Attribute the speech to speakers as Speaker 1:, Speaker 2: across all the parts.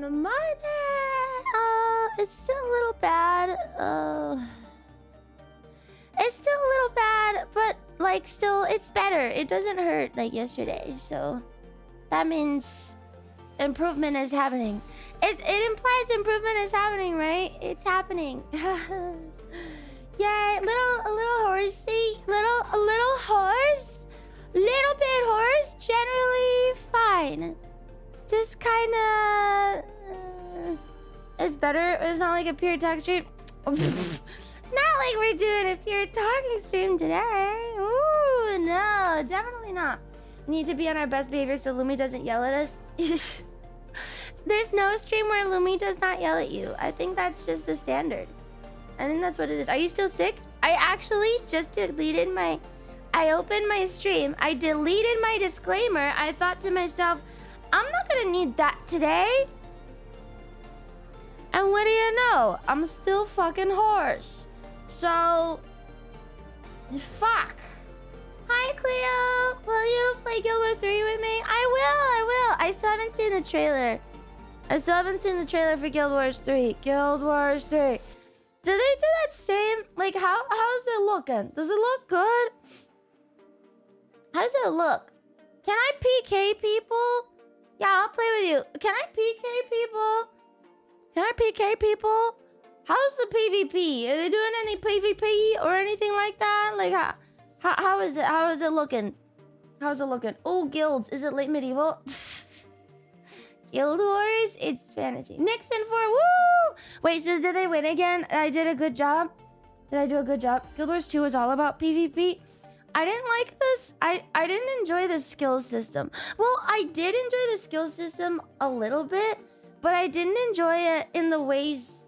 Speaker 1: money. It's still a little bad. It's still a little bad, but like still, it's better. It doesn't hurt like yesterday, so that means improvement is happening. It implies improvement is happening, right? It's happening. Yay, a little horsey, a little horse, little bit horse. Generally fine. Just kind of. It's better. It's not like a pure talk stream. Not like we're doing a pure talking stream today. Ooh, no, definitely not. We need to be on our best behavior so Lumi doesn't yell at us. There's no stream where Lumi does not yell at you. I think that's just the standard. I think that's what it is. Are you still sick? I actually just deleted my... I opened my stream. I deleted my disclaimer. I thought to myself, I'm not gonna need that today. And what do you know? I'm still fucking hoarse. So... Fuck. Hi, Cleo. Will you play Guild Wars 3 with me? I will. I still haven't seen the trailer. For Guild Wars 3. Guild Wars 3. Do they do that same... Like, how's it looking? Does it look good? How does it look? Can I PK people? Yeah, I'll play with you. Can I PK people? How's the PvP? Are they doing any PvP or anything like that? Like, how is it? How is it looking? How's it looking? Oh, guilds. Is it late medieval? Guild Wars? It's fantasy. Nixon for woo! Wait, so did they win again? I did a good job? Did I do a good job? Guild Wars 2 was all about PvP. I didn't like this. I didn't enjoy the skill system. Well, I did enjoy the skill system a little bit, but I didn't enjoy it in the ways...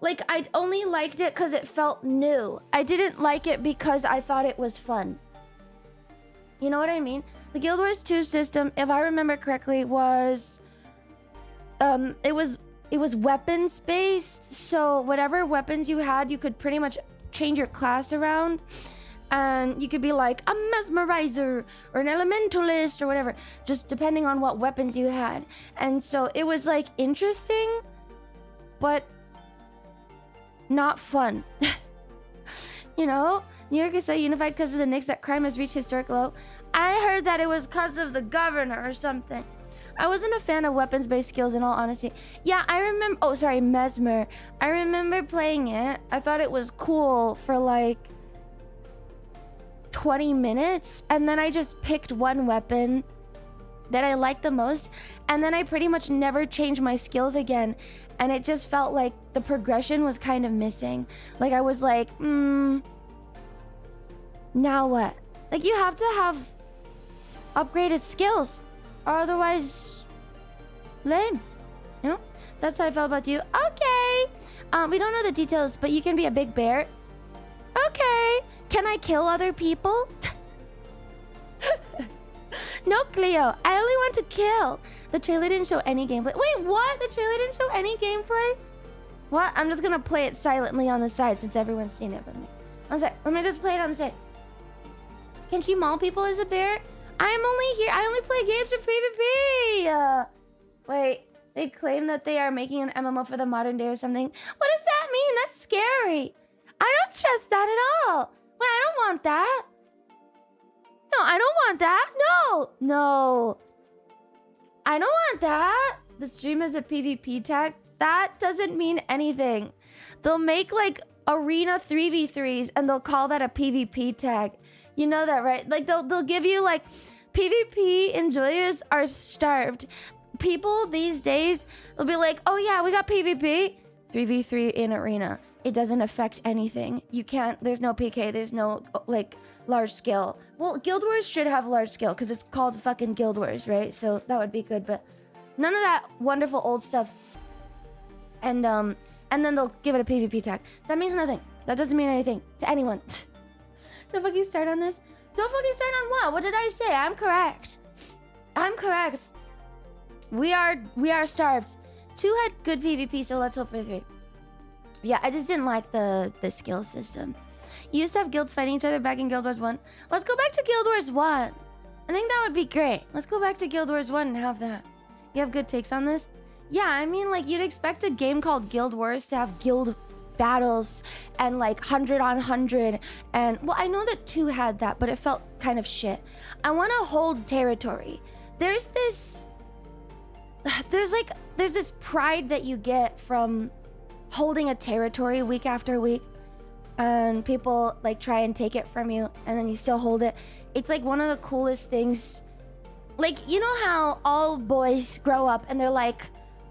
Speaker 1: Like, I only liked it because it felt new. I didn't like it because I thought it was fun. You know what I mean? The Guild Wars 2 system, if I remember correctly, was... It was weapons based. So whatever weapons you had, you could pretty much change your class around. And you could be like a mesmerizer or an elementalist or whatever, just depending on what weapons you had. And so it was like interesting, but not fun. You know, New York is so unified because of the Knicks that crime has reached historic low. I heard that it was because of the governor or something. I wasn't a fan of weapons-based skills in all honesty. Yeah, I remember... Oh, sorry, Mesmer. I remember playing it. I thought it was cool for like 20 minutes. And then I just picked one weapon that I liked the most. And then I pretty much never changed my skills again. And it just felt like the progression was kind of missing. Like I was like, now what? Like you have to have upgraded skills. Or otherwise, lame. You know? That's how I felt about you. Okay. We don't know the details, but you can be a big bear. Okay. Can I kill other people? No, Cleo. I only want to kill. The trailer didn't show any gameplay. Wait, what? The trailer didn't show any gameplay? What? I'm just gonna play it silently on the side since everyone's seen it but me. One sec. Let me just play it on the side. Can she maul people as a bear? I'm only here. I only play games for PvP. Wait. They claim that they are making an MMO for the modern day or something. What does that mean? That's scary. I don't trust that at all. Wait, I don't want that. No, I don't want that. No. I don't want that. The stream is a PvP tag. That doesn't mean anything. They'll make like arena 3v3s and they'll call that a PvP tag. You know that, right? Like they'll give you like PvP enjoyers are starved. People these days will be like, oh yeah, we got PvP. 3v3 in arena. It doesn't affect anything. You can't, there's no PK, there's no like large scale. Well, Guild Wars should have large scale because it's called fucking Guild Wars, right? So that would be good, but none of that wonderful old stuff. And then they'll give it a PvP tag. That means nothing. That doesn't mean anything to anyone. Don't fucking start on this. Don't fucking start on what? What did I say? I'm correct. We are starved. 2 had good PvP, so let's hope for 3. Yeah, I just didn't like the skill system. You used to have guilds fighting each other back in Guild Wars 1. Let's go back to Guild Wars 1. I think that would be great. Let's go back to Guild Wars 1 and have that. You have good takes on this? Yeah, I mean, like, you'd expect a game called Guild Wars to have guild battles and like 100 on 100, and well, I know that 2 had that, but it felt kind of shit. I want to hold territory. There's this pride that you get from holding a territory week after week, and people like try and take it from you, and then you still hold it. It's like one of the coolest things. Like, you know how all boys grow up and they're like,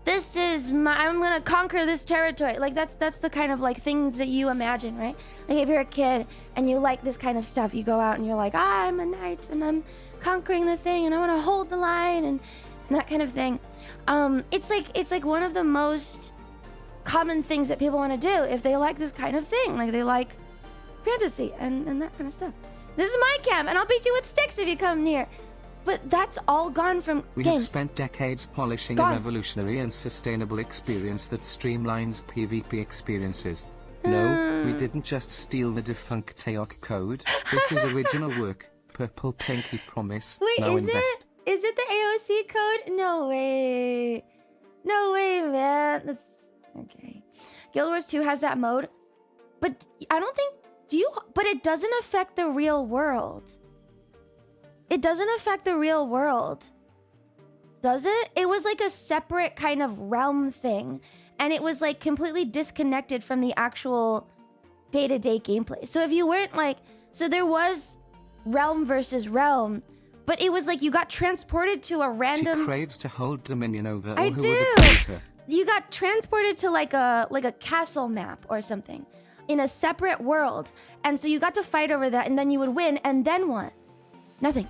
Speaker 1: I'm gonna conquer this territory. Like, that's the kind of like things that you imagine, right? Like, if you're a kid and you like this kind of stuff, you go out and you're like, I'm a knight and I'm conquering the thing and I want to hold the line and that kind of thing. It's like one of the most common things that people want to do if they like this kind of thing. Like, they like fantasy and that kind of stuff. This is my camp, and I'll beat you with sticks if you come near. But that's all gone from
Speaker 2: we
Speaker 1: games.
Speaker 2: have spent decades polishing a revolutionary and sustainable experience that streamlines PvP experiences. No, we didn't just steal the defunct Teok code. This is original work. Purple Pinky Promise.
Speaker 1: Wait,
Speaker 2: now
Speaker 1: is
Speaker 2: invest.
Speaker 1: it? Is it the AOC code? No way. No way, man. That's okay. Guild Wars 2 has that mode, but I don't think but it doesn't affect the real world. It doesn't affect the real world. Does it? It was like a separate kind of realm thing, and it was like completely disconnected from the actual day-to-day gameplay. So if you weren't like, so there was realm versus realm, but it was like you got transported to a random.
Speaker 2: She craves to hold dominion over
Speaker 1: I
Speaker 2: all who
Speaker 1: do.
Speaker 2: would oppose her.
Speaker 1: You got transported to like a castle map or something in a separate world, and so you got to fight over that, and then you would win, and then what? Nothing.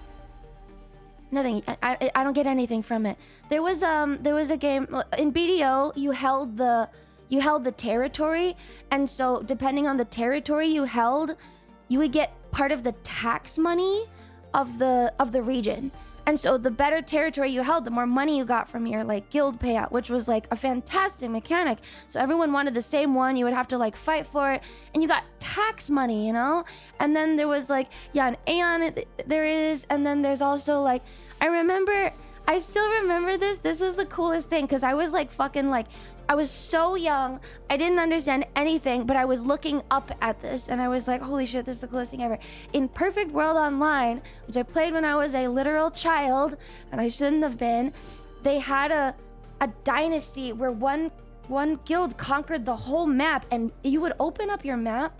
Speaker 1: I don't get anything from it. There was a game in BDO. You held the territory, and so depending on the territory you held, you would get part of the tax money of the region. And so the better territory you held, the more money you got from your like guild payout, which was like a fantastic mechanic. So everyone wanted the same one. You would have to like fight for it, and you got tax money, you know? And then there was like, yeah, an Aeon there is, and then there's also like, I still remember this. This was the coolest thing, because I was like fucking like, I was so young, I didn't understand anything, but I was looking up at this and I was like, holy shit, this is the coolest thing ever. In Perfect World Online, which I played when I was a literal child, and I shouldn't have been, they had a dynasty where one guild conquered the whole map, and you would open up your map,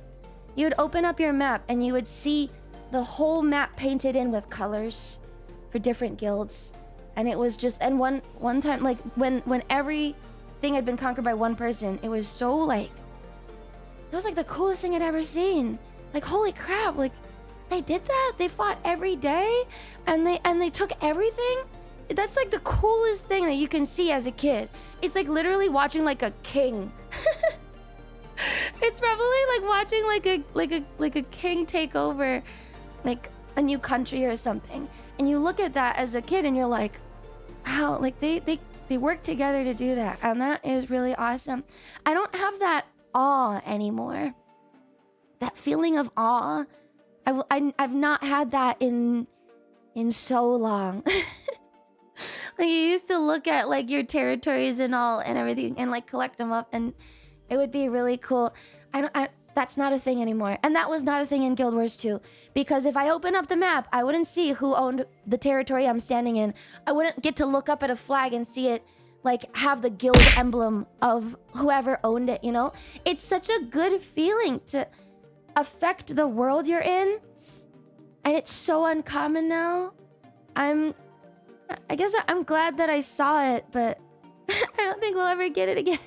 Speaker 1: and you would see the whole map painted in with colors for different guilds. And it was just, and one time, like when every thing had been conquered by one person, it was so like, it was like the coolest thing I'd ever seen. Like, holy crap, like they did that? They fought every day and they took everything? That's like the coolest thing that you can see as a kid. It's like literally watching like a king. It's probably like watching like a king take over like a new country or something. And you look at that as a kid and you're like, wow, like they work together to do that, and that is really awesome. I don't have that awe anymore. That feeling of awe, I've not had that in so long. Like, you used to look at like your territories and all and everything and like collect them up, and it would be really cool. That's not a thing anymore. And that was not a thing in Guild Wars 2. Because if I open up the map, I wouldn't see who owned the territory I'm standing in. I wouldn't get to look up at a flag and see it, like, have the guild emblem of whoever owned it, you know? It's such a good feeling to affect the world you're in. And it's so uncommon now. I guess I'm glad that I saw it, but I don't think we'll ever get it again.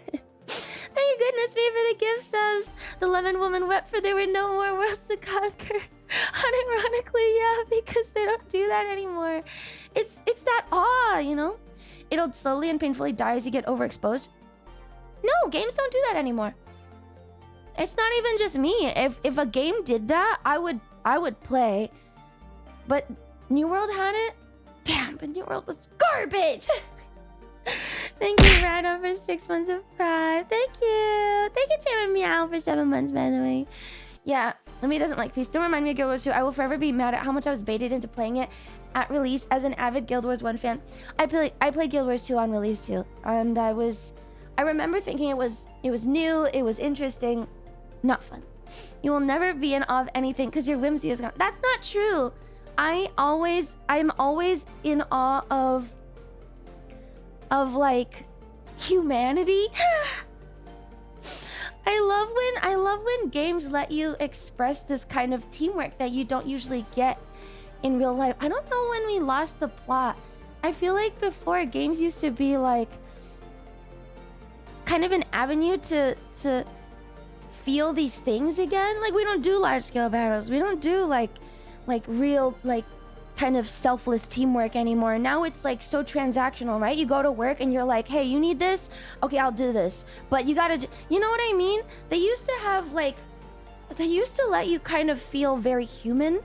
Speaker 1: Thank goodness me for the gift subs. The lemon woman wept, for there were no more worlds to conquer. Unironically, yeah, because they don't do that anymore. It's that awe, you know? It'll slowly and painfully die as you get overexposed. No, games don't do that anymore. It's not even just me. If a game did that, I would play. But New World had it? Damn, but New World was garbage! Thank you, Rado, for 6 months of Prime. Thank you. Thank you, Chairman Meow, for 7 months, by the way. Yeah, Lemmy doesn't like peace. Don't remind me of Guild Wars 2. I will forever be mad at how much I was baited into playing it at release as an avid Guild Wars 1 fan. I played Guild Wars 2 on release too, and I remember thinking it was new, it was interesting, not fun. You will never be in awe of anything because your whimsy is gone. That's not true. I'm always in awe of like humanity. I love when games let you express this kind of teamwork that you don't usually get in real life. I don't know when we lost the plot. I feel like before, games used to be like kind of an avenue to feel these things again. Like, we don't do large scale battles. We don't do like real like kind of selfless teamwork anymore. Now it's like so transactional, right? You go to work and you're like, hey, you need this? Okay, I'll do this. But you gotta you know what I mean? They used to have like, they used to let you kind of feel very human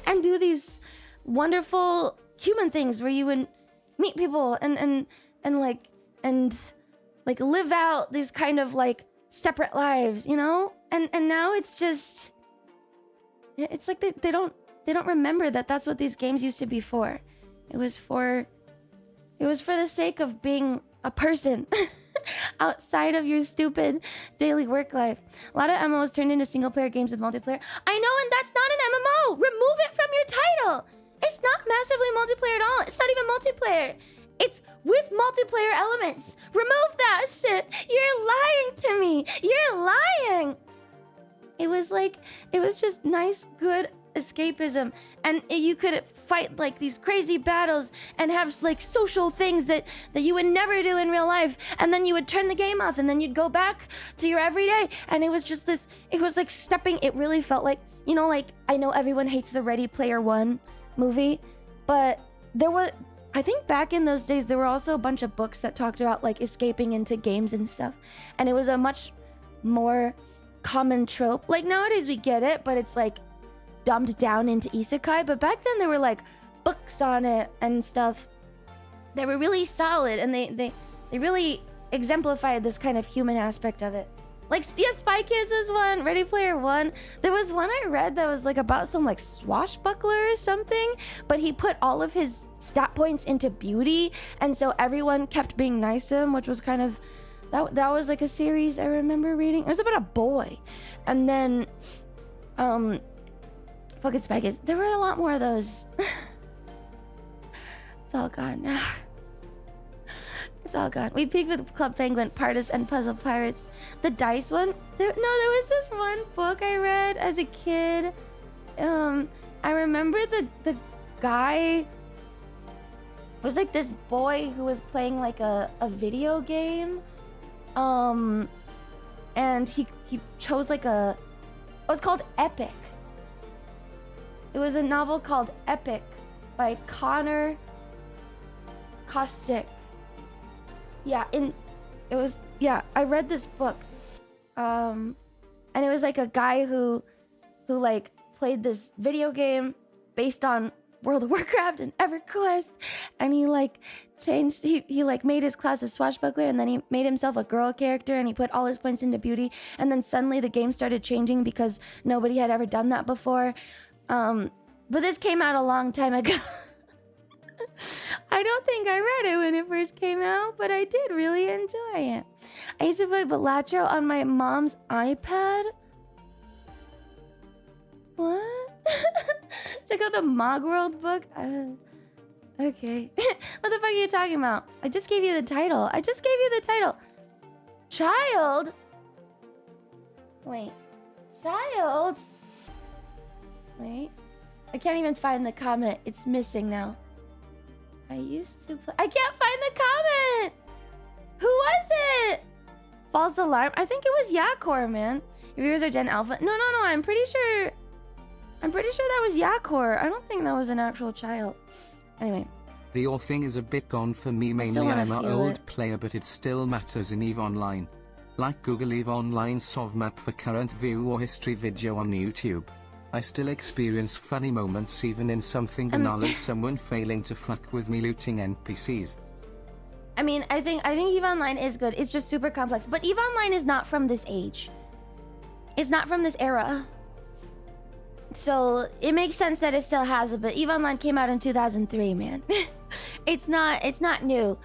Speaker 1: and do these wonderful human things where you would meet people and live out these kind of like separate lives, you know? And now it's just, it's like they don't remember that that's what these games used to be for. It was for the sake of being a person outside of your stupid daily work life. A lot of MMOs turned into single player games with multiplayer. I know, and that's not an MMO. Remove it from your title. It's not massively multiplayer at all. It's not even multiplayer. It's with multiplayer elements. Remove that shit. You're lying to me. You're lying. It was just nice, good escapism, and you could fight like these crazy battles and have like social things that you would never do in real life, and then you would turn the game off and then you'd go back to your everyday, and it was just this, it was like stepping, it really felt like, you know, like, I know everyone hates the Ready Player One movie, but there was, I think back in those days there were also a bunch of books that talked about like escaping into games and stuff, and it was a much more common trope. Like nowadays we get it, but it's like dumbed down into isekai. But back then there were like books on it and stuff that were really solid, and they really exemplified this kind of human aspect of it. Like, yeah, Spy Kids was one, Ready Player One. There was one I read that was like about some like swashbuckler or something, but he put all of his stat points into beauty, and so everyone kept being nice to him, which was kind of, that was like a series I remember reading. It was about a boy. And then fucking Spy Kids. There were a lot more of those. It's all gone now. It's all gone. We peaked with Club Penguin, Partis, and Puzzle Pirates. The dice one? There was this one book I read as a kid. I remember the guy was like this boy who was playing like a video game. And he chose like it was called Epic. It was a novel called Epic by Connor Caustic. I read this book. And it was like a guy who like played this video game based on World of Warcraft and EverQuest, and he like changed, he like made his class a swashbuckler, and then he made himself a girl character, and he put all his points into beauty, and then suddenly the game started changing because nobody had ever done that before. But this came out a long time ago. I don't think I read it when it first came out, but I did really enjoy it. I used to play Balatro on my mom's iPad. What? Check out the Mogworld book. Okay. What the fuck are you talking about? I just gave you the title. Child? Wait. Child? Wait. I can't even find the comment. It's missing now. I used to play. I can't find the comment! Who was it? False alarm? I think it was Yakor, man. Your viewers are Gen Alpha. No. I'm pretty sure that was Yakor. I don't think that was an actual child. Anyway.
Speaker 2: The all thing is a bit gone for me, mainly I'm an old player, but it still matters in EVE Online. Like Google EVE Online Sovmap for current view or history video on YouTube. I still experience funny moments even in something banal as someone failing to fuck with me looting NPCs.
Speaker 1: I mean, I think EVE Online is good. It's just super complex. But EVE Online is not from this age. It's not from this era. So it makes sense that it still has it, but EVE Online came out in 2003, man. It's not new.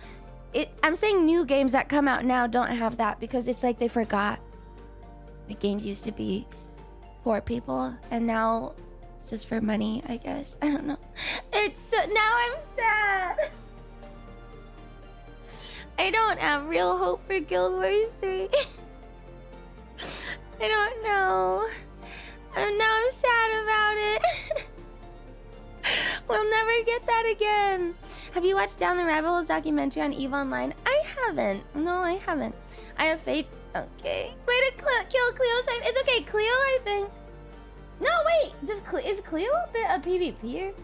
Speaker 1: I'm saying new games that come out now don't have that because it's like they forgot. The games used to be for people and now it's just for money, I guess. I don't know. It's now I'm sad. I don't have real hope for Guild Wars 3. I don't know. And now I'm sad about it. We'll never get that again. Have you watched Down the Rabbit Hole's documentary on EVE Online? I haven't. No, I haven't. I have faith. Okay. Way to kill Cleo's time. It's okay, Cleo, I think. No, wait. Is Cleo a bit of PvPer?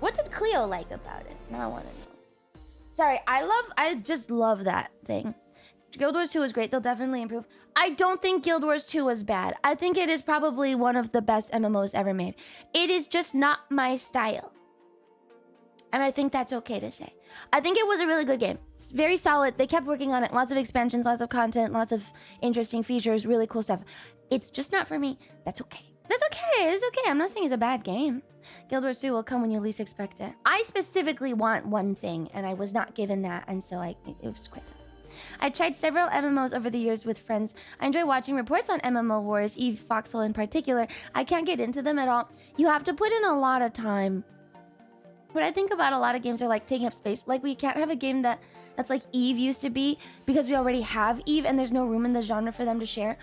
Speaker 1: What did Cleo like about it? Now I want to know. Sorry, I just love that thing. Guild Wars 2 was great. They'll definitely improve. I don't think Guild Wars 2 was bad. I think it is probably one of the best MMOs ever made. It is just not my style. And I think that's okay to say. I think it was a really good game. It's very solid. They kept working on it. Lots of expansions, lots of content, lots of interesting features, really cool stuff. It's just not for me. That's okay. That's okay. It's okay. I'm not saying it's a bad game. Guild Wars 2 will come when you least expect it. I specifically want one thing, and I was not given that, and so it was quite tough. I tried several MMOs over the years with friends. I enjoy watching reports on MMO wars, EVE, Foxhole in particular. I can't get into them at all. You have to put in a lot of time. What I think about a lot of games are like taking up space. Like we can't have a game that's like EVE used to be because we already have EVE and there's no room in the genre for them to share.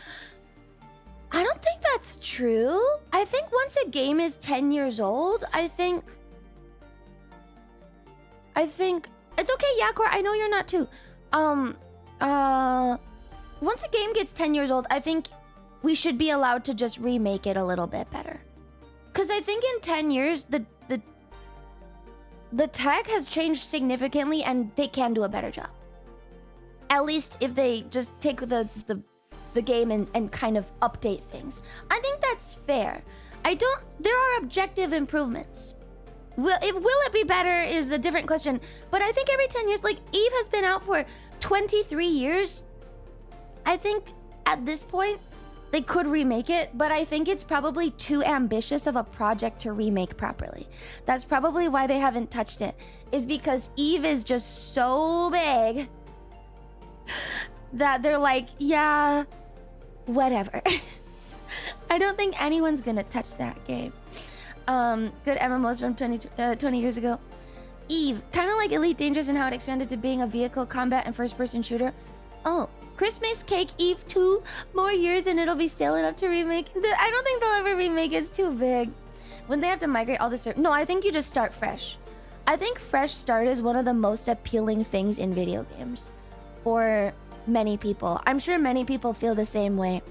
Speaker 1: I don't think that's true. I think once a game is 10 years old, I think it's okay, Yakor. I know you're not too. Once a game gets 10 years old, I think we should be allowed to just remake it a little bit better. Because I think in 10 years, the tech has changed significantly and they can do a better job. At least if they just take the game and kind of update things. I think that's fair. There are objective improvements. Will it be better is a different question. But I think every 10 years, like EVE has been out for 23 years. I think at this point, they could remake it, but I think it's probably too ambitious of a project to remake properly. That's probably why they haven't touched it, is because EVE is just so big that they're like, yeah, whatever. I don't think anyone's gonna touch that game. Good MMOs from 20 years ago. EVE, kind of like Elite Dangerous and how it expanded to being a vehicle combat and first-person shooter. Oh, Christmas Cake EVE 2, more years and it'll be stale enough to remake. I don't think they'll ever remake it. It's too big. When they have to migrate all this... No, I think you just start fresh. I think fresh start is one of the most appealing things in video games for many people. I'm sure many people feel the same way.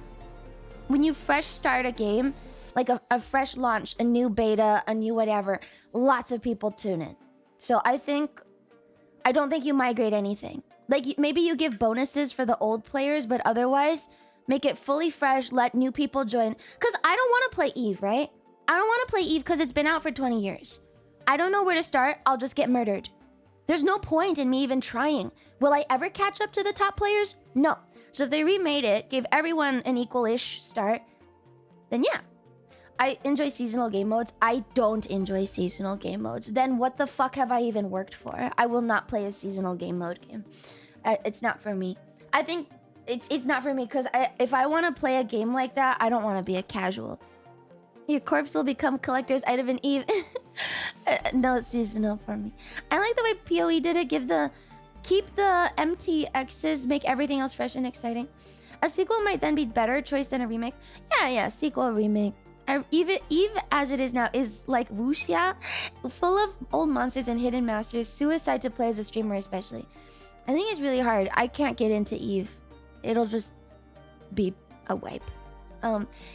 Speaker 1: When you fresh start a game, like a fresh launch, a new beta, a new whatever, lots of people tune in. So I don't think you migrate anything. Like maybe you give bonuses for the old players, but otherwise make it fully fresh, let new people join. Because I don't want to play EVE, right? I don't want to play EVE because it's been out for 20 years. I don't know where to start. I'll just get murdered. There's no point in me even trying. Will I ever catch up to the top players? No. So if they remade it, gave everyone an equal-ish start, then yeah. I enjoy seasonal game modes. I don't enjoy seasonal game modes. Then what the fuck have I even worked for? I will not play a seasonal game mode game. It's not for me. I think it's not for me because if I want to play a game like that, I don't want to be a casual. Your corpse will become collector's item in EVE. No, it's seasonal for me. I like the way PoE did it. Keep the empty X's, make everything else fresh and exciting. A sequel might then be better choice than a remake. Yeah, sequel, remake. EVE as it is now is like wuxia, full of old monsters and hidden masters. Suicide to play as a streamer especially. I think it's really hard. I can't get into EVE. It'll just be a wipe.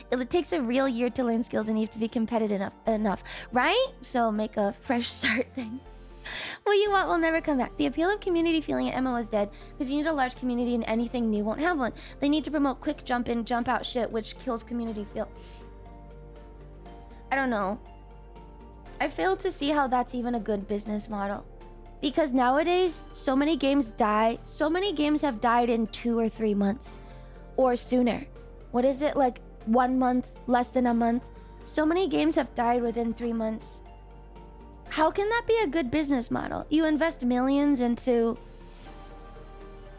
Speaker 1: It takes a real year to learn skills in EVE to be competitive enough, right? So make a fresh start thing. What you want will never come back. The appeal of community feeling in MMO is dead because you need a large community and anything new won't have one. They need to promote quick jump in, jump out shit, which kills community feel. I don't know. I fail to see how that's even a good business model. Because nowadays, so many games die. So many games have died in 2 or 3 months. Or sooner. What is it? Like 1 month, less than a month. So many games have died within 3 months. How can that be a good business model? You invest millions into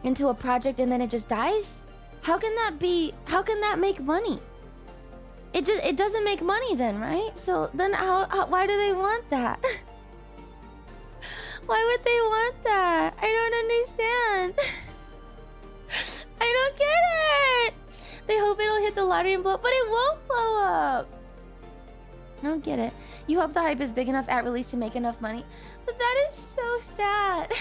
Speaker 1: a project and then it just dies? How can that make money? It doesn't make money then, right? So then why do they want that? Why would they want that? I don't understand. I don't get it. They hope it'll hit the lottery and blow up, but it won't blow up. I don't get it. You hope the hype is big enough at release to make enough money. But that is so sad.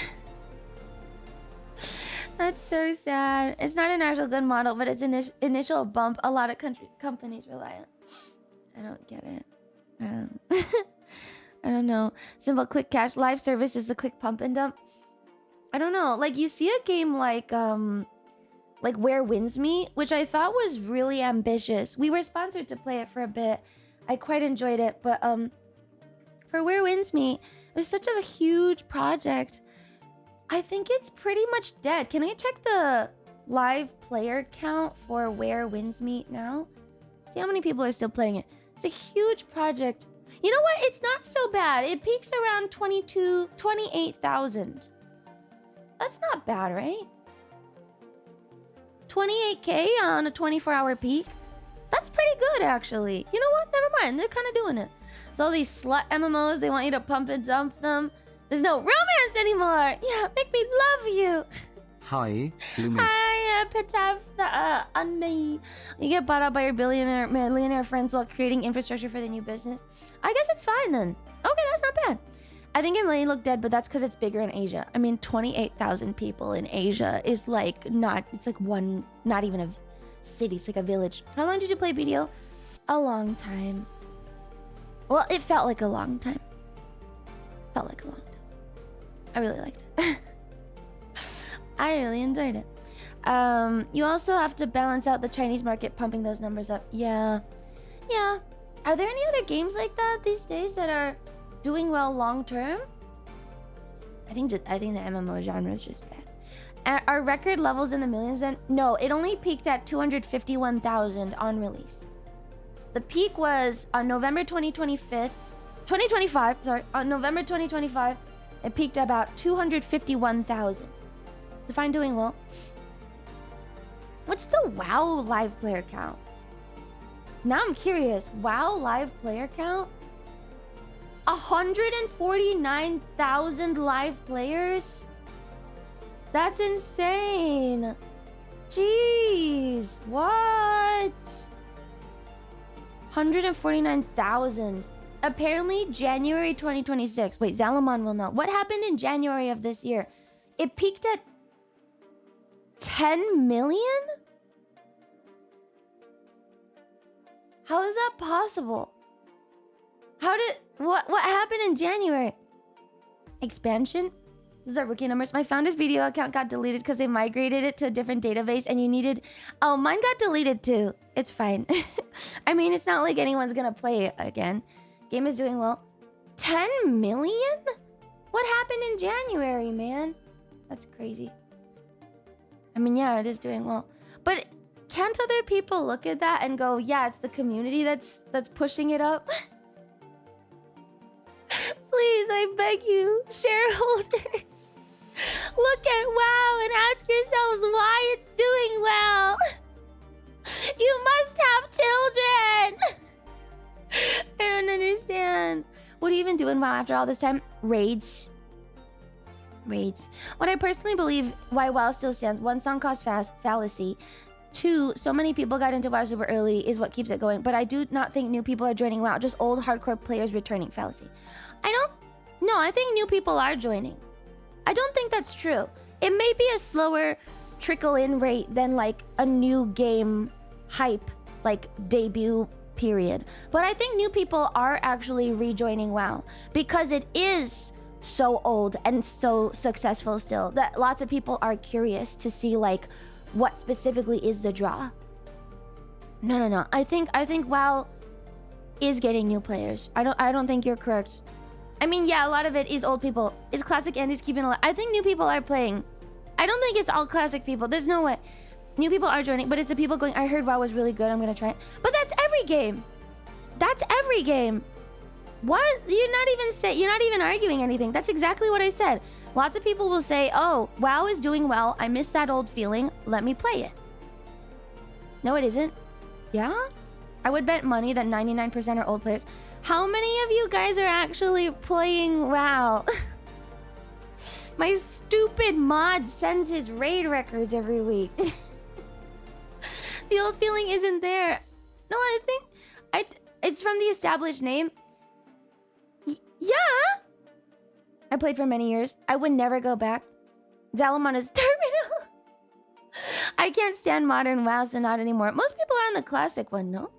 Speaker 1: That's so sad. It's not an actual good model, but it's an initial bump a lot of companies rely on. I don't get it. I don't know. Simple quick cash live service is the quick pump and dump. I don't know. Like you see a game like Where Wins Me, which I thought was really ambitious. We were sponsored to play it for a bit. I quite enjoyed it, but for Where Wins Me, it was such a huge project. I think it's pretty much dead. Can I check the live player count for Where Wins Me now? See how many people are still playing it. It's a huge project. You know what? It's not so bad. It peaks around 28,000. That's not bad, right? 28k on a 24-hour peak. That's pretty good, actually. You know what? Never mind. They're kind of doing it. So all these slut MMOs, they want you to pump and dump them. There's no romance anymore. Yeah, make me love you.
Speaker 2: Hi, Lumi.
Speaker 1: Hi, Pitav, Unme. You get bought out by your millionaire friends while creating infrastructure for the new business. I guess it's fine then. Okay, that's not bad. I think it may look dead, but that's because it's bigger in Asia. I mean, 28,000 people in Asia is like not even a city. It's like a village. How long did you play BDO? A long time. Well, it felt like a long time. Felt like a long time. I really liked it. I really enjoyed it. You also have to balance out the Chinese market, pumping those numbers up. Yeah. Are there any other games like that these days that are doing well long term? I think the MMO genre is just dead. Are record levels in the millions then? No, it only peaked at 251,000 on release. The peak was on November 2025. Sorry, on November 2025, it peaked at about 251,000. Define doing well. What's the WoW live player count? Now I'm curious. WoW live player count? 149,000 live players? That's insane. Jeez, what? 149,000. Apparently January 2026. Wait, Zalamon will know. What happened in January of this year? It peaked at 10 million? How is that possible? What happened in January? Expansion? These are rookie numbers. My founder's video account got deleted because they migrated it to a different database and you needed... Oh, mine got deleted too. It's fine. I mean, it's not like anyone's gonna play it again. Game is doing well. 10 million? What happened in January, man? That's crazy. I mean, yeah, it is doing well. But can't other people look at that and go, yeah, it's the community that's pushing it up? Please, I beg you, shareholders. Look at WoW and ask yourselves why it's doing well. You must have children. I don't understand. What do you even do in WoW after all this time? Raids. What I personally believe why WoW still stands: 1, sunk cost fallacy. 2, so many people got into WoW super early is what keeps it going. But I do not think new people are joining WoW. Just old hardcore players returning. Fallacy. I think new people are joining. I don't think that's true. It may be a slower trickle-in rate than like a new game hype, like debut period. But I think new people are actually rejoining WoW because it is so old and so successful still that lots of people are curious to see like what specifically is the draw. No. I think WoW is getting new players. I don't think you're correct. I mean, yeah, a lot of it is old people. Is classic Andy's keeping alive? I think new people are playing. I don't think it's all classic people. There's no way. New people are joining, but it's the people going, I heard WoW was really good, I'm gonna try it. But that's every game. That's every game. What? You're not even arguing anything. That's exactly what I said. Lots of people will say, oh, WoW is doing well. I miss that old feeling. Let me play it. No, it isn't. Yeah? I would bet money that 99% are old players. How many of you guys are actually playing WoW? My stupid mod sends his raid records every week. The old feeling isn't there. No, I think it's from the established name. Yeah. I played for many years. I would never go back. Zalamon is terminal. I can't stand modern WoW, so not anymore. Most people are on the classic one, no?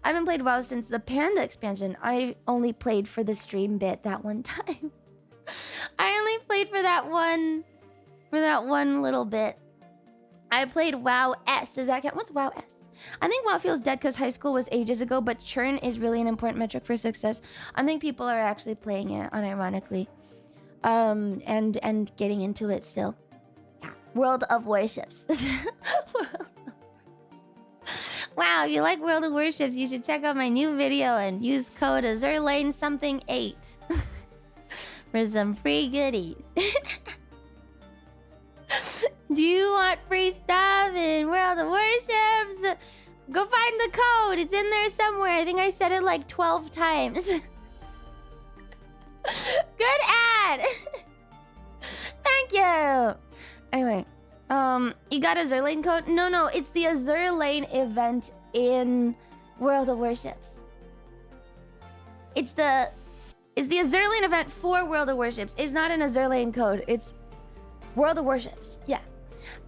Speaker 1: I haven't played WoW since the Panda expansion. I only played for the stream bit that one time. I only played for that one little bit. I played WoW S. Does that count? What's WoW S? I think WoW feels dead because high school was ages ago, but churn is really an important metric for success. I think people are actually playing it, unironically. And getting into it still. Yeah. World of Warships. Wow, if you like World of Warships, you should check out my new video and use code AZURLANE something 8 for some free goodies. Do you want free stuff in World of Warships? Go find the code. It's in there somewhere. I think I said it like 12 times. Good ad. Thank you. Anyway, you got Azur Lane code? No, it's the Azur Lane event in World of Warships. It's the Azur Lane event for World of Warships. It's not an Azur Lane code. It's World of Warships. Yeah.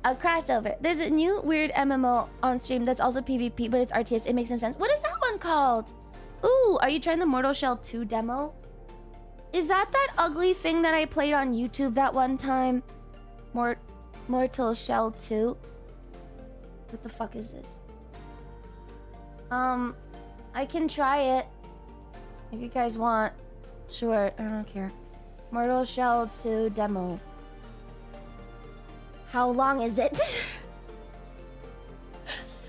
Speaker 1: A crossover. There's a new weird MMO on stream that's also PvP, but it's RTS. It makes no sense. What is that one called? Ooh, are you trying the Mortal Shell 2 demo? Is that ugly thing that I played on YouTube that one time? Mortal Shell 2? What the fuck is this? I can try it. If you guys want. Sure, I don't care. Mortal Shell 2 demo. How long is it?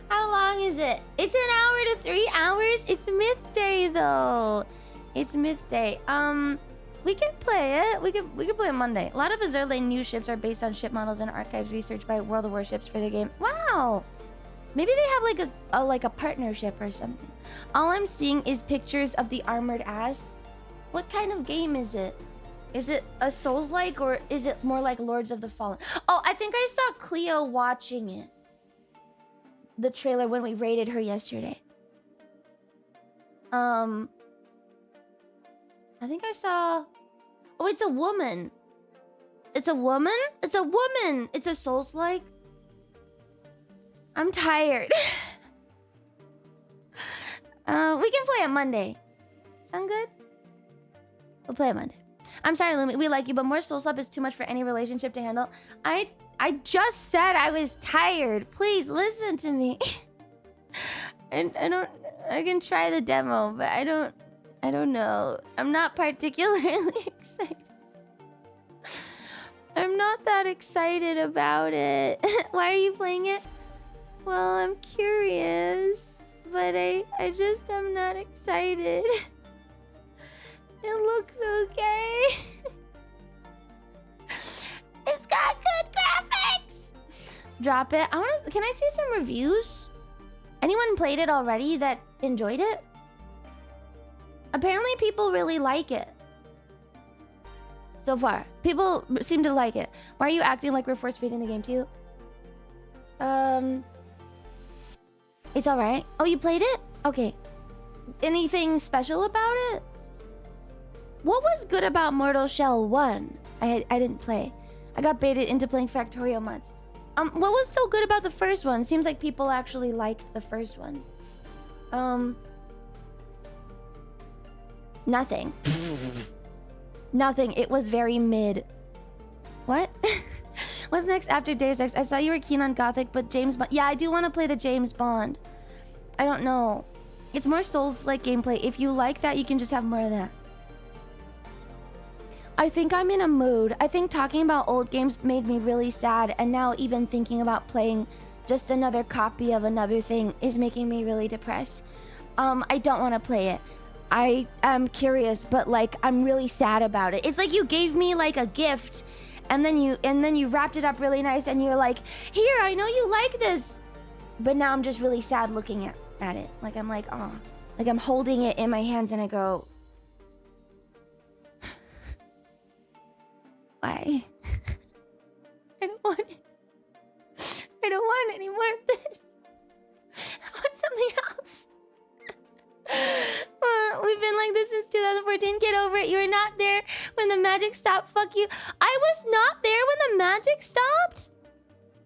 Speaker 1: How long is it? It's an hour to 3 hours? It's Myth Day though. It's Myth Day. We can play it. We can play it Monday. A lot of Azur Lane new ships are based on ship models and archives researched by World of Warships for the game. Wow. Maybe they have like a partnership or something. All I'm seeing is pictures of the armored ass. What kind of game is it? Is it a Souls-like or is it more like Lords of the Fallen? Oh, I think I saw Cleo watching it. The trailer when we raided her yesterday. I think I saw... Oh, it's a woman. It's a woman? It's a woman! It's a Souls-like? I'm tired. We can play it Monday. Sound good? We'll play it Monday. I'm sorry, Lumi. We like you, but more Soul Slap is too much for any relationship to handle. I just said I was tired. Please listen to me. I can try the demo, but I don't know. I'm not particularly excited. I'm not that excited about it. Why are you playing it? Well, I'm curious, but I just am not excited. It looks okay. It's got good graphics. Drop it. Can I see some reviews? Anyone played it already that enjoyed it? Apparently people really like it. So far. People seem to like it. Why are you acting like we're force feeding the game to you? It's alright. Oh, you played it? Okay. Anything special about it? What was good about Mortal Shell 1? I didn't play. I got baited into playing Factorio mods. What was so good about the first one? Seems like people actually liked the first one. Nothing. Nothing. It was very mid. What? What's next after Deus Ex? I saw you were keen on Gothic, but James Bond... Yeah, I do want to play the James Bond. I don't know. It's more Souls-like gameplay. If you like that, you can just have more of that. I think I'm in a mood. I think talking about old games made me really sad, and now even thinking about playing just another copy of another thing is making me really depressed. I don't want to play it. I am curious, but like I'm really sad about it. It's like you gave me like a gift, and then you wrapped it up really nice, and you're like, here, I know you like this, but now I'm just really sad looking at it. Like I'm like, oh, like I'm holding it in my hands, and I go, why? I don't want it. I don't want any more of this. I want something else. We've been like this since 2014. Get over it. You were not there when the magic stopped. Fuck you. I was not there when the magic stopped?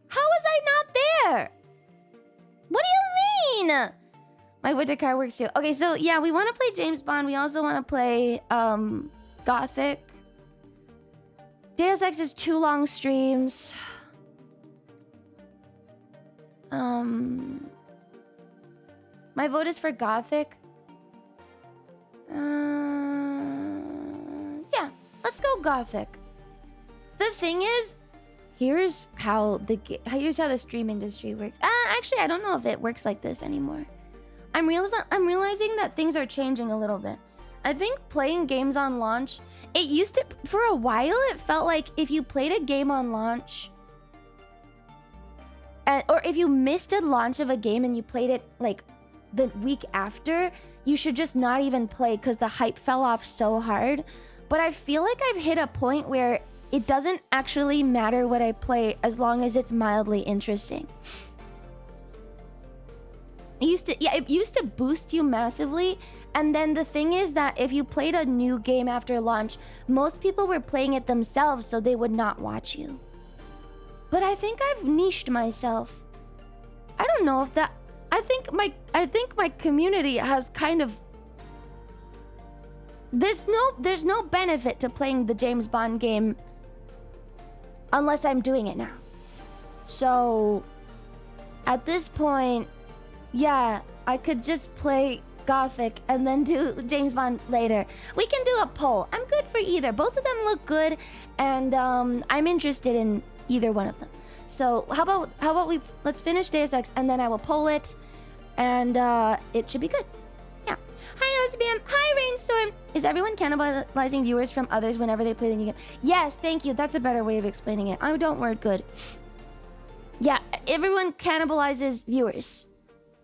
Speaker 1: How was I not there? What do you mean? My winter card works too. Okay, so yeah, we want to play James Bond. We also want to play Gothic. Deus Ex is 2 long streams. My vote is for Gothic. Yeah, let's go Gothic. The thing is, here's how the stream industry works. Actually, I don't know if it works like this anymore. I'm realizing that things are changing a little bit. I think playing games on launch, it used to, for a while, it felt like if you played a game on launch, or if you missed a launch of a game and you played it like the week after, you should just not even play because the hype fell off so hard. But I feel like I've hit a point where it doesn't actually matter what I play as long as it's mildly interesting. It used to boost you massively. And then the thing is that if you played a new game after launch, most people were playing it themselves, so they would not watch you. But I think I've niched myself. I don't know if that... I think my community has kind of... There's no benefit to playing the James Bond game unless I'm doing it now. So at this point, yeah, I could just play Gothic and then do James Bond later. We can do a poll. I'm good for either. Both of them look good, and I'm interested in either one of them. So how about let's finish Deus Ex and then I will poll it, and it should be good. Yeah. Hi OSBM. Hi Rainstorm. Is everyone cannibalizing viewers from others whenever they play the new game? Yes, thank you. That's a better way of explaining it. I don't word good. Yeah, everyone cannibalizes viewers.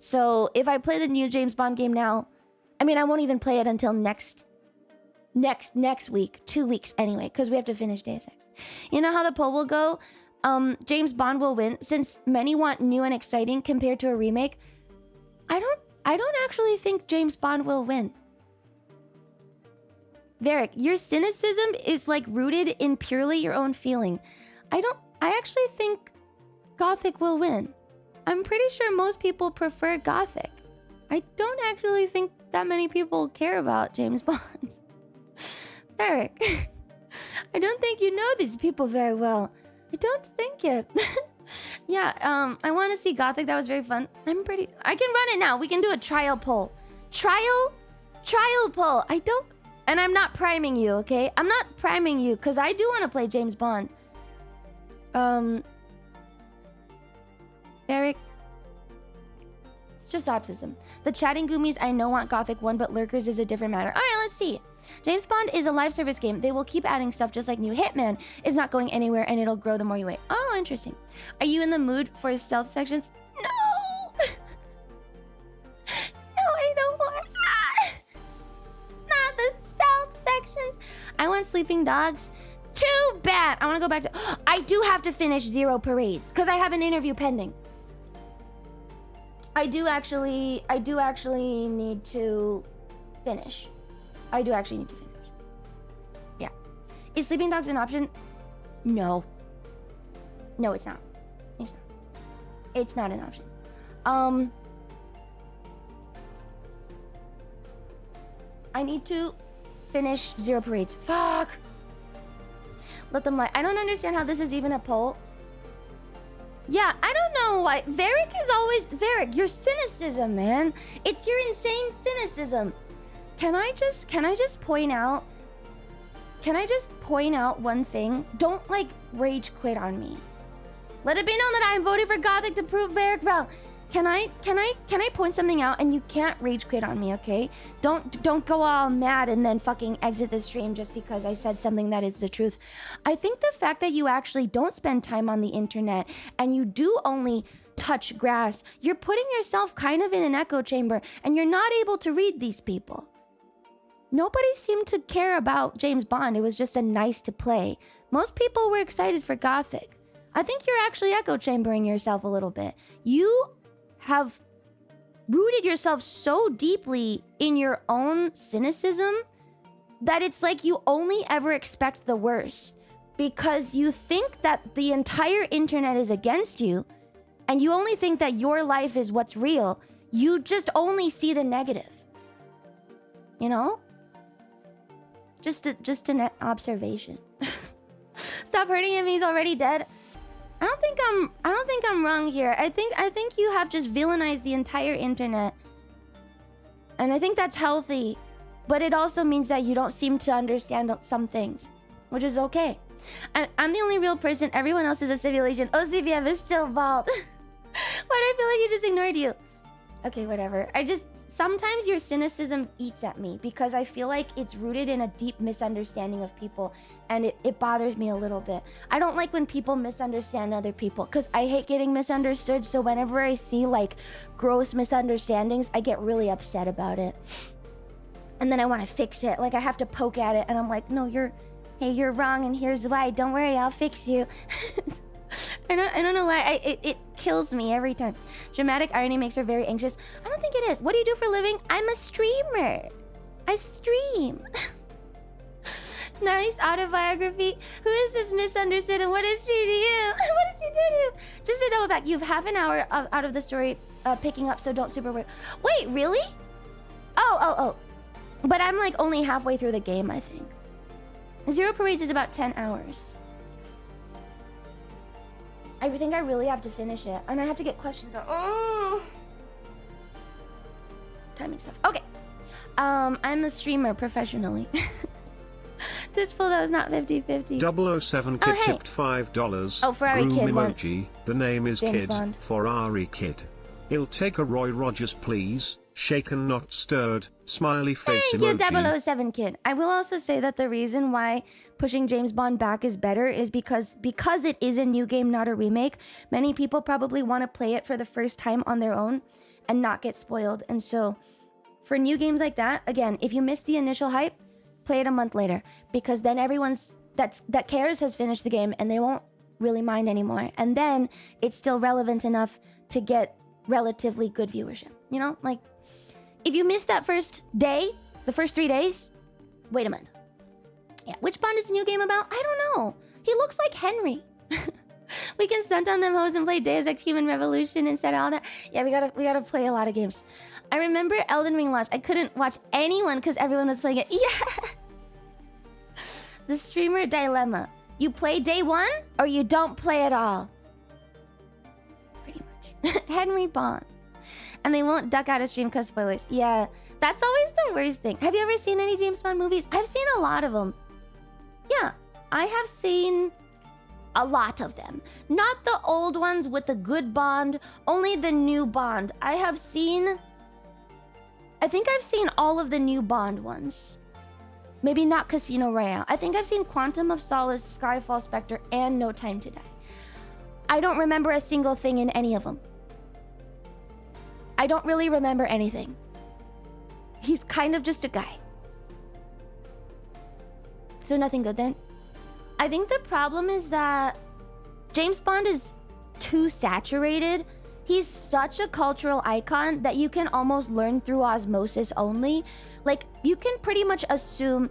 Speaker 1: So if I play the new James Bond game now, I mean, I won't even play it until next week, 2 weeks anyway, because we have to finish Deus Ex. You know how the poll will go? James Bond will win, since many want new and exciting compared to a remake. I don't actually think James Bond will win. Varric, your cynicism is like rooted in purely your own feeling. I actually think Gothic will win. I'm pretty sure most people prefer Gothic. I don't actually think that many people care about James Bond. Eric, I don't think you know these people very well. I don't think it. Yeah, I want to see Gothic. That was very fun. I can run it now. We can do a trial poll. Trial poll. And I'm not priming you, okay? I'm not priming you because I do want to play James Bond. Eric, it's just autism. The chatting goomies I know want Gothic 1, but Lurkers is a different matter. All right, let's see. James Bond is a live service game. They will keep adding stuff just like new Hitman is not going anywhere, and it'll grow the more you wait. Oh, interesting. Are you in the mood for stealth sections? No! No, I don't want that. Not the stealth sections. I want sleeping dogs. Too bad. I want to go back to... I do have to finish Zero Parades because I have an interview pending. I do actually need to finish. I do actually need to finish. Yeah. Is sleeping dogs an option? No. No, it's not. It's not. It's not an option. I need to finish Zero Parades. Fuck. Let them lie. I don't understand how this is even a poll. Yeah, I don't know why. Varric is always... Varric, your cynicism, man. It's your insane cynicism. Can I just point out... Can I just point out one thing? Don't, like, rage quit on me. Let it be known that I am voting for Gothic to prove Eric wrong. Can I point something out, and you can't rage quit on me, okay? Don't go all mad and then fucking exit the stream just because I said something that is the truth. I think the fact that you actually don't spend time on the internet and you do only touch grass, you're putting yourself kind of in an echo chamber, and you're not able to read these people. Nobody seemed to care about James Bond. It was just a nice to play. Most people were excited for Gothic. I think you're actually echo chambering yourself a little bit. You have rooted yourself so deeply in your own cynicism that it's like you only ever expect the worst because you think that the entire internet is against you and you only think that your life is what's real. You just only see the negative. You know? Just an observation. Stop hurting him, he's already dead. I don't think I'm wrong here. I think you have just villainized the entire internet. And I think that's healthy. But it also means that you don't seem to understand some things, which is okay. I'm the only real person. Everyone else is a simulation. OCBF is still bald. Why do I feel like he just ignored you? Okay, whatever. Sometimes your cynicism eats at me because I feel like it's rooted in a deep misunderstanding of people, and it bothers me a little bit. I don't like when people misunderstand other people because I hate getting misunderstood. So whenever I see like gross misunderstandings, I get really upset about it. And then I want to fix it. Like I have to poke at it and I'm like, no, you're wrong and here's why. Don't worry, I'll fix you. I don't know why. It kills me every time. Dramatic irony makes her very anxious. I don't think it is. What do you do for a living? I'm a streamer. I stream. Nice autobiography. Who is this misunderstood and what did she do? What did she do to you? Just to double back, you have half an hour out of the story picking up, so don't super worry. Wait, really? Oh. But I'm like only halfway through the game, I think. Zero Parades is about 10 hours. I think I really have to finish it. And I have to get questions out. Oh. Timing stuff. Okay. I'm a streamer professionally. Ditchful, that was not 50-50.
Speaker 3: 007 Kid tipped $5.
Speaker 1: Oh, Ferrari
Speaker 3: Groom
Speaker 1: Kid
Speaker 3: emoji.
Speaker 1: once.
Speaker 3: The name is
Speaker 1: James
Speaker 3: Kid.
Speaker 1: Bond.
Speaker 3: Ferrari Kid. He'll take a Roy Rogers, please. Shaken, not stirred. Smiley face
Speaker 1: Thank
Speaker 3: emoji.
Speaker 1: you, 007 Kid. I will also say that the reason why pushing James Bond back is better is because it is a new game, not a remake. Many people probably want to play it for the first time on their own and not get spoiled. And so for new games like that, again, if you missed the initial hype, play it a month later, because then everyone's that cares has finished the game and they won't really mind anymore. And then it's still relevant enough to get relatively good viewership. You know, like if you missed that first day, the first 3 days, wait a month. Yeah, which Bond is the new game about? I don't know. He looks like Henry. We can stunt on them hoes and play Deus Ex Human Revolution instead of all that. Yeah, we gotta play a lot of games. I remember Elden Ring launch. I couldn't watch anyone because everyone was playing it. Yeah. The streamer dilemma. You play day one or you don't play at all. Pretty much. Henry Bond. And they won't duck out of stream because spoilers. Yeah, that's always the worst thing. Have you ever seen any James Bond movies? I've seen a lot of them. Yeah, I have seen a lot of them. Not the old ones with the good Bond, only the new Bond. I think I've seen all of the new Bond ones. Maybe not Casino Royale. I think I've seen Quantum of Solace, Skyfall, Spectre, and No Time to Die. I don't remember a single thing in any of them. I don't really remember anything. He's kind of just a guy. So nothing good then. I think the problem is that James Bond is too saturated. He's such a cultural icon that you can almost learn through osmosis only. Like, you can pretty much assume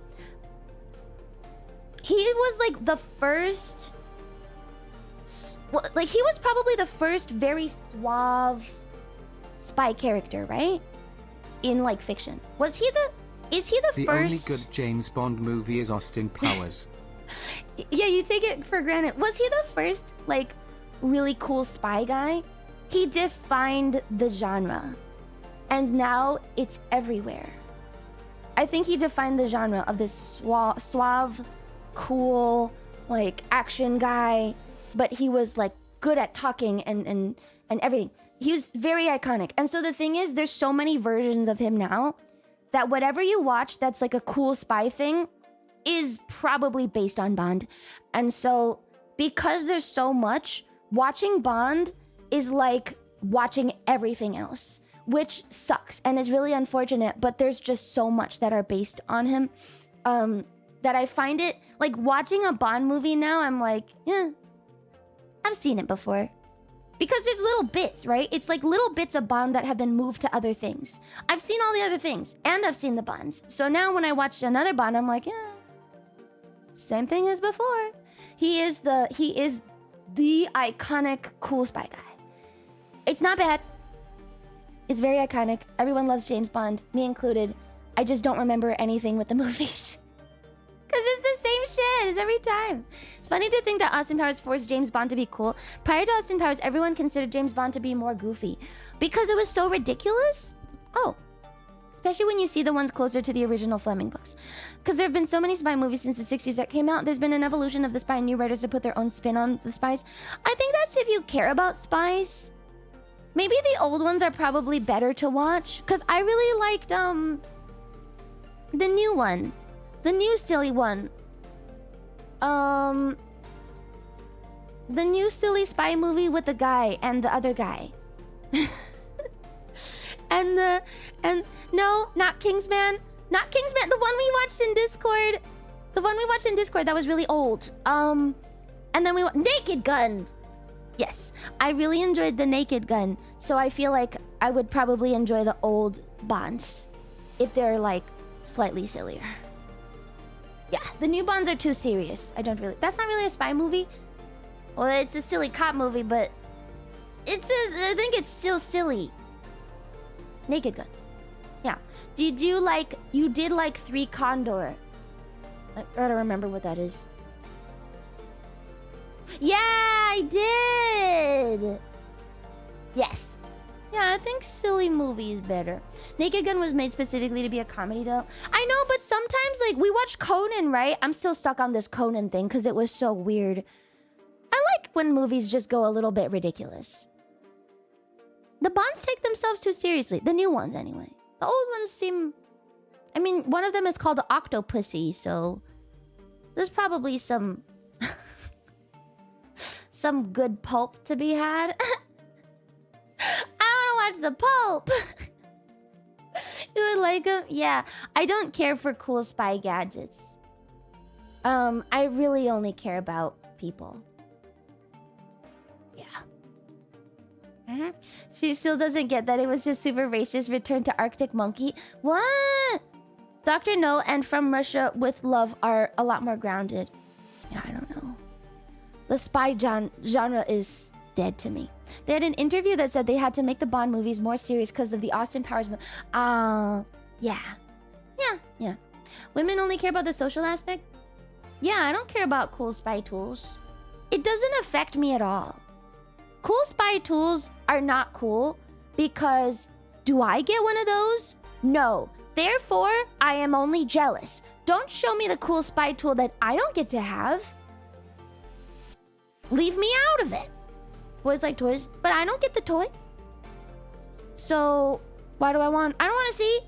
Speaker 1: he was like the first... Like, he was probably the first very suave spy character, right? In, like, fiction. Is he the
Speaker 2: The
Speaker 1: first...
Speaker 2: only good James Bond movie is Austin Powers.
Speaker 1: Yeah, you take it for granted. Was he the first, like, really cool spy guy? He defined the genre. And now it's everywhere. I think he defined the genre of this suave, cool, like, action guy. But he was, like, good at talking and everything. He was very iconic. And so the thing is, there's so many versions of him now that whatever you watch that's like a cool spy thing is probably based on Bond. And so because there's so much, watching Bond is like watching everything else, which sucks and is really unfortunate, but there's just so much that are based on him that I find it like watching a Bond movie now, I'm like, yeah, I've seen it before. Because there's little bits, right? It's like little bits of Bond that have been moved to other things. I've seen all the other things, and I've seen the Bonds. So now when I watch another Bond, I'm like, yeah, same thing as before. He is the iconic cool spy guy. It's not bad. It's very iconic. Everyone loves James Bond, me included. I just don't remember anything with the movies. Because it's the same shit as every time. It's funny to think that Austin Powers forced James Bond to be cool. Prior to Austin Powers, everyone considered James Bond to be more goofy. Because it was so ridiculous? Oh. Especially when you see the ones closer to the original Fleming books. Because there have been so many spy movies since the 60s that came out. There's been an evolution of the spy and new writers to put their own spin on the spies. I think that's if you care about spies. Maybe the old ones are probably better to watch. Because I really liked the new one. The new silly one. The new silly spy movie with the guy and the other guy. and no, not Kingsman. Not Kingsman, the one we watched in Discord. The one we watched in Discord that was really old. And then we Naked Gun. Yes, I really enjoyed the Naked Gun. So I feel like I would probably enjoy the old Bonds if they're like slightly sillier. Yeah, the new Bonds are too serious. I don't really... That's not really a spy movie. Well, it's a silly cop movie, but... I think it's still silly. Naked Gun. Yeah. Did you like... You did like 3 Condor. I gotta remember what that is. Yeah, I did! Yes. Yeah, I think silly movie is better. Naked Gun was made specifically to be a comedy, though. I know, but sometimes, like, we watched Conan, right? I'm still stuck on this Conan thing because it was so weird. I like when movies just go a little bit ridiculous. The Bonds take themselves too seriously. The new ones, anyway. The old ones seem... I mean, one of them is called Octopussy, so... There's probably some... some good pulp to be had. I want to watch the pulp. You would like them? Yeah. I don't care for cool spy gadgets. I really only care about people. Yeah. She still doesn't get that it was just super racist. Return to Arctic Monkey. What? Dr. No and From Russia with Love are a lot more grounded. Yeah, I don't know. The spy genre is dead to me. They had an interview that said they had to make the Bond movies more serious because of the Austin Powers yeah. Women only care about the social aspect? Yeah, I don't care about cool spy tools. It doesn't affect me at all. Cool spy tools are not cool because do I get one of those? No. Therefore, I am only jealous. Don't show me the cool spy tool that I don't get to have. Leave me out of it. Boys like toys, but I don't get the toy. So, why do I want... I don't want to see.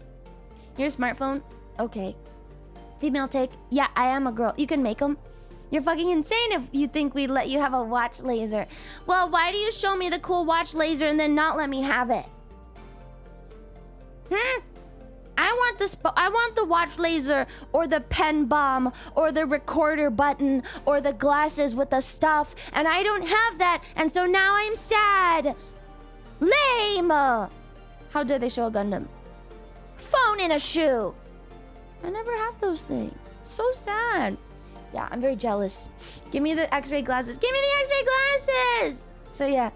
Speaker 1: Your smartphone? Okay. Female take? Yeah, I am a girl. You can make them. You're fucking insane if you think we'd let you have a watch laser. Well, why do you show me the cool watch laser and then not let me have it? I want the watch laser or the pen bomb or the recorder button or the glasses with the stuff, and I don't have that, and so now I'm sad. Lame. How dare they show a Gundam? Phone in a shoe. I never have those things. So sad. Yeah, I'm very jealous. Give me the X-ray glasses. Give me the X-ray glasses. So yeah,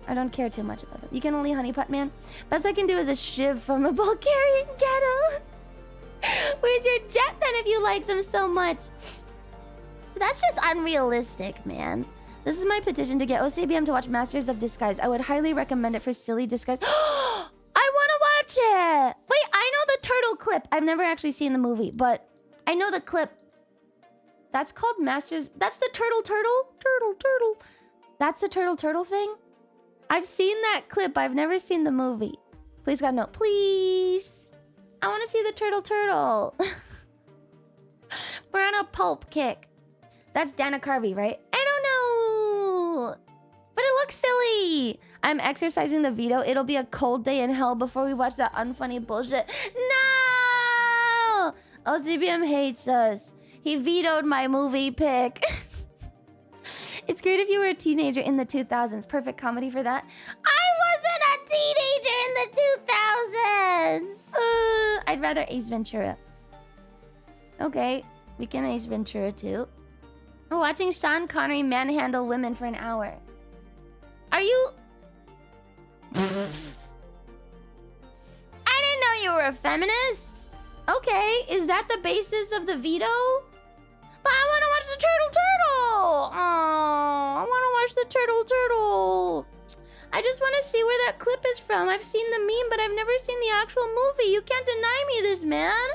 Speaker 1: I don't care too much about it. You can only honeypot, man. Best I can do is a shiv from a Bulgarian ghetto. Where's your jet then if you like them so much? That's just unrealistic, man. This is my petition to get OCBM to watch Masters of Disguise. I would highly recommend it for silly disguise. I want to watch it. Wait, I know the turtle clip. I've never actually seen the movie, but I know the clip. That's called Masters. That's the turtle. That's the turtle thing? I've seen that clip. I've never seen the movie. Please, God, no. Please. I want to see the turtle. We're on a pulp kick. That's Dana Carvey, right? I don't know. But it looks silly. I'm exercising the veto. It'll be a cold day in hell before we watch that unfunny bullshit. No! LCBM hates us. He vetoed my movie pick. It's great if you were a teenager in the 2000s. Perfect comedy for that. I wasn't a teenager in the 2000s. I'd rather Ace Ventura. Okay, we can Ace Ventura too. We're watching Sean Connery manhandle women for an hour. Are you... I didn't know you were a feminist. Okay, is that the basis of the veto? But I want to watch the turtle. Oh, I want to watch the turtle. I just want to see where that clip is from. I've seen the meme, but I've never seen the actual movie. You can't deny me this, man.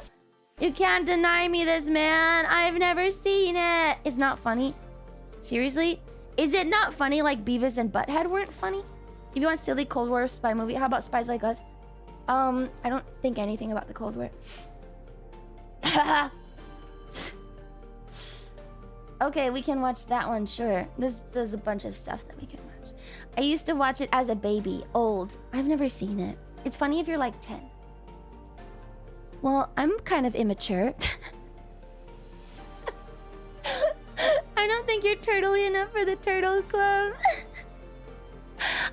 Speaker 1: You can't deny me this, man. I've never seen it. It's not funny. Seriously? Is it not funny like Beavis and Butthead weren't funny? If you want silly Cold War spy movie, how about Spies Like Us? I don't think anything about the Cold War. Okay, we can watch that one, sure. There's a bunch of stuff that we can watch. I used to watch it as a baby, old. I've never seen it. It's funny if you're like 10. Well, I'm kind of immature. I don't think you're turtly enough for the Turtle Club.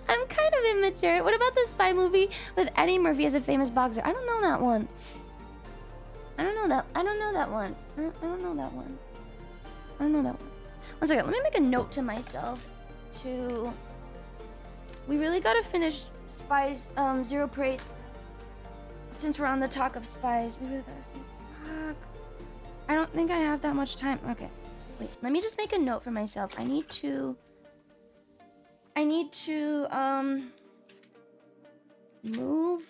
Speaker 1: I'm kind of immature. What about the spy movie with Eddie Murphy as a famous boxer? I don't know that one. I don't know that one. One second, let me make a note to myself to... We really gotta finish Spies, Zero Parade. Since we're on the talk of spies, we really gotta finish. Fuck. I don't think I have that much time. Okay. Wait, let me just make a note for myself. I need to move.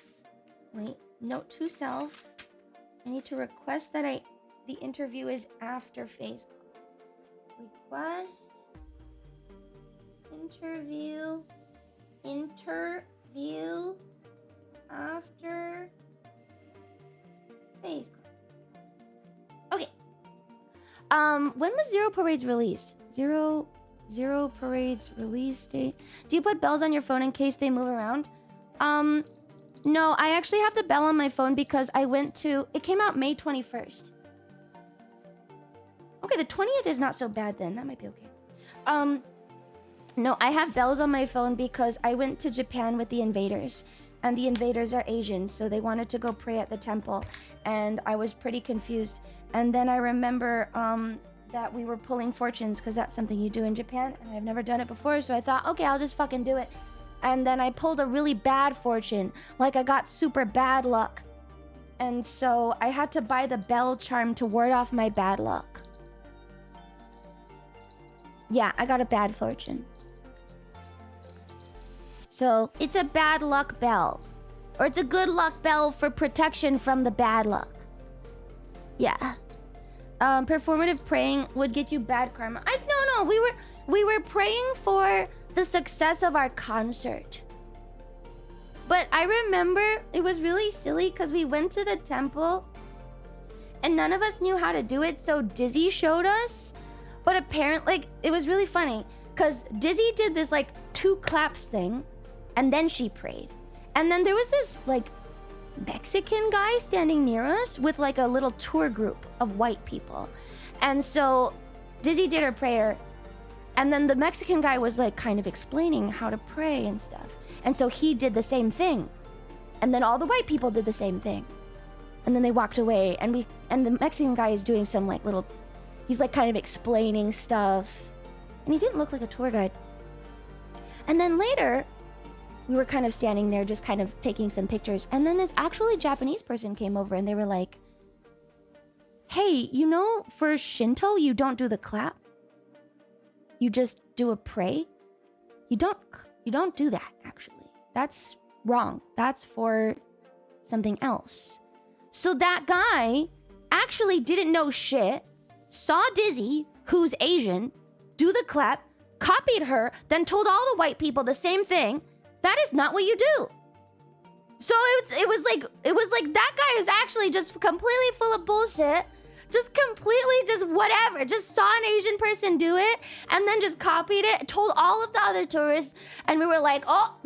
Speaker 1: Wait, note to self. I need to request that the interview is after phase. Request interview after phase. Okay. When was Zero Parade's released? Zero Parade's release date. Do you put bells on your phone in case they move around? No, I actually have the bell on my phone because I went to... It came out May 21st. Okay, the 20th is not so bad then. That might be okay. No, I have bells on my phone because I went to Japan with the invaders. And the invaders are Asian, so they wanted to go pray at the temple. And I was pretty confused. And then I remember that we were pulling fortunes because that's something you do in Japan. And I've never done it before, so I thought, okay, I'll just fucking do it. And then I pulled a really bad fortune. Like I got super bad luck. And so I had to buy the bell charm to ward off my bad luck. Yeah, I got a bad fortune. So it's a bad luck bell. Or it's a good luck bell for protection from the bad luck. Yeah. Performative praying would get you bad karma. No, we were praying for the success of our concert. But I remember it was really silly because we went to the temple and none of us knew how to do it, so Dizzy showed us. But apparently, like, it was really funny because Dizzy did this like 2 claps thing and then she prayed. And then there was this like Mexican guy standing near us with like a little tour group of white people. And so Dizzy did her prayer. And then the Mexican guy was like kind of explaining how to pray and stuff. And so he did the same thing. And then all the white people did the same thing. And then they walked away and the Mexican guy is doing some like little, he's like kind of explaining stuff. And he didn't look like a tour guide. And then later, we were kind of standing there just kind of taking some pictures. And then this actually Japanese person came over and they were like, hey, you know, for Shinto, you don't do the clap. You just do a pray. You don't do that, actually. That's wrong. That's for something else. So that guy actually didn't know shit, saw Dizzy, who's Asian, do the clap, copied her, then told all the white people the same thing. That is not what you do. So it was like that guy is actually just completely full of bullshit. Just completely just whatever. Just saw an Asian person do it and then just copied it, told all of the other tourists, and we were like, oh,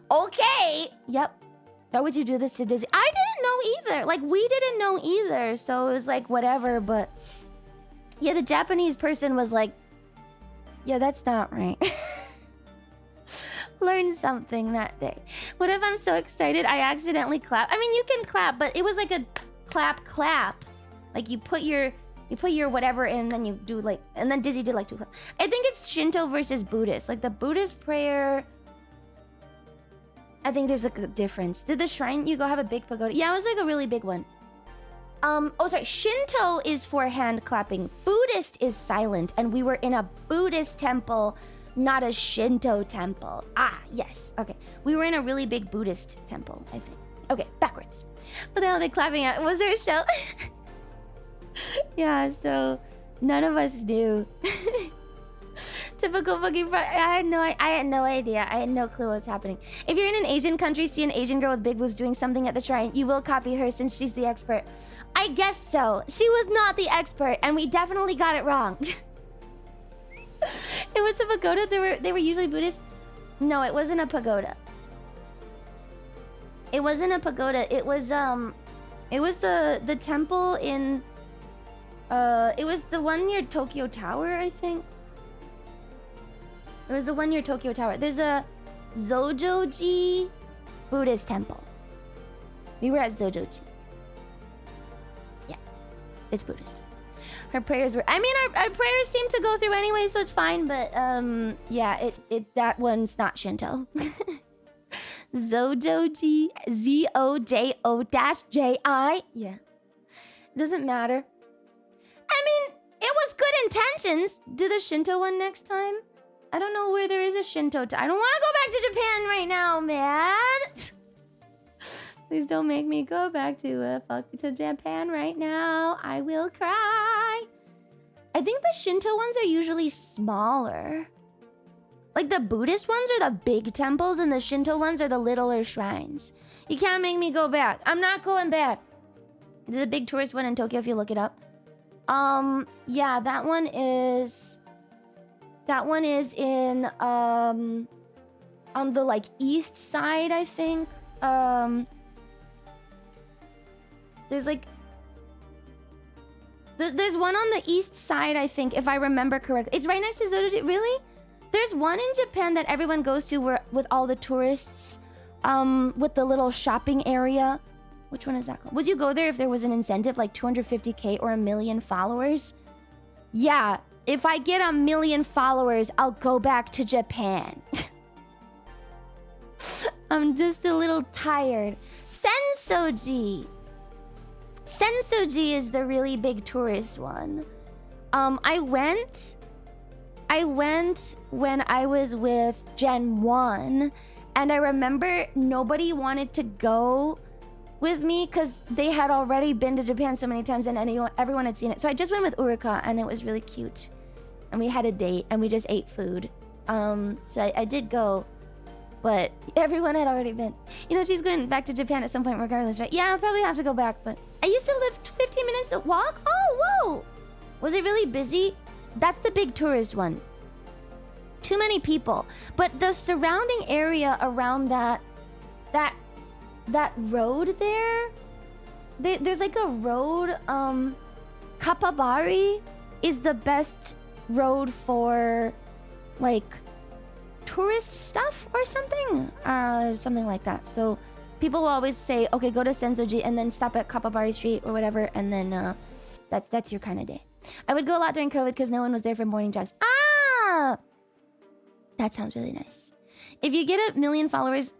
Speaker 1: okay. Yep. Why would you do this to Disney? I didn't know either. Like, we didn't know either. So it was like, whatever. But yeah, the Japanese person was like, yeah, that's not right. Learned something that day. What if I'm so excited I accidentally clap? I mean, you can clap, but it was like a clap. Like you put your whatever in, and then you do like, and then Dizzy did like 2 claps. I think it's Shinto versus Buddhist. Like the Buddhist prayer, I think there's like a difference. Did the shrine you go have a big pagoda? Yeah, it was like a really big one. Oh sorry, Shinto is for hand clapping. Buddhist is silent, and we were in a Buddhist temple, not a Shinto temple. Ah, yes. Okay. We were in a really big Buddhist temple, I think. Okay, backwards. What the hell are they clapping at? Was there a show? Yeah, so none of us knew. Typical fucking I had no idea. I had no clue what's happening. If you're in an Asian country, see an Asian girl with big boobs doing something at the shrine, you will copy her since she's the expert. I guess so. She was not the expert, and we definitely got it wrong. It was a pagoda. They were usually Buddhist. No, it wasn't a pagoda. It wasn't a pagoda. It was the temple in it was the one near Tokyo Tower, I think. It was the one near Tokyo Tower. There's a Zojoji Buddhist temple. We were at Zojoji. Yeah, it's Buddhist. Her prayers were, I mean, our prayers seem to go through anyway, so it's fine, but yeah, that one's not Shinto. Zojoji, ZOJO-JI. Yeah. Doesn't matter. I mean, it was good intentions. Do the Shinto one next time. I don't know where there is a Shinto. I don't want to go back to Japan right now, man. Please don't make me go back to Japan right now. I will cry. I think the Shinto ones are usually smaller. Like the Buddhist ones are the big temples, and the Shinto ones are the littler shrines. You can't make me go back. I'm not going back. There's a big tourist one in Tokyo if you look it up. Yeah, that one is in on the like east side, I think. There's like there's one on the east side, I think, if I remember correctly. It's right next to Zojoji. Really? There's one in Japan that everyone goes to with all the tourists, with the little shopping area. Which one is that called? Would you go there if there was an incentive like 250K or 1 million followers? Yeah, if I get 1 million followers, I'll go back to Japan. I'm just a little tired. Sensoji. Sensoji is the really big tourist one. I went when I was with Gen 1, and I remember nobody wanted to go with me because they had already been to Japan so many times and everyone had seen it. So I just went with Uruka, and it was really cute. And we had a date, and we just ate food. So I did go, but everyone had already been. You know, she's going back to Japan at some point regardless, right? Yeah, I'll probably have to go back, but I used to live 15 minutes to walk. Oh, whoa. Was it really busy? That's the big tourist one. Too many people. But the surrounding area around that road there's like a road, Kapabari is the best road for like tourist stuff or something, something like that. So people will always say, okay, go to Sensoji and then stop at Kapabari Street or whatever, and then that's your kind of day. I would go a lot during COVID because no one was there for morning jogs. Ah, that sounds really nice. If you get 1 million followers,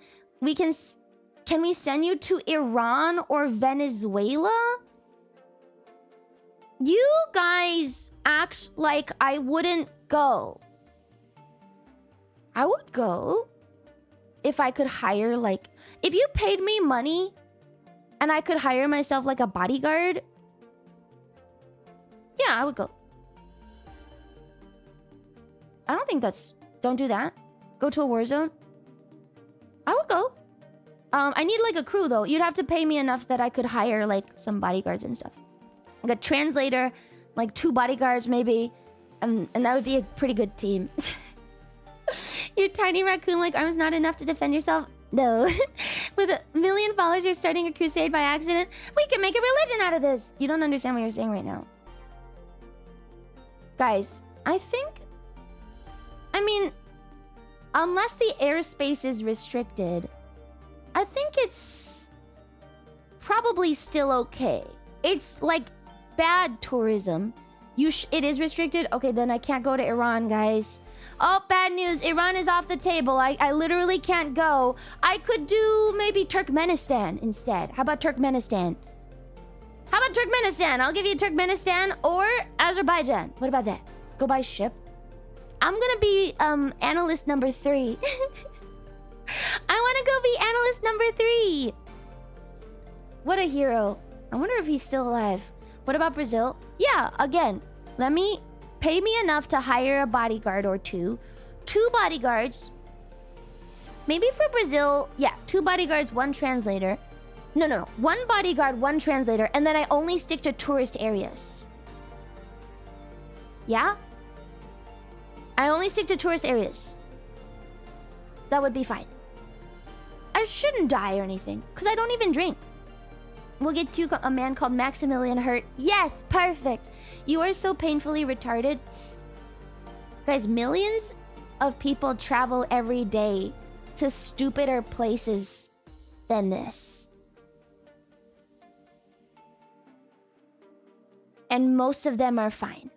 Speaker 1: can we send you to Iran or Venezuela? You guys act like I wouldn't go. I would go if I could hire, like, if you paid me money and I could hire myself like a bodyguard. Yeah, I would go. I don't think that's... Don't do that. Go to a war zone. I would go. I need like a crew though. You'd have to pay me enough that I could hire like some bodyguards and stuff. Like a translator, like 2 bodyguards maybe. And that would be a pretty good team. Your tiny raccoon-like arms not enough to defend yourself? No. With 1 million followers, you're starting a crusade by accident? We can make a religion out of this! You don't understand what you're saying right now. Guys, I think... I mean... Unless the airspace is restricted, I think it's... probably still okay. It's like bad tourism. It is restricted? Okay, then I can't go to Iran, guys. Oh, bad news. Iran is off the table. I literally can't go. I could do maybe Turkmenistan instead. How about Turkmenistan? How about Turkmenistan? I'll give you Turkmenistan or Azerbaijan. What about that? Go by ship. I'm gonna be analyst number 3. I wanna go be analyst number 3. What a hero. I wonder if he's still alive. What about Brazil? Yeah, again, pay me enough to hire a bodyguard or 2. 2 bodyguards. Maybe for Brazil, yeah, 2 bodyguards, 1 translator. No. 1 bodyguard, 1 translator, and then I only stick to tourist areas. Yeah? I only stick to tourist areas. That would be fine. I shouldn't die or anything, because I don't even drink. We'll get you a man called Maximilian Hurt. Yes, perfect. You are so painfully retarded. Guys, millions of people travel every day to stupider places than this. And most of them are fine.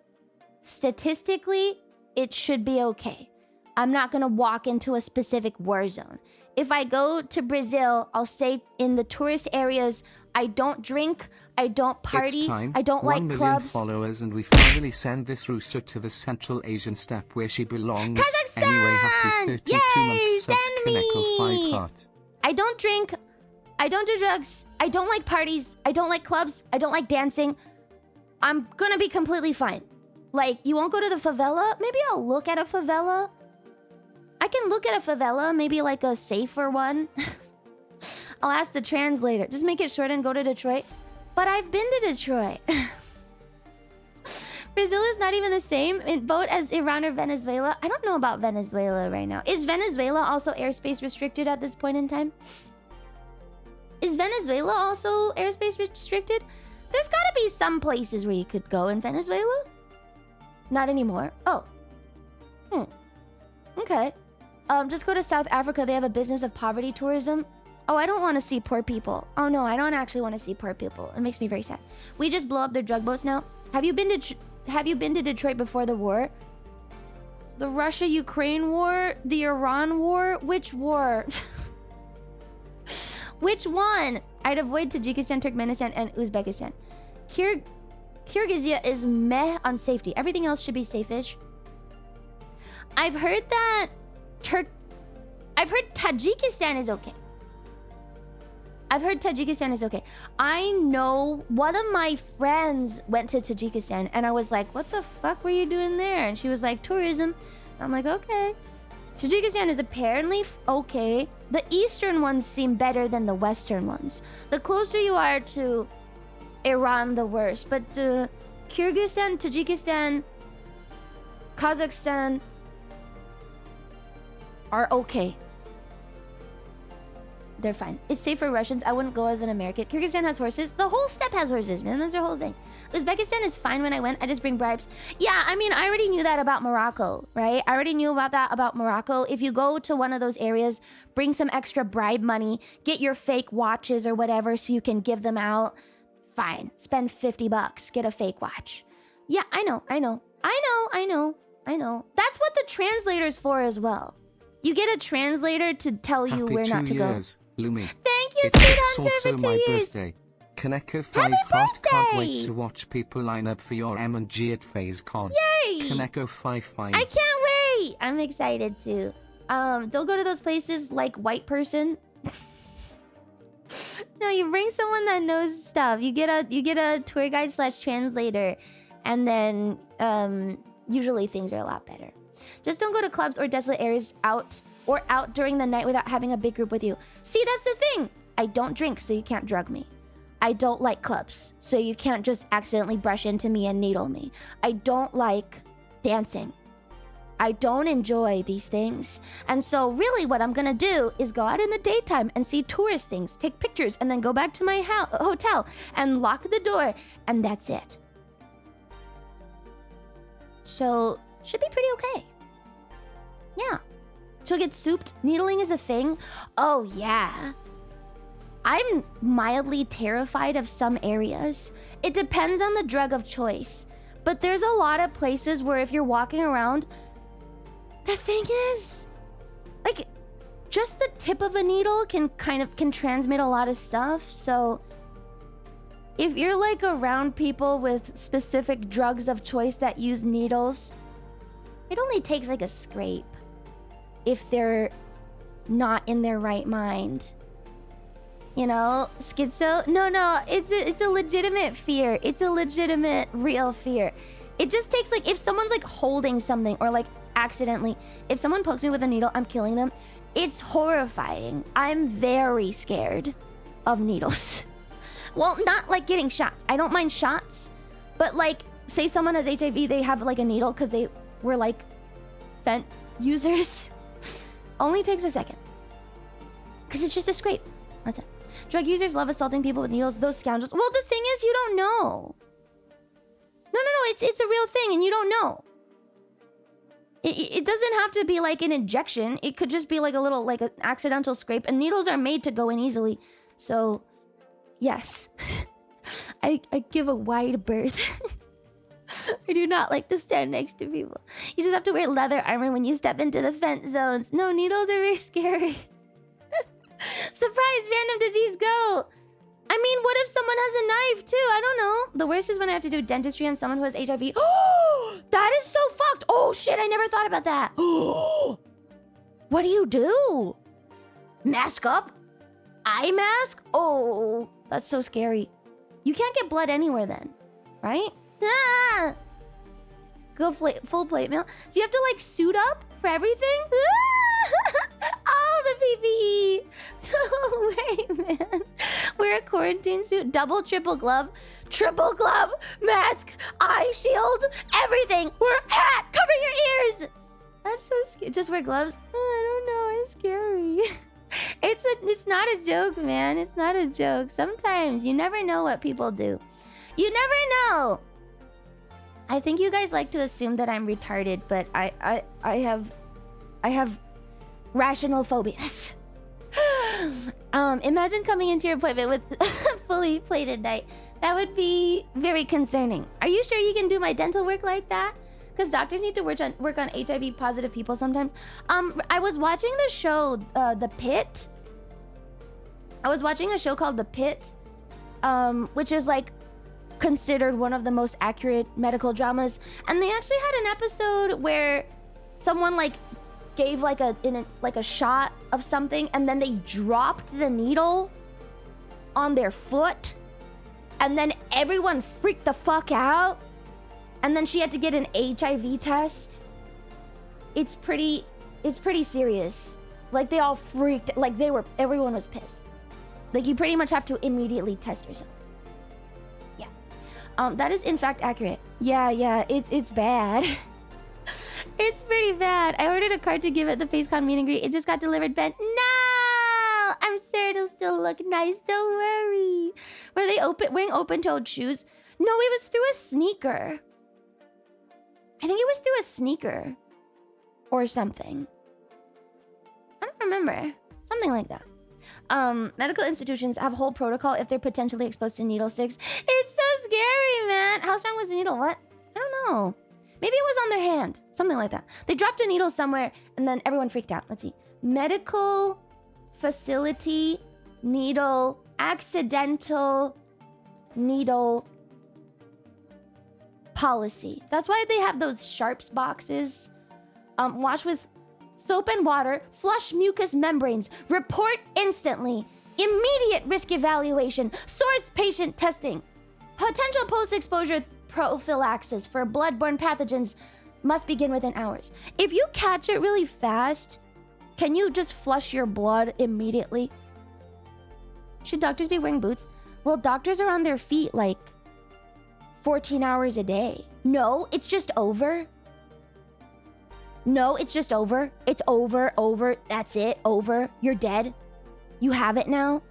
Speaker 1: Statistically, it should be okay. I'm not gonna walk into a specific war zone. If I go to Brazil, I'll stay in the tourist areas. I don't drink. I don't party. I don't like
Speaker 2: 1 million
Speaker 1: clubs.
Speaker 2: followers, and we finally send this rooster to the Central Asian steppe where she belongs.
Speaker 1: Kazakhstan!
Speaker 2: Anyway, happy 32
Speaker 1: Yay,
Speaker 2: months subbed
Speaker 1: send me!
Speaker 2: Kaneko 5 heart.
Speaker 1: I don't drink. I don't do drugs. I don't like parties. I don't like clubs. I don't like dancing. I'm gonna be completely fine. Like, you won't go to the favela? Maybe I'll look at a favela. I can look at a favela, maybe like a safer one. I'll ask the translator. Just make it short and go to Detroit. But I've been to Detroit. Brazil is not even the same in boat as Iran or Venezuela. I don't know about Venezuela right now. Is Venezuela also airspace restricted at this point in time? Is Venezuela also airspace restricted? There's gotta be some places where you could go in Venezuela. Not anymore. Oh. Okay. Just go to South Africa. They have a business of poverty tourism. Oh, I don't want to see poor people. Oh no, I don't actually want to see poor people. It makes me very sad. We just blow up their drug boats now. Have you been to Detroit before the war? The Russia-Ukraine war? The Iran war? Which war? Which one? I'd avoid Tajikistan, Turkmenistan, and Uzbekistan. Kyrgyzia is meh on safety. Everything else should be safe-ish. I've heard that I've heard Tajikistan is okay. I know one of my friends went to Tajikistan and I was like, what the fuck were you doing there? And she was like, tourism. And I'm like, okay. Tajikistan is apparently okay. The eastern ones seem better than the western ones. The closer you are to Iran, the worse. But Kyrgyzstan, Tajikistan, Kazakhstan are okay. They're fine. It's safe for Russians. I wouldn't go as an American. Kyrgyzstan has horses. The whole steppe has horses, man. That's their whole thing. Uzbekistan is fine when I went. I just bring bribes. Yeah, I mean, I already knew that about Morocco, right? I already knew about that about Morocco. If you go to one of those areas, bring some extra bribe money, get your fake watches or whatever so you can give them out. Fine. Spend $50. Get a fake watch. Yeah, I know. That's what the translator's for as well. You get a translator to tell you where not to go.
Speaker 2: Lumi.
Speaker 1: Thank you,
Speaker 2: It's
Speaker 1: Sweet Hunter,
Speaker 2: also
Speaker 1: for 2
Speaker 2: my
Speaker 1: years.
Speaker 2: birthday. Kaneko 5
Speaker 1: Happy
Speaker 2: heart. Can't
Speaker 1: birthday!
Speaker 2: wait to watch people line up for your M&G at FazeCon.
Speaker 1: Yay!
Speaker 2: Kaneko 5.
Speaker 1: I can't wait. I'm excited too. Don't go to those places like white person. No, you bring someone that knows stuff. You get a tour guide / translator, and then usually things are a lot better. Just don't go to clubs or desolate areas out during the night without having a big group with you. See, that's the thing. I don't drink, so you can't drug me. I don't like clubs, so you can't just accidentally brush into me and needle me. I don't like dancing. I don't enjoy these things. And so really what I'm gonna do is go out in the daytime and see tourist things, take pictures, and then go back to my hotel and lock the door, and that's it. So, should be pretty okay. Yeah. She'll get souped. Needling is a thing. Oh, yeah. I'm mildly terrified of some areas. It depends on the drug of choice. But there's a lot of places where if you're walking around, the thing is, like, just the tip of a needle can transmit a lot of stuff. So if you're like around people with specific drugs of choice that use needles, it only takes like a scrape if they're not in their right mind. You know, schizo? No, it's a legitimate fear. It's a legitimate, real fear. It just takes like, if someone's like holding something or like accidentally, if someone pokes me with a needle, I'm killing them. It's horrifying. I'm very scared of needles. Well, not like getting shots. I don't mind shots, but like, say someone has HIV, they have like a needle because they were like fent users. Only takes a second. Because it's just a scrape. That's it. Drug users love assaulting people with needles. Those scoundrels. Well, the thing is, you don't know. No. It's a real thing, and you don't know. It doesn't have to be like an injection. It could just be like a little, like an accidental scrape. And needles are made to go in easily. So, yes. I give a wide berth. I do not like to stand next to people. You just have to wear leather armor when you step into the fence zones. No, needles are very scary. Surprise, random disease, go! I mean, what if someone has a knife too? I don't know. The worst is when I have to do dentistry on someone who has HIV. Oh, that is so fucked. Oh shit, I never thought about that. What do you do? Mask up? Eye mask? Oh, that's so scary. You can't get blood anywhere then, right? Ah! Go full plate meal. Do you have to like suit up for everything? Oh, the PPE. No way, man. Wear a quarantine suit, double, triple glove, mask, eye shield, everything. Wear a hat, cover your ears. That's so scary. Just wear gloves? I don't know. It's scary. It's not a joke, man. It's not a joke. Sometimes you never know what people do. You never know. I think you guys like to assume that I'm retarded, but I have rational phobias. Imagine coming into your appointment with a fully plated knife. That would be very concerning. Are you sure you can do my dental work like that? Because doctors need to work on HIV positive people sometimes. I was watching the show, The Pit. I was watching a show called The Pit, which is like considered one of the most accurate medical dramas. And they actually had an episode where someone like gave like a shot of something, and then they dropped the needle on their foot, and then everyone freaked the fuck out, and then she had to get an HIV test. It's pretty serious. Like they all freaked, like everyone was pissed. Like you pretty much have to immediately test yourself. Yeah. That is in fact accurate. Yeah, it's bad. It's pretty bad. I ordered a card to give at the FaceCon meet and greet. It just got delivered bent. No! I'm sure it'll still look nice. Don't worry. Were they wearing open-toed shoes? No, it was through a sneaker. I think it was through a sneaker. Or something. I don't remember. Something like that. Medical institutions have a whole protocol if they're potentially exposed to needle sticks. It's so scary, man. How strong was the needle? What? I don't know. Maybe it was on their hand. Something like that. They dropped a needle somewhere and then everyone freaked out. Let's see. Medical facility needle, accidental needle policy. That's why they have those sharps boxes. Wash with soap and water. Flush mucous membranes. Report instantly. Immediate risk evaluation. Source patient testing. Potential post-exposure prophylaxis for bloodborne pathogens Must begin within hours. If you catch it really fast, can you just flush your blood immediately? Should doctors be wearing boots? Well, doctors are on their feet like 14 hours a day. No, it's just over. No, it's just over. It's over, over. That's it, over. You're dead. You have it now.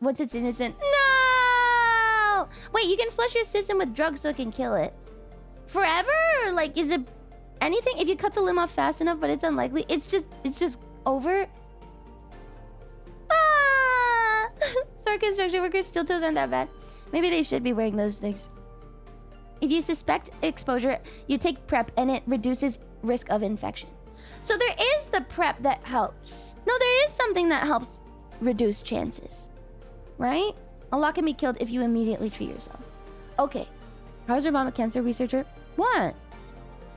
Speaker 1: Once it's innocent. No! Wait, you can flush your system with drugs so it can kill it. Forever? Like, is it anything? If you cut the limb off fast enough, but it's unlikely. It's just over. Ah! Sorry, construction workers, steel toes aren't that bad. Maybe they should be wearing those things. If you suspect exposure, you take PrEP and it reduces risk of infection. So there is the PrEP that helps. No, there is something that helps reduce chances. Right? A lot can be killed if you immediately treat yourself. Okay. How's your mom a cancer researcher? What?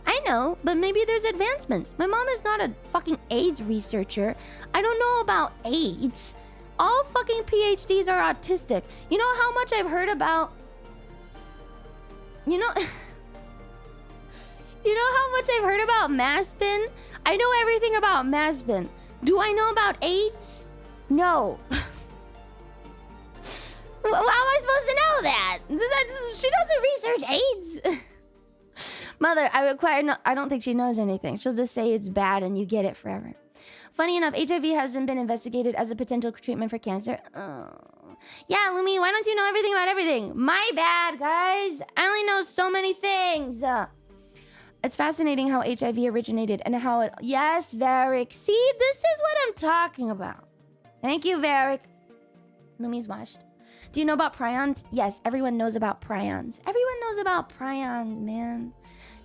Speaker 1: I know, but maybe there's advancements. My mom is not a fucking AIDS researcher. I don't know about AIDS. All fucking PhDs are autistic. You know how much I've heard about... You know how much I've heard about Maspin? I know everything about Maspin. Do I know about AIDS? No. Well, how am I supposed to know that? She doesn't research AIDS. Mother, I don't think she knows anything. She'll just say it's bad and you get it forever. Funny enough, HIV hasn't been investigated as a potential treatment for cancer. Oh. Yeah, Lumi, why don't you know everything about everything? My bad, guys. I only know so many things. It's fascinating how HIV originated and how it... Yes, Varric. See, this is what I'm talking about. Thank you, Varric. Lumi's washed. Do you know about prions? Yes, everyone knows about prions. Everyone knows about prions, man.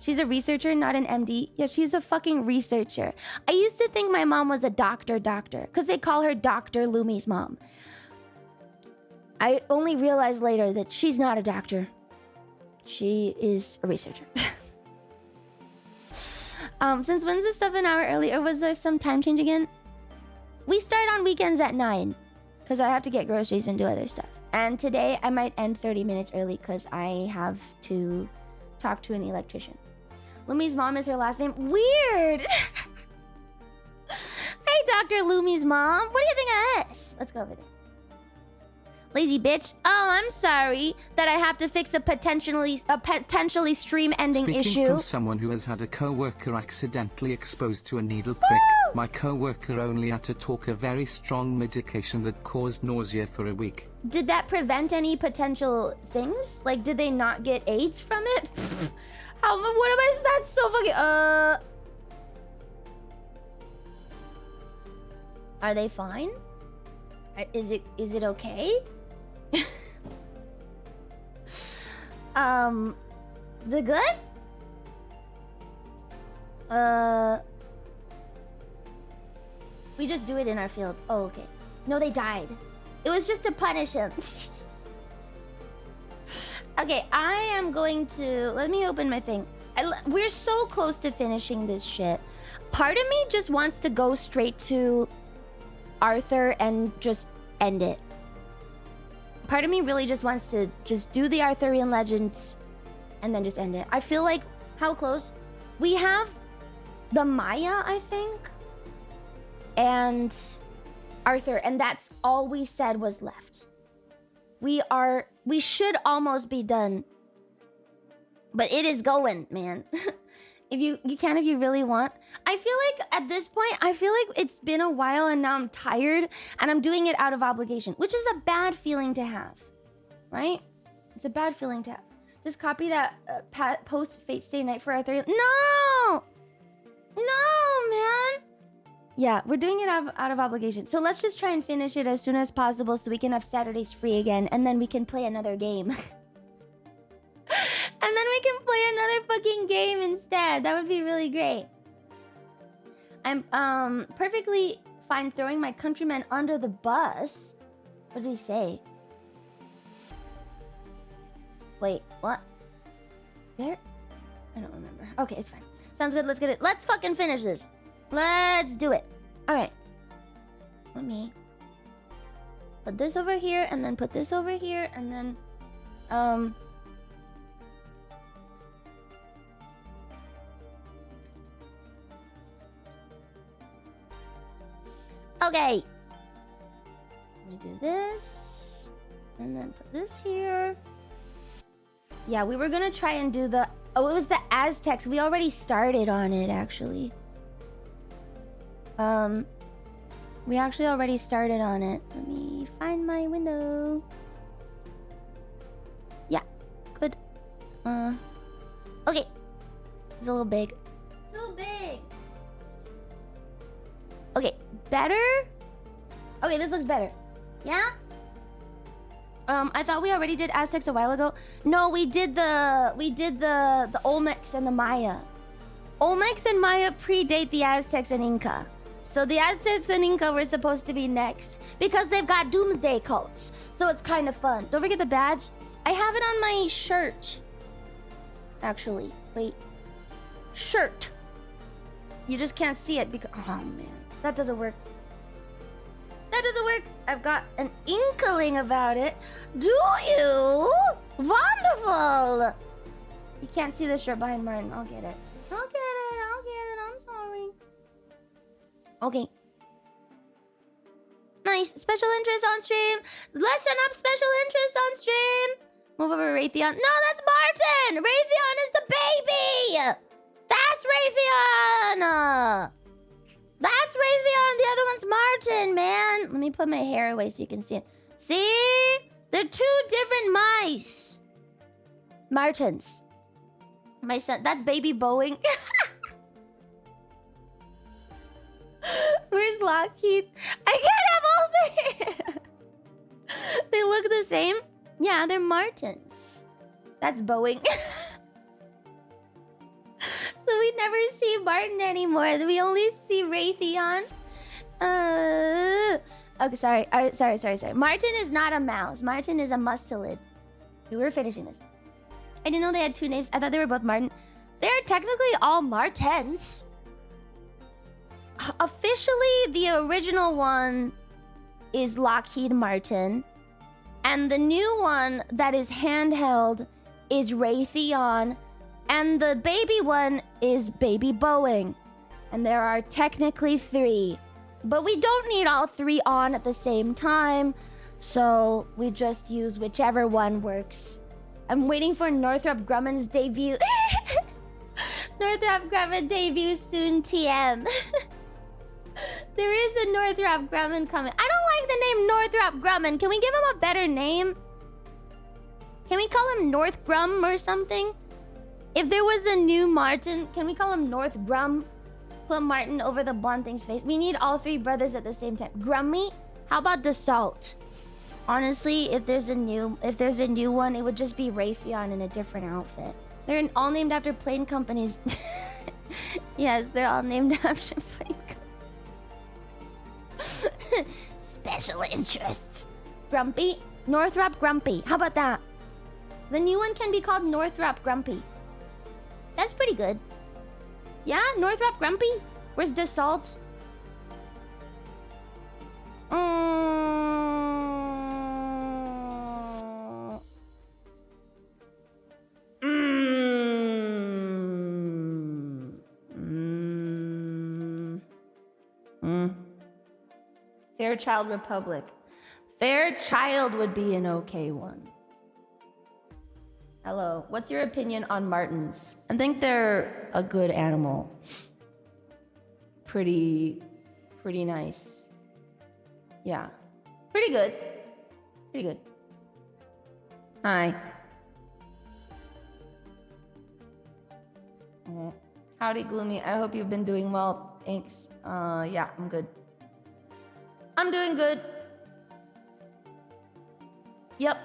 Speaker 1: She's a researcher, not an MD. Yeah, she's a fucking researcher. I used to think my mom was a doctor, because they call her Dr. Lumi's mom. I only realized later that she's not a doctor. She is a researcher. Since when's this stuff an hour early? Or was there some time change again? We start on weekends at 9. Because I have to get groceries and do other stuff. And today I might end 30 minutes early because I have to talk to an electrician. Lumi's mom is her last name. Weird! Hey, Dr. Lumi's mom. What do you think of us? Let's go over there. Lazy bitch. Oh, I'm sorry that I have to fix a potentially stream-ending issue.
Speaker 2: Speaking from someone who has had a co-worker accidentally exposed to a needle prick, my co-worker only had to talk a very strong medication that caused nausea for a week.
Speaker 1: Did that prevent any potential things? Like, did they not get AIDS from it? What am I... That's so fucking... Are they fine? Is it okay? The good? We just do it in our field. Oh, okay. No, they died. It was just to punish him. Okay, I am going to... Let me open my thing. We're so close to finishing this shit. Part of me just wants to go straight to Arthur and just end it. Part of me really just wants to just do the Arthurian legends and then just end it. I feel like... How close? We have the Maya, I think, and Arthur, and that's all we said was left. We should almost be done. But it is going, man. If you can if you really want. I feel like at this point, I feel like it's been a while and now I'm tired and I'm doing it out of obligation, which is a bad feeling to have, right? It's a bad feeling to have. Just copy that post Fate Stay Night for Arthur. No! No, man! Yeah, we're doing it out of obligation. So let's just try and finish it as soon as possible so we can have Saturdays free again and then we can play another game. And then we can play another fucking game instead. That would be really great. I'm perfectly fine throwing my countrymen under the bus. What did he say? Wait, what? Where? I don't remember. Okay, it's fine. Sounds good. Let's get it. Let's fucking finish this. Let's do it. All right. Let me put this over here and then put this over here and then Okay. Let me do this. And then put this here. Yeah, we were gonna try and do the... Oh, it was the Aztecs. We already started on it, actually. We actually already started on it. Let me find my window. Yeah, good. Okay. It's a little big. Too big. Okay, better? Okay, this looks better. Yeah? I thought we already did Aztecs a while ago. No, we did the Olmecs and the Maya. Olmecs and Maya predate the Aztecs and Inca. So the Aztecs and Inca were supposed to be next because they've got doomsday cults. So it's kind of fun. Don't forget the badge. I have it on my shirt. Actually, wait. Shirt. You just can't see it because... Oh, man. That doesn't work. That doesn't work. I've got an inkling about it. Do you? Wonderful. You can't see the shirt behind Martin. I'll get it. I'll get it. I'll get it. I'm sorry. Okay. Nice. Special interest on stream. Listen up, special interest on stream. Move over Raytheon. No, that's Martin. Raytheon is the baby. That's Raytheon. That's Raytheon. The other one's Martin, man. Let me put my hair away so you can see it. See? They're two different mice. Martins. My son. That's baby Boeing. Where's Lockheed? I can't have all three. They look the same. Yeah, they're Martins. That's Boeing. So we never see Martin anymore. We only see Raytheon. Okay, sorry. Sorry. Martin is not a mouse. Martin is a mustelid. We were finishing this. I didn't know they had two names. I thought they were both Martin. They're technically all Martens. Officially, the original one is Lockheed Martin. And the new one that is handheld is Raytheon. And the baby one is baby Boeing. And there are technically three. But we don't need all three on at the same time. So we just use whichever one works. I'm waiting for Northrop Grumman's debut. Northrop Grumman debut soon, TM. There is a Northrop Grumman coming. I don't like the name Northrop Grumman. Can we give him a better name? Can we call him North Grum or something? If there was a new Martin, can we call him North Grum? Put Martin over the blonde thing's face. We need all three brothers at the same time. Grummy? How about Dassault? Honestly, if there's a new one, it would just be Raytheon in a different outfit. They're all named after plane companies. Yes, they're all named after plane companies. Special interests. Grumpy? Northrop Grumpy. How about that? The new one can be called Northrop Grumpy. That's pretty good. Yeah, Northrop Grumpy? Where's Dassault? Fairchild Republic. Fairchild would be an okay one. Hello. What's your opinion on Martins? I think they're a good animal. Pretty nice. Yeah. Pretty good. Pretty good. Hi. Howdy, Gloomy. I hope you've been doing well. Thanks. Yeah, I'm good. I'm doing good. Yep.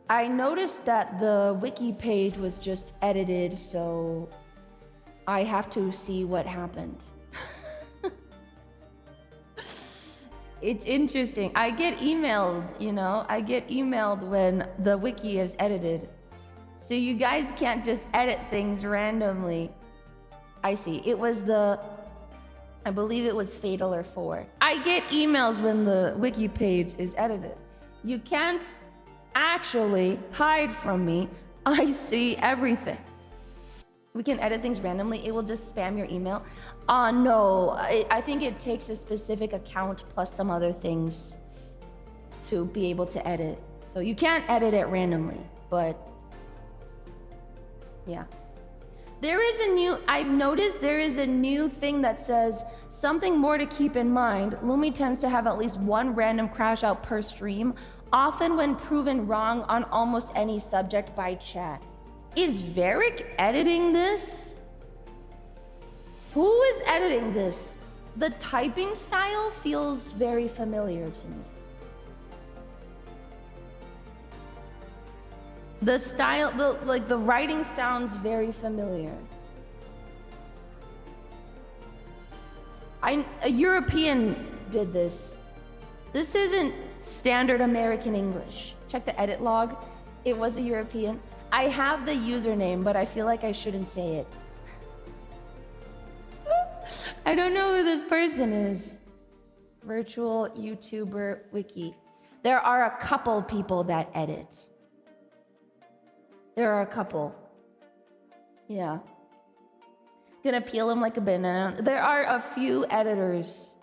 Speaker 1: I noticed that the wiki page was just edited, so I have to see what happened. It's interesting. I get emailed, I get emailed when the wiki is edited. So you guys can't just edit things randomly. I see. I believe it was Fatal or 4. I get emails when the wiki page is edited. You can't actually hide from me. I see everything. we can edit things randomly. It will just spam your email. No, I think it takes a specific account plus some other things to be able to edit. So you can't edit it randomly, but yeah. I've noticed there is a new thing that says something more to keep in mind. Lumi tends to have at least one random crash out per stream, often when proven wrong on almost any subject by chat. Is Varric editing this? Who is editing this? The typing style feels very familiar to me. The style, the writing sounds very familiar. A European did this. This isn't standard American English. Check the edit log. It was a European. I have the username, but I feel like I shouldn't say it. I don't know who this person is. Virtual YouTuber wiki. There are a couple people that edit. There are a couple. Yeah. Gonna peel them like a banana. There are a few editors.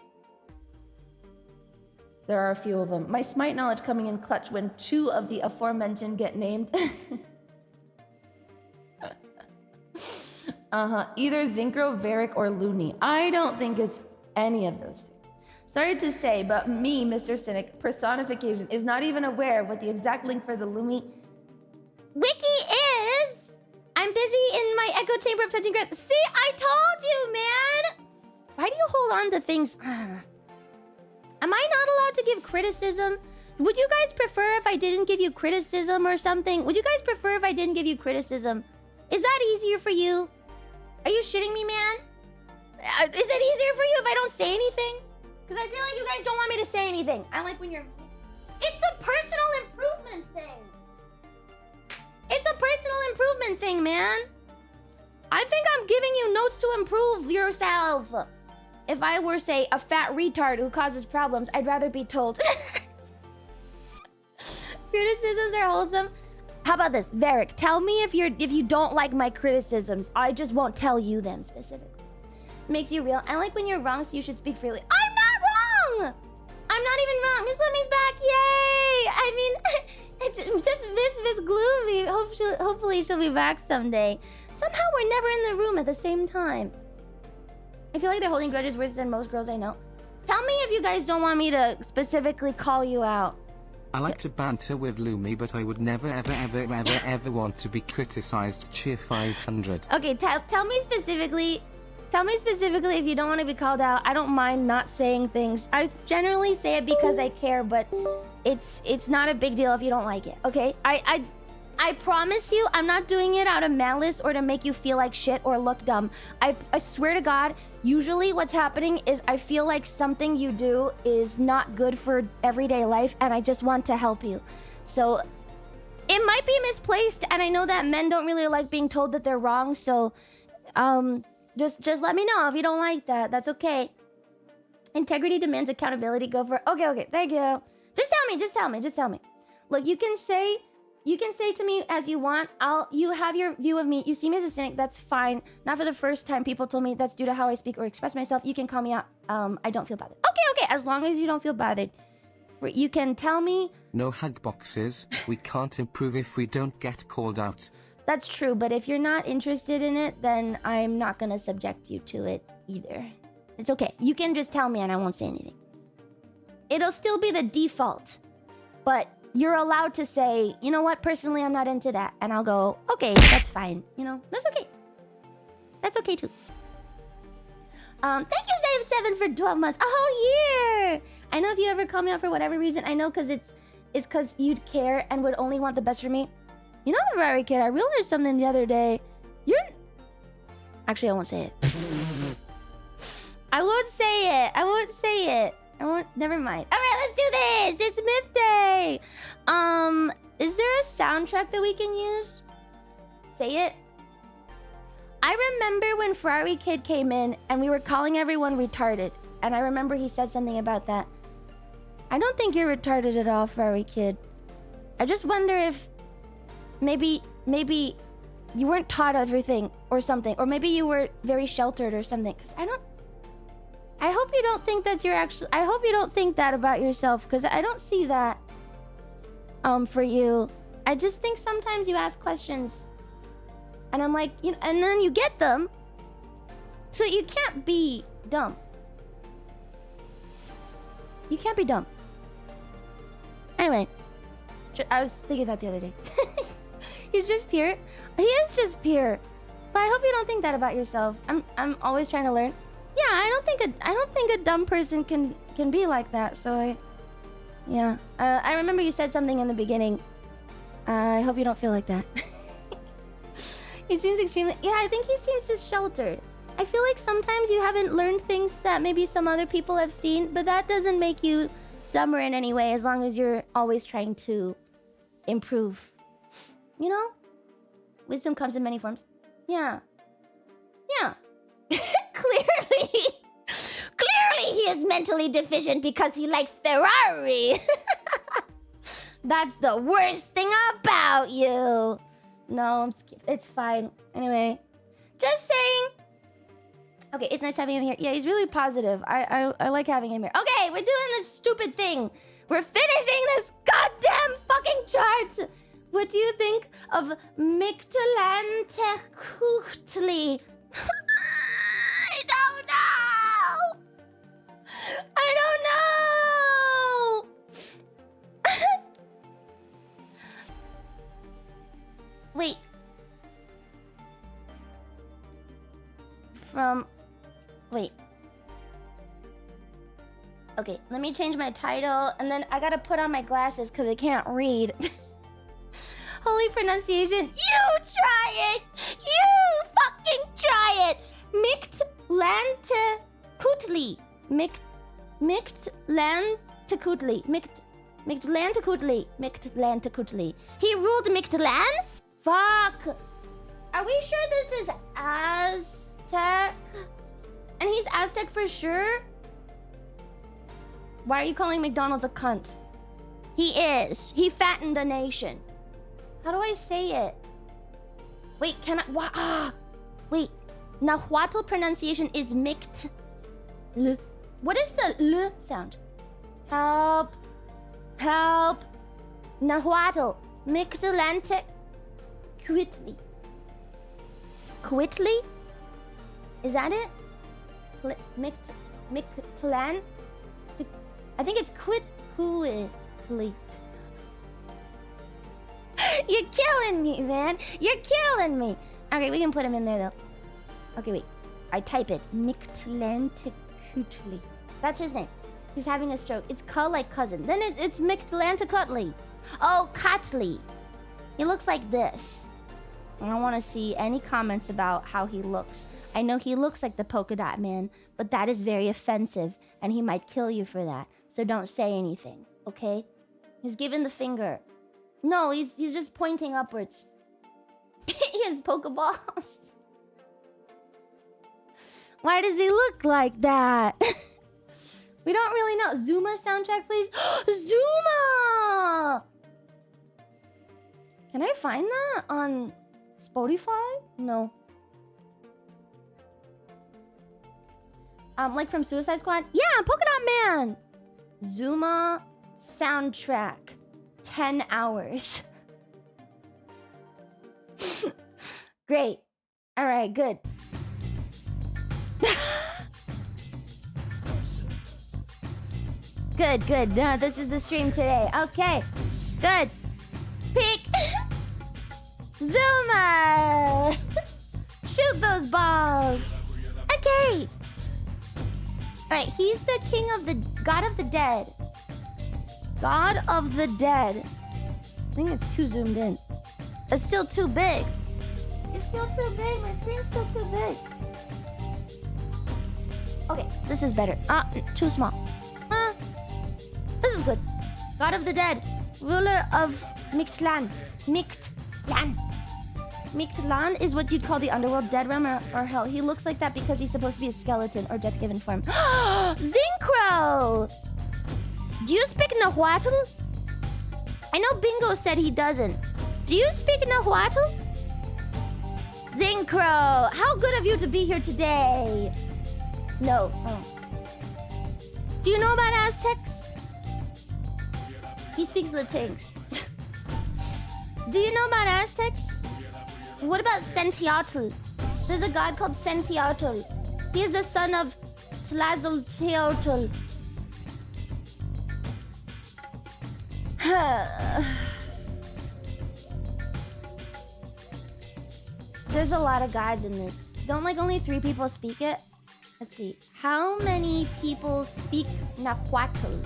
Speaker 1: There are a few of them. My Smite knowledge coming in clutch when 2 of the aforementioned get named. Either Zincro, Varric, or Looney. I don't think it's any of those 2. Sorry to say, but me, Mr. Cynic, personification, is not even aware what the exact link for the Lumi wiki is. I'm busy in my echo chamber of touching grass. See, I told you, man. Why do you hold on to things? Am I not allowed to give criticism? Would you guys prefer if I didn't give you criticism or something? Would you guys prefer if I didn't give you criticism? Is that easier for you? Are you shitting me, man? Is it easier for you if I don't say anything? Because I feel like you guys don't want me to say anything. I like when you're... It's a personal improvement thing. It's a personal improvement thing, man. I think I'm giving you notes to improve yourself. If I were, say, a fat retard who causes problems, I'd rather be told. Criticisms are wholesome. How about this? Varric, tell me if you don't like my criticisms. I just won't tell you them specifically. Makes you real. I like when you're wrong, so you should speak freely. I'm not wrong! I'm not even wrong. Miss Lemmy's back. Yay! I mean... I just miss Miss Gloomy. Hopefully she'll be back someday. Somehow we're never in the room at the same time. I feel like they're holding grudges worse than most girls I know. Tell me if you guys don't want me to specifically call you out.
Speaker 2: I like to banter with Lumi, but I would never ever want to be criticized. Cheer 500.
Speaker 1: Okay, tell me specifically. Tell me specifically if you don't want to be called out. I don't mind not saying things. I generally say it because I care, but it's not a big deal if you don't like it. Okay? I promise you, I'm not doing it out of malice or to make you feel like shit or look dumb. I swear to God, usually what's happening is I feel like something you do is not good for everyday life, and I just want to help you. So it might be misplaced, and I know that men don't really like being told that they're wrong. So just let me know if you don't like that. That's okay. Integrity demands accountability. Go for it. Okay, thank you. Just tell me. Look, you can say to me as you want. You have your view of me. You see me as a cynic. That's fine. Not for the first time people told me that's due to how I speak or express myself. You can call me out. I don't feel bothered. Okay. As long as you don't feel bothered. You can tell me.
Speaker 2: No hug boxes. We can't improve if we don't get called out.
Speaker 1: That's true, but if you're not interested in it, then I'm not gonna subject you to it either. It's okay. You can just tell me and I won't say anything. It'll still be the default, but you're allowed to say, you know what, personally, I'm not into that. And I'll go, okay, that's fine. You know, that's okay. That's okay too. Thank you, David7, for 12 months. A whole year! I know if you ever call me out for whatever reason, I know because it's because you'd care and would only want the best for me. You know, Ferrari kid, I realized something the other day. Actually, I won't say it. I won't say it. Never mind. All right, let's do this. It's Myth Day. Is there a soundtrack that we can use? Say it. I remember when Ferrari Kid came in and we were calling everyone retarded. And I remember he said something about that. I don't think you're retarded at all, Ferrari Kid. I just wonder if maybe you weren't taught everything or something, or maybe you were very sheltered or something. Because I hope you don't think that you're actually. I hope you don't think that about yourself, because I don't see that. For you, I just think sometimes you ask questions, and I'm like, you know, and then you get them. So you can't be dumb. You can't be dumb. Anyway, I was thinking that the other day. He's just pure. He is just pure. But I hope you don't think that about yourself. I'm always trying to learn. Yeah, I don't think a dumb person can be like that. So yeah. I remember you said something in the beginning. I hope you don't feel like that. He seems extremely. Yeah, I think he seems just sheltered. I feel like sometimes you haven't learned things that maybe some other people have seen, but that doesn't make you dumber in any way, as long as you're always trying to improve. You know? Wisdom comes in many forms. Yeah. Yeah. Clearly he is mentally deficient because he likes Ferrari. That's the worst thing about you. No, it's fine. Anyway, just saying. Okay, it's nice having him here. Yeah, he's really positive. I like having him here. Okay, we're doing this stupid thing. We're finishing this goddamn fucking chart. What do you think of Mictlantecuhtli? I don't know. I don't know. Wait. Wait. Okay, let me change my title, and then I gotta put on my glasses because I can't read. Holy pronunciation. You try it! You fucking try it! Mictlantecuhtli. Mictlantecuhtli. He ruled Mictlan? Fuck. Are we sure this is Aztec? And he's Aztec for sure? Why are you calling McDonald's a cunt? He is. He fattened a nation. How do I say it? Wait, can I... Wait. Nahuatl pronunciation is Mict... L. What is the L sound? Help. Help. Nahuatl. Mictlantecuhtli. Quitli? Is that it? Mictlan? I think it's Quitli. You're killing me, man. You're killing me. Okay, we can put him in there, though. Okay, wait. I type it. Mictlantecuhtli. That's his name. He's having a stroke. It's called like cousin. Then it's Mictlantecuhtli. Oh, Cutley. He looks like this. I don't want to see any comments about how he looks. I know he looks like the polka dot man, but that is very offensive, and he might kill you for that. So don't say anything, okay? He's giving the finger. No, he's just pointing upwards. He has pokeballs. Why does he look like that? We don't really know. Zuma soundtrack, please. Zuma! Can I find that on Spotify? No. Like from Suicide Squad? Yeah, Polka Dot Man! Zuma soundtrack. 10 hours. Great. Alright, good. Good. No, this is the stream today. Okay. Good. Pick. Zuma! Shoot those balls. Okay. Alright, he's the king of the... God of the dead. God of the dead. I think it's too zoomed in. It's still too big. It's still too big. My screen's still too big. Okay, this is better. Too small. This is good. God of the dead. Ruler of Mictlan. Mictlan is what you'd call the underworld, dead realm, or hell. He looks like that because he's supposed to be a skeleton or death-given form. Zincro! Do you speak Nahuatl? I know Bingo said he doesn't. Do you speak Nahuatl? Zincro, how good of you to be here today. No. Oh. Do you know about Aztecs? He speaks Latinx. Do you know about Aztecs? What about Sentiatl? There's a god called Sentiatl. He is the son of Tlazolteotl. There's a lot of gods in this. Don't like only 3 people speak it? Let's see. How many people speak Nahuatl?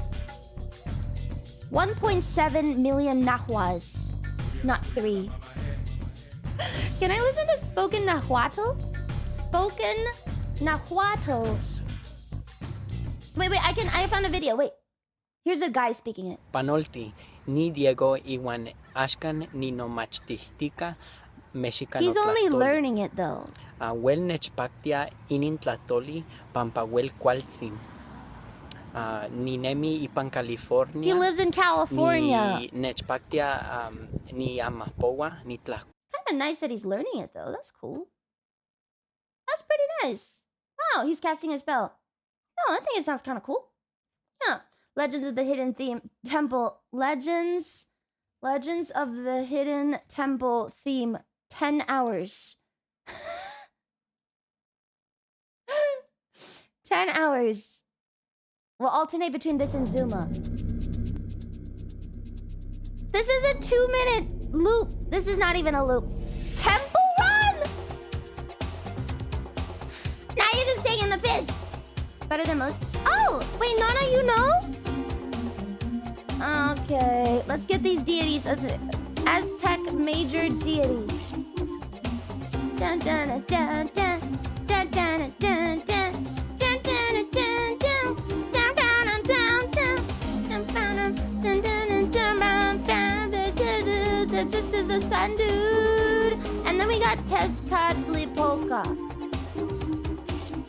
Speaker 1: 1.7 million Nahuas. Not 3. Can I listen to spoken Nahuatl? Spoken Nahuatl. Wait, I found a video. Wait. Here's a guy speaking it.
Speaker 4: Panolti, ni Diego iwan ashkan ni no machtichtika mexicano.
Speaker 1: He's only learning it though.
Speaker 4: Wel nechpactia inin tlatoli pampa wel cualtzin. Ni nemi ipan California.
Speaker 1: He lives in California.
Speaker 4: Ni nechpactia ni amapoa ni tla.
Speaker 1: Kind of nice that he's learning it though. That's cool. That's pretty nice. Wow, he's casting a spell. Oh, I think it sounds kind of cool. Yeah. Legends of the Hidden Temple. Legends of the Hidden Temple theme. 10 hours. 10 hours. We'll alternate between this and Zuma. This is a 2-minute loop. This is not even a loop. Temple Run! Now you're just taking the piss. Better than most. Oh, wait, Nana, you know? Okay, let's get these deities. Aztec major deities. Dun dun dun dun dun dun dun dun. This is the sun dude. And then we got Tezcatlipoca.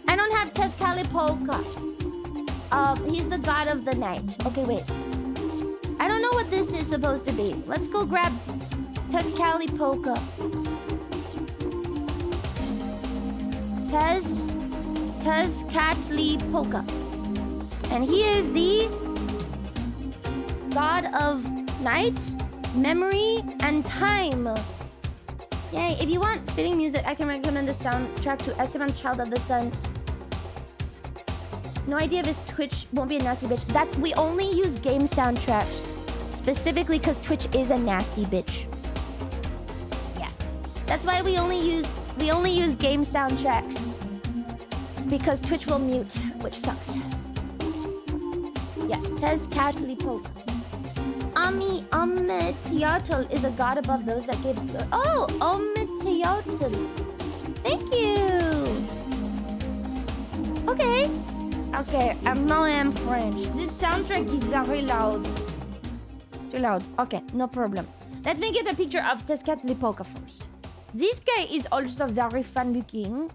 Speaker 1: I don't have Tezcatlipoca. He's the god of the night. Okay, wait. I don't know what this is supposed to be. Let's go grab Tezcatlipoca. Tezcatlipoca. And he is the god of night, memory, and time. Yay, if you want fitting music, I can recommend the soundtrack to Esteban Child of the Sun. No idea if his Twitch won't be a nasty bitch. We only use game soundtracks. Specifically because Twitch is a nasty bitch. Yeah. That's why we only use game soundtracks. Because Twitch will mute, which sucks. Yeah, Tezcatlipoca. Ometeotl is a god above those that give... Oh, Ometeotl. Thank you. Okay. Okay, now I am French. This soundtrack is very loud. Too loud. Okay, no problem. Let me get a picture of Tezcatlipoca first. This guy is also very fun looking.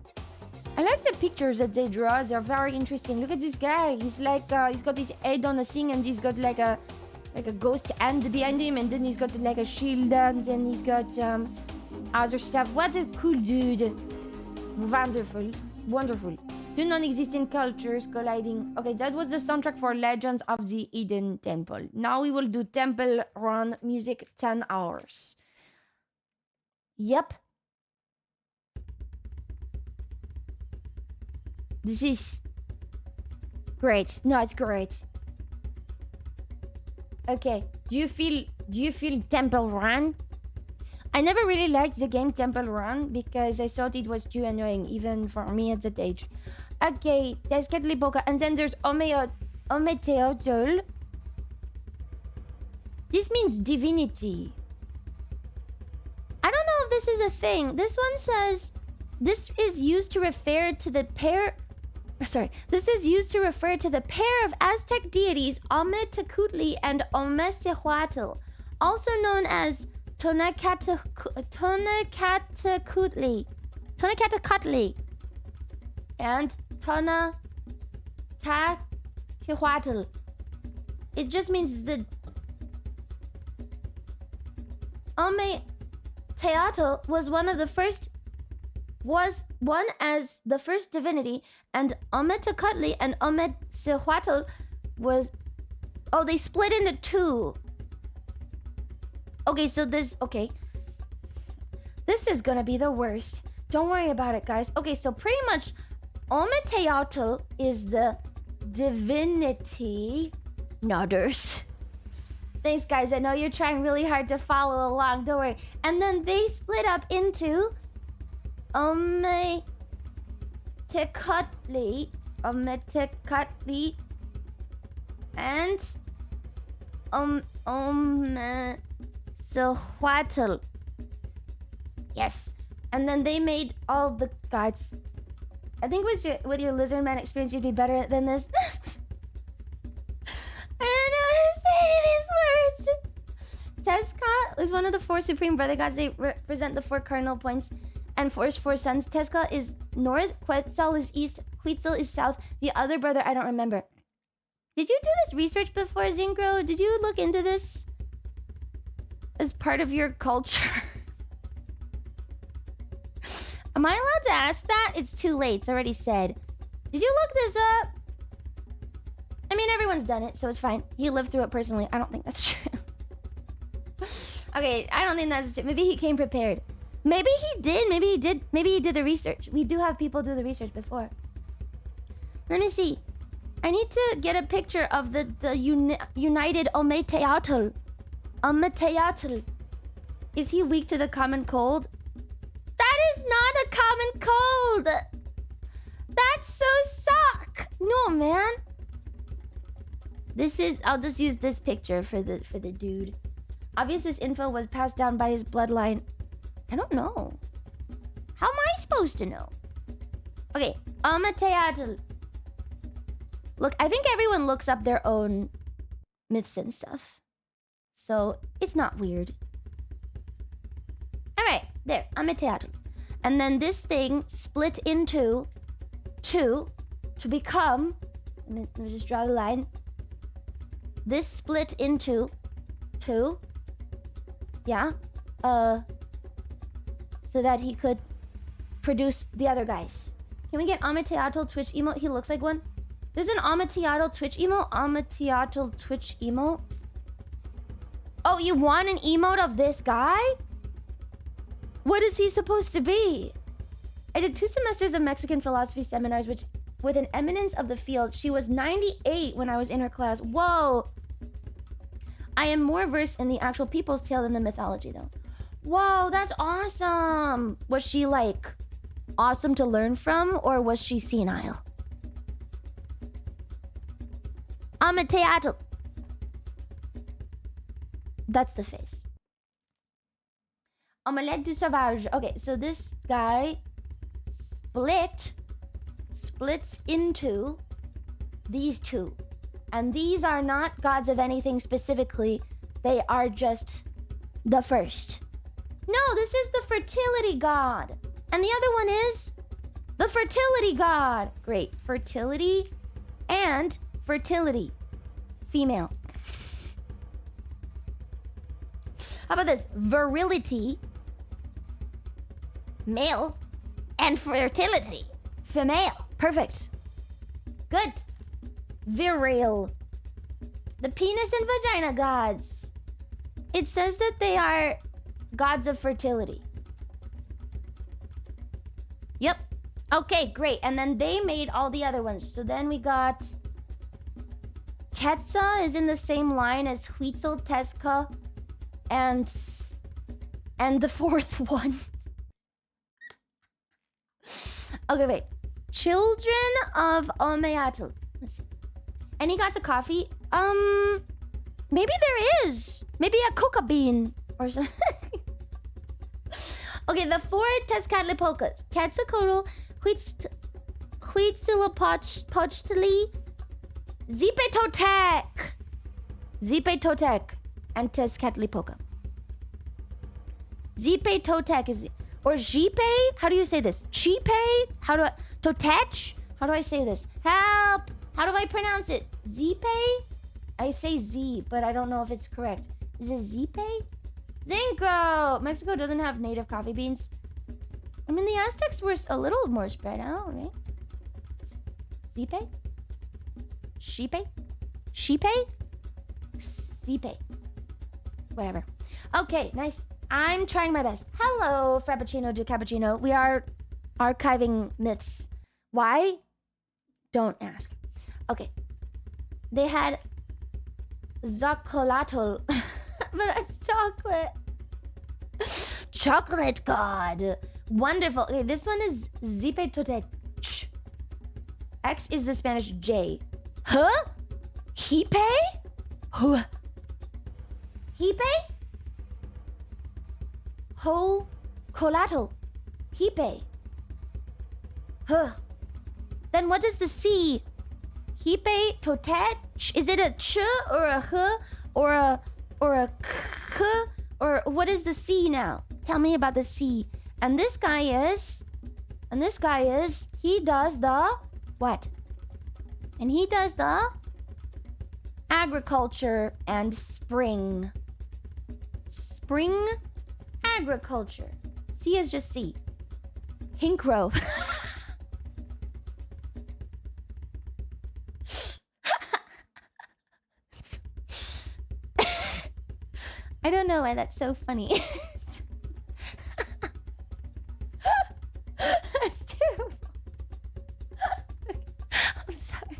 Speaker 1: I like the pictures that they draw. They're very interesting. Look at this guy. He's like, he's got his head on a thing and he's got like a ghost hand behind him, and then he's got like a shield, and then he's got other stuff. What a cool dude. Wonderful. Wonderful. Two non-existent cultures colliding. Okay, that was the soundtrack for Legends of the Hidden Temple. Now we will do Temple Run music 10 hours. Yep. This is great. No, it's great. Okay, do you feel Temple Run? I never really liked the game Temple Run because I thought it was too annoying, even for me at that age. Okay, Tezcatlipoca, and then there's Ometeotl. This means divinity. I don't know if this is a thing. This one says this is used to refer to the pair. This is used to refer to the pair of Aztec deities Ometecutli and Ometeotl, also known as Tonacatecutli and Tonacatecutl. It just means the Ometeotl was one of the first was one as the first divinity, and Ometecutli and Ometzihuatl was... Oh, they split into two. Okay, so there's... Okay. This is gonna be the worst. Don't worry about it, guys. Okay, so pretty much Ometeotl is the divinity... Nodders. Thanks, guys. I know you're trying really hard to follow along. Don't worry. And then they split up into Ometecutli, and Ometzihuatl. Yes. And then they made all the gods. I think with your lizard man experience, you'd be better than this. I don't know how to say any of these words. Tezca is one of the 4 supreme brother gods. They represent the 4 cardinal points and For's 4 sons. Tezca is north, Quetzal is east, Huitzil is south. The other brother, I don't remember. Did you do this research before, Zincro? Did you look into this as part of your culture? Am I allowed to ask that? It's too late. It's already said. Did you look this up? I mean, everyone's done it, so it's fine. He lived through it personally. I don't think that's true. Okay, I don't think that's true. Maybe he came prepared. Maybe he did. Maybe he did. Maybe he did the research. We do have people do the research before. Let me see. I need to get a picture of the united Ometeotl. Ometeotl. Is he weak to the common cold? That is not a common cold. That's so suck. No, man. This is... I'll just use this picture for the dude. Obviously, this info was passed down by his bloodline. I don't know. How am I supposed to know? Okay, Ometeotl. Look, I think everyone looks up their own myths and stuff. So, it's not weird. Alright, there, Ometeotl. And then this thing split into 2 to become... Let me just draw the line. This split into 2. Yeah. So that he could produce the other guys. Can we get Ometeotl Twitch emote? He looks like one. There's an Ometeotl Twitch emote. Ometeotl Twitch emote. Oh, you want an emote of this guy? What is he supposed to be? I did 2 semesters of Mexican philosophy seminars, which with an eminence of the field. She was 98 when I was in her class. Whoa. I am more versed in the actual people's tale than the mythology, though. Whoa, that's awesome. Was she, like, awesome to learn from, or was she senile? Ometeotl. That's the face. Omelette du Sauvage. Okay, so this guy splits into these 2. And these are not gods of anything specifically. They are just the first. No, this is the fertility god. And the other one is the fertility god. Great. Fertility and fertility. Female. How about this? Virility. Male. And fertility. Female. Perfect. Good. Viril. The penis and vagina gods. It says that they are gods of fertility. Yep. Okay, great. And then they made all the other ones. So then we got... Quetzal is in the same line as Huitzil, Tezca, and the 4th one. Okay, wait. Children of Ometeotl. Let's see. Any gods of coffee? Maybe there is. Maybe a coca bean or something. Okay, the 4 Tezcatlipoca. Quetzalcoatl, Huitzilopochtli, Zipetotec, and Tezcatlipoca. Zipetotec is... Or Jipe? How do you say this? Chipe? Totech? How do I say this? Help! How do I pronounce it? Zipe? I say Z, but I don't know if it's correct. Is it Zipe? Zincro! Mexico doesn't have native coffee beans. I mean, the Aztecs were a little more spread out, right? Zipe? Sheepe? Sheepe? Zipe. Whatever. Okay, nice. I'm trying my best. Hello, Frappuccino de Cappuccino. We are archiving myths. Why? Don't ask. Okay. They had Zaccolatl. But that's chocolate. Chocolate god. Wonderful. Okay, this one is Zipe Totech. X is the Spanish J. Huh? Hipe? Huh? Hipe? Ho colatl. Hipe. Huh. Then what is the C? Hipe Totech? Is it a ch or a h or a k? Or what is the C now? Tell me about the C. And this guy is, he does the what? And he does the agriculture and spring. Spring agriculture. C is just C. Hinkro. I don't know why that's so funny. That's terrible. I'm sorry.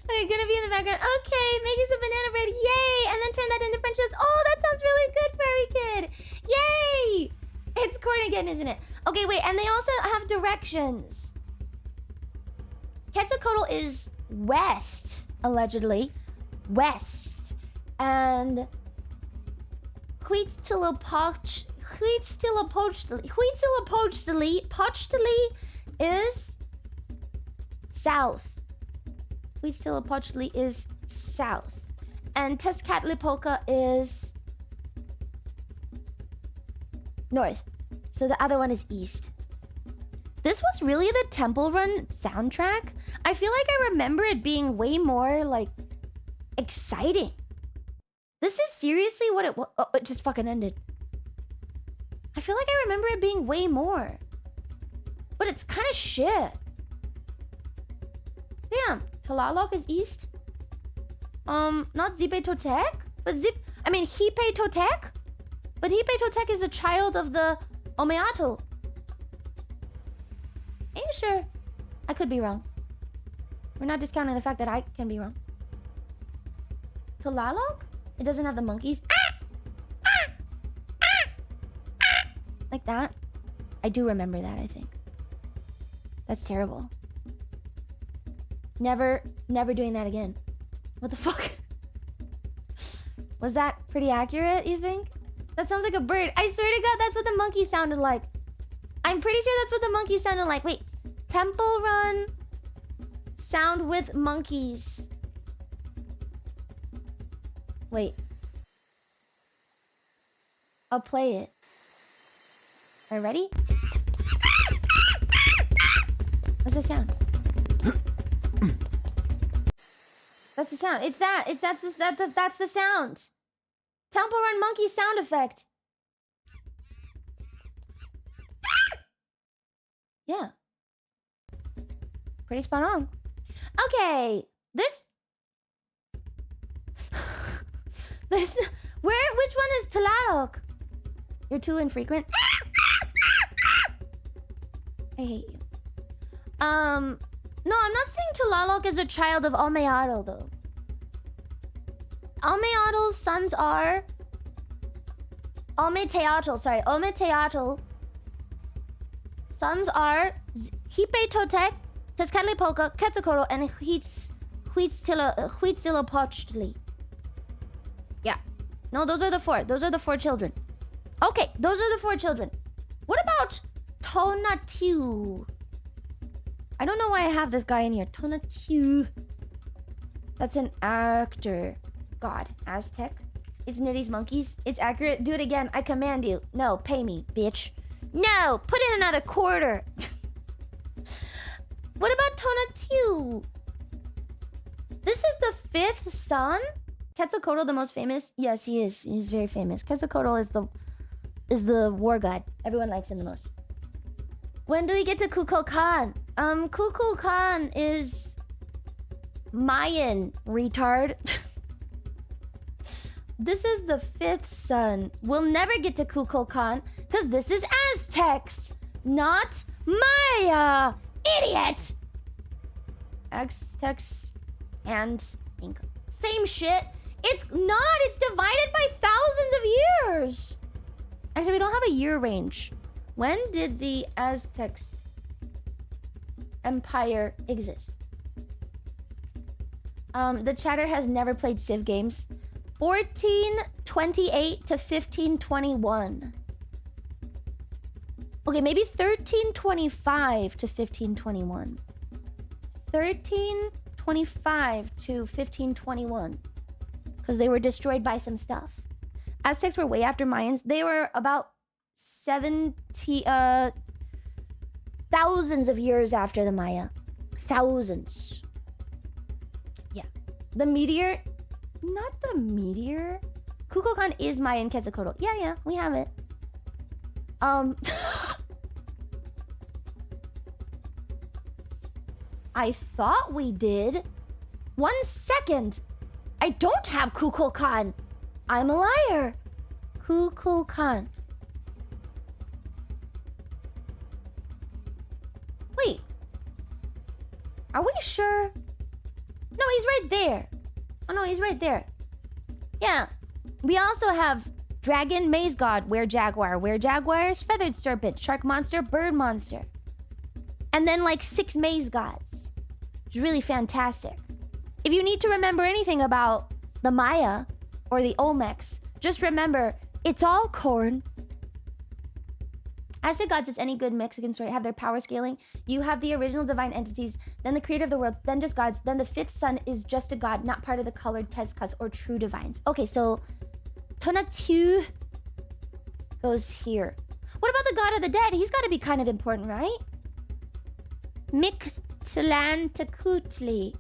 Speaker 1: Okay, gonna be in the background. Okay, making some banana bread. Yay! And then turn that into French toast. Oh, that sounds really good, furry kid. Yay! It's corn again, isn't it? Okay, wait. And they also have directions. Quetzalcoatl is west, allegedly. West. And Huitzilopochtli is south. Huitzilopochtli is south. And Tezcatlipoca is north. So the other one is east. This was really the Temple Run soundtrack. I feel like I remember it being way more, like, exciting. This is seriously what it was. Oh, it just fucking ended. I feel like I remember it being way more. But it's kind of shit. Damn. Tlaloc is east. Not Zipe Totec? But Hipe Totec? But Hipe Totec is a child of the Omeatl. Are you sure? I could be wrong. We're not discounting the fact that I can be wrong. Tlaloc? It doesn't have the monkeys. Like that. I do remember that, I think. That's terrible. Never doing that again. What the fuck? Was that pretty accurate, you think? That sounds like a bird. I swear to God, that's what the monkey sounded like. I'm pretty sure that's what the monkey sounded like. Wait. Temple Run sound with monkeys. Wait. I'll play it. Are you ready? What's the sound? That's the sound. It's that. That's the sound. Temple Run monkey sound effect. Yeah. Pretty spot on. Okay. Which one is Tlaloc? You're too infrequent. I hate you. No, I'm not saying Tlaloc is a child of Omeatl, though. Omeatl's sons are... Ometeotl. Sons are Hipe Totec, Tezcatlipoca, Quetzalcoatl, and Huitzilopochtli. Yeah. No, those are the four. Those are the four children. Okay, those are the four children. What about Tonatiuh? I don't know why I have this guy in here. Tonatiuh. That's an actor. God. Aztec. It's Nitty's monkeys. It's accurate. Do it again. I command you. No, pay me, bitch. No! Put in another quarter. What about Tonatiuh? This is the fifth son? Quetzalcoatl the most famous? Yes, he is. He's very famous. Quetzalcoatl is the war god. Everyone likes him the most. When do we get to Kukulkan? Kukulkan is Mayan, retard. This is the 5th sun. We'll never get to Kukulkan because this is Aztecs, not Maya. Idiot! Aztecs and Inca. Same shit. It's not. It's divided by thousands of years. Actually, we don't have a year range. When did the Aztecs Empire exist? The chatter has never played Civ games. 1428 to 1521. Okay, maybe 1325 to 1521. 1325 to 1521. Because they were destroyed by some stuff. Aztecs were way after Mayans. They were about 70 thousands of years after the Maya. Thousands. Yeah. The meteor. Not the meteor. Kukulkan is Mayan Quetzalcoatl. Yeah, we have it. I thought we did. 1 second. I don't have Kukulkan. I'm a liar. Kukulkan. Wait. Are we sure? No, he's right there. Oh no, he's right there. Yeah. We also have dragon, maze god, were-jaguars, feathered serpent, shark monster, bird monster. And then like 6 maze gods. It's really fantastic. If you need to remember anything about the Maya or the Olmecs, just remember, it's all corn. Aztec gods is any good Mexican story have their power scaling. You have the original divine entities, then the creator of the world, then just gods, then the 5th sun is just a god, not part of the colored Tezcas or true divines. Okay, so Tonatiuh goes here. What about the god of the dead? He's got to be kind of important, right? Mictlantecuhtli.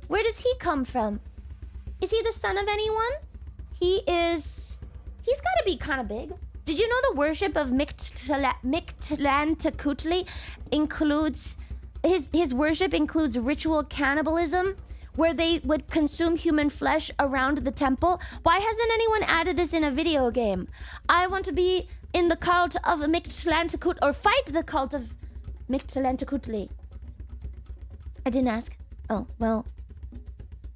Speaker 1: Where does he come from? Is he the son of anyone? He's got to be kind of big. Did you know the worship of Mictlantecuhtli includes his worship includes ritual cannibalism, where they would consume human flesh around the temple? Why hasn't anyone added this in a video game? I want to be in the cult of Mictlantecuhtli, or fight the cult of Mictlantecuhtli. I didn't ask. Oh, well,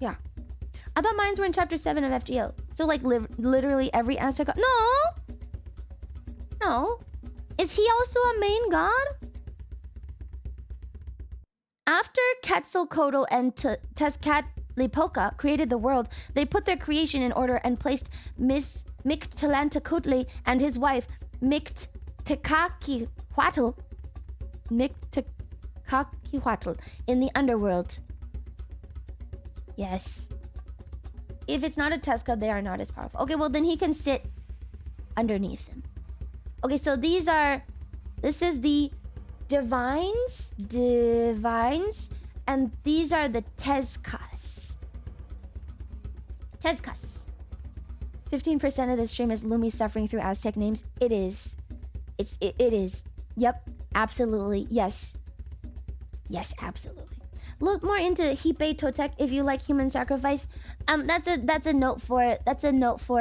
Speaker 1: yeah. I thought mines were in chapter 7 of FGO. So like literally every Aztec god. No. Is he also a main god? After Quetzalcoatl and Tezcatlipoca created the world, they put their creation in order and placed Mictlantecuhtli and his wife Mictecacihuatl in the underworld. Yes. If it's not a Tezca, they are not as powerful. Okay, well then he can sit underneath them. Okay, so this is the divines, and these are the Tezcas. 15% of the stream is Lumi suffering through Aztec names. It is. It is. Yep, absolutely. Yes, absolutely. Look more into Hipe Totec if you like human sacrifice. That's a note for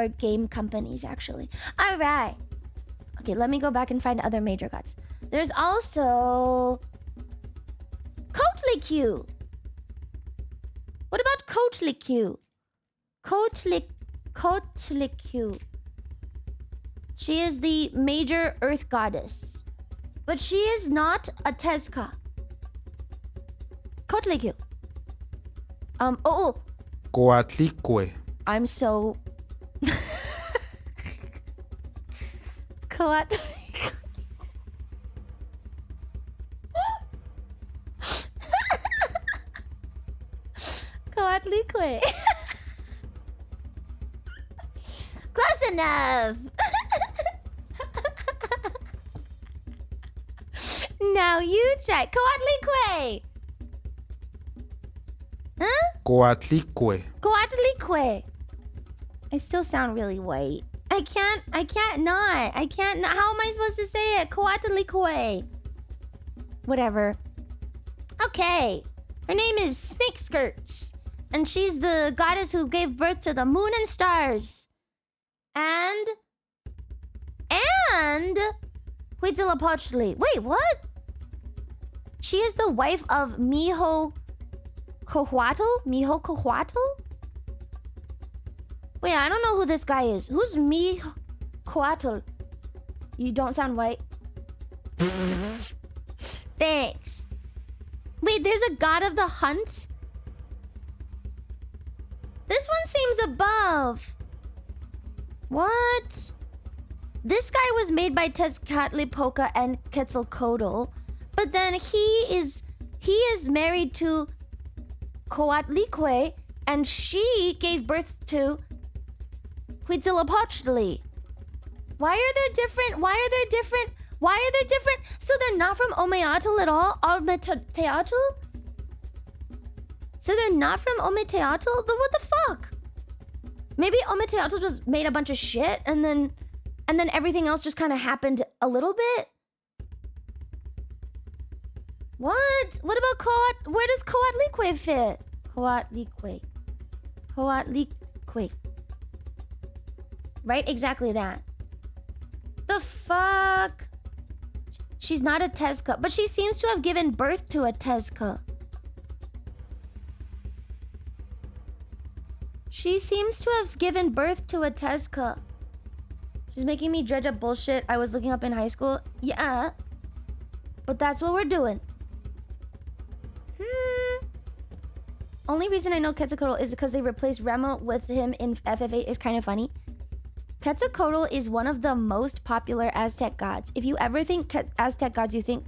Speaker 1: game companies actually. All right. Okay, let me go back and find other major gods. There's also Coatlicue. What about Coatlicue? Coatlicue. She is the major earth goddess, but she is not a Tezca. Coatlicue.
Speaker 5: Coatlicue.
Speaker 1: I'm so Coatlicue. Close enough. Now you try. Coatlicue. Huh?
Speaker 5: Coatlicue.
Speaker 1: Coatlicue. I still sound really white. I can't not. How am I supposed to say it? Coatlicue. Whatever. Okay. Her name is Snake Skirts. And she's the goddess who gave birth to the moon and stars. And Huitzilopochtli. Wait, what? She is the wife of Miho Cohuatl? Wait, I don't know who this guy is. Who's Miho Cohuatl? You don't sound white. Thanks. Wait, there's a god of the hunt? This one seems above. What? This guy was made by Tezcatlipoca and Quetzalcoatl, but then he is married to Coatlicue, and she gave birth to Huitzilopochtli. Why are they different? So they're not from Ometeotl at all? Ometeotl? So they're not from Ometeotl? What the fuck? Maybe Ometeotl just made a bunch of shit and then everything else just kind of happened a little bit? What? What about where does Coatlicue fit? Coatlicue. Right? Exactly that. The fuck? She's not a Tezca, but she seems to have given birth to a Tezca. She seems to have given birth to a Tezca. She's making me dredge up bullshit I was looking up in high school. Yeah. But that's what we're doing. Only reason I know Quetzalcoatl is because they replaced Rama with him in FF8 is kind of funny. Quetzalcoatl is one of the most popular Aztec gods. If you ever think Aztec gods, you think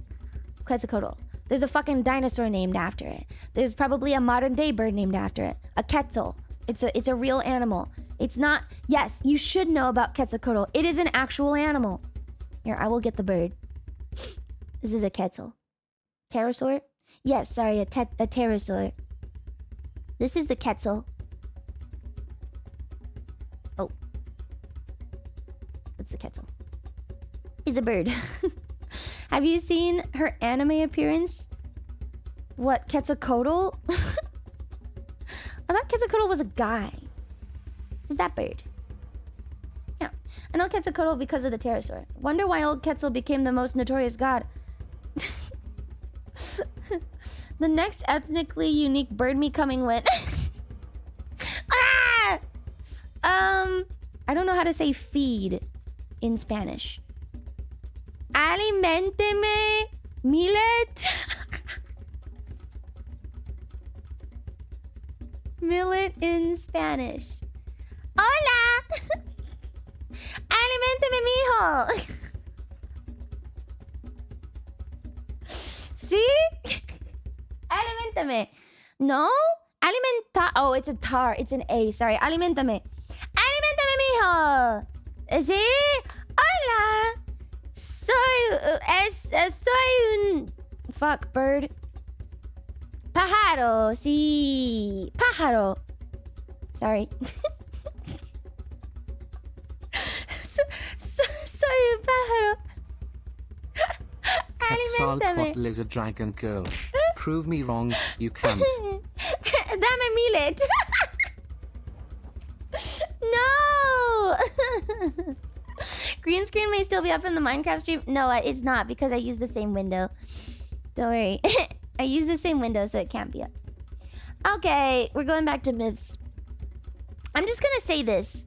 Speaker 1: Quetzalcoatl. There's a fucking dinosaur named after it. There's probably a modern day bird named after it. A quetzal. It's a real animal. It's not... Yes, you should know about Quetzalcoatl. It is an actual animal. Here, I will get the bird. This is a quetzal. Pterosaur? Yes, sorry, a pterosaur. This is the quetzal. Oh. What's the quetzal? It's a bird. Have you seen her anime appearance? What, Quetzalcoatl? I thought Quetzalcoatl was a guy. Is that bird? Yeah. I know Quetzalcoatl because of the pterosaur. Wonder why old Quetzal became the most notorious god. The next ethnically unique bird me coming with. Ah! I don't know how to say feed in Spanish. Alimenteme, millet. Millet in Spanish. Hola. Alimenteme, mijo. See? Alimentame. No? Alimenta. Oh, it's a tar. It's an A. Sorry. Alimentame. Alimentame, mijo. See? Hola. Soy un... Fuck, bird. Pájaro. Sí. Pájaro. Sorry. Soy un pájaro.
Speaker 2: Quetzalcoatl is a dragon girl. Prove me wrong, you can't.
Speaker 1: Dame millet. No. Green screen may still be up from the Minecraft stream. No, it's not because I use the same window. Don't worry. I use the same window, so it can't be up. Okay, we're going back to myths. I'm just gonna say this.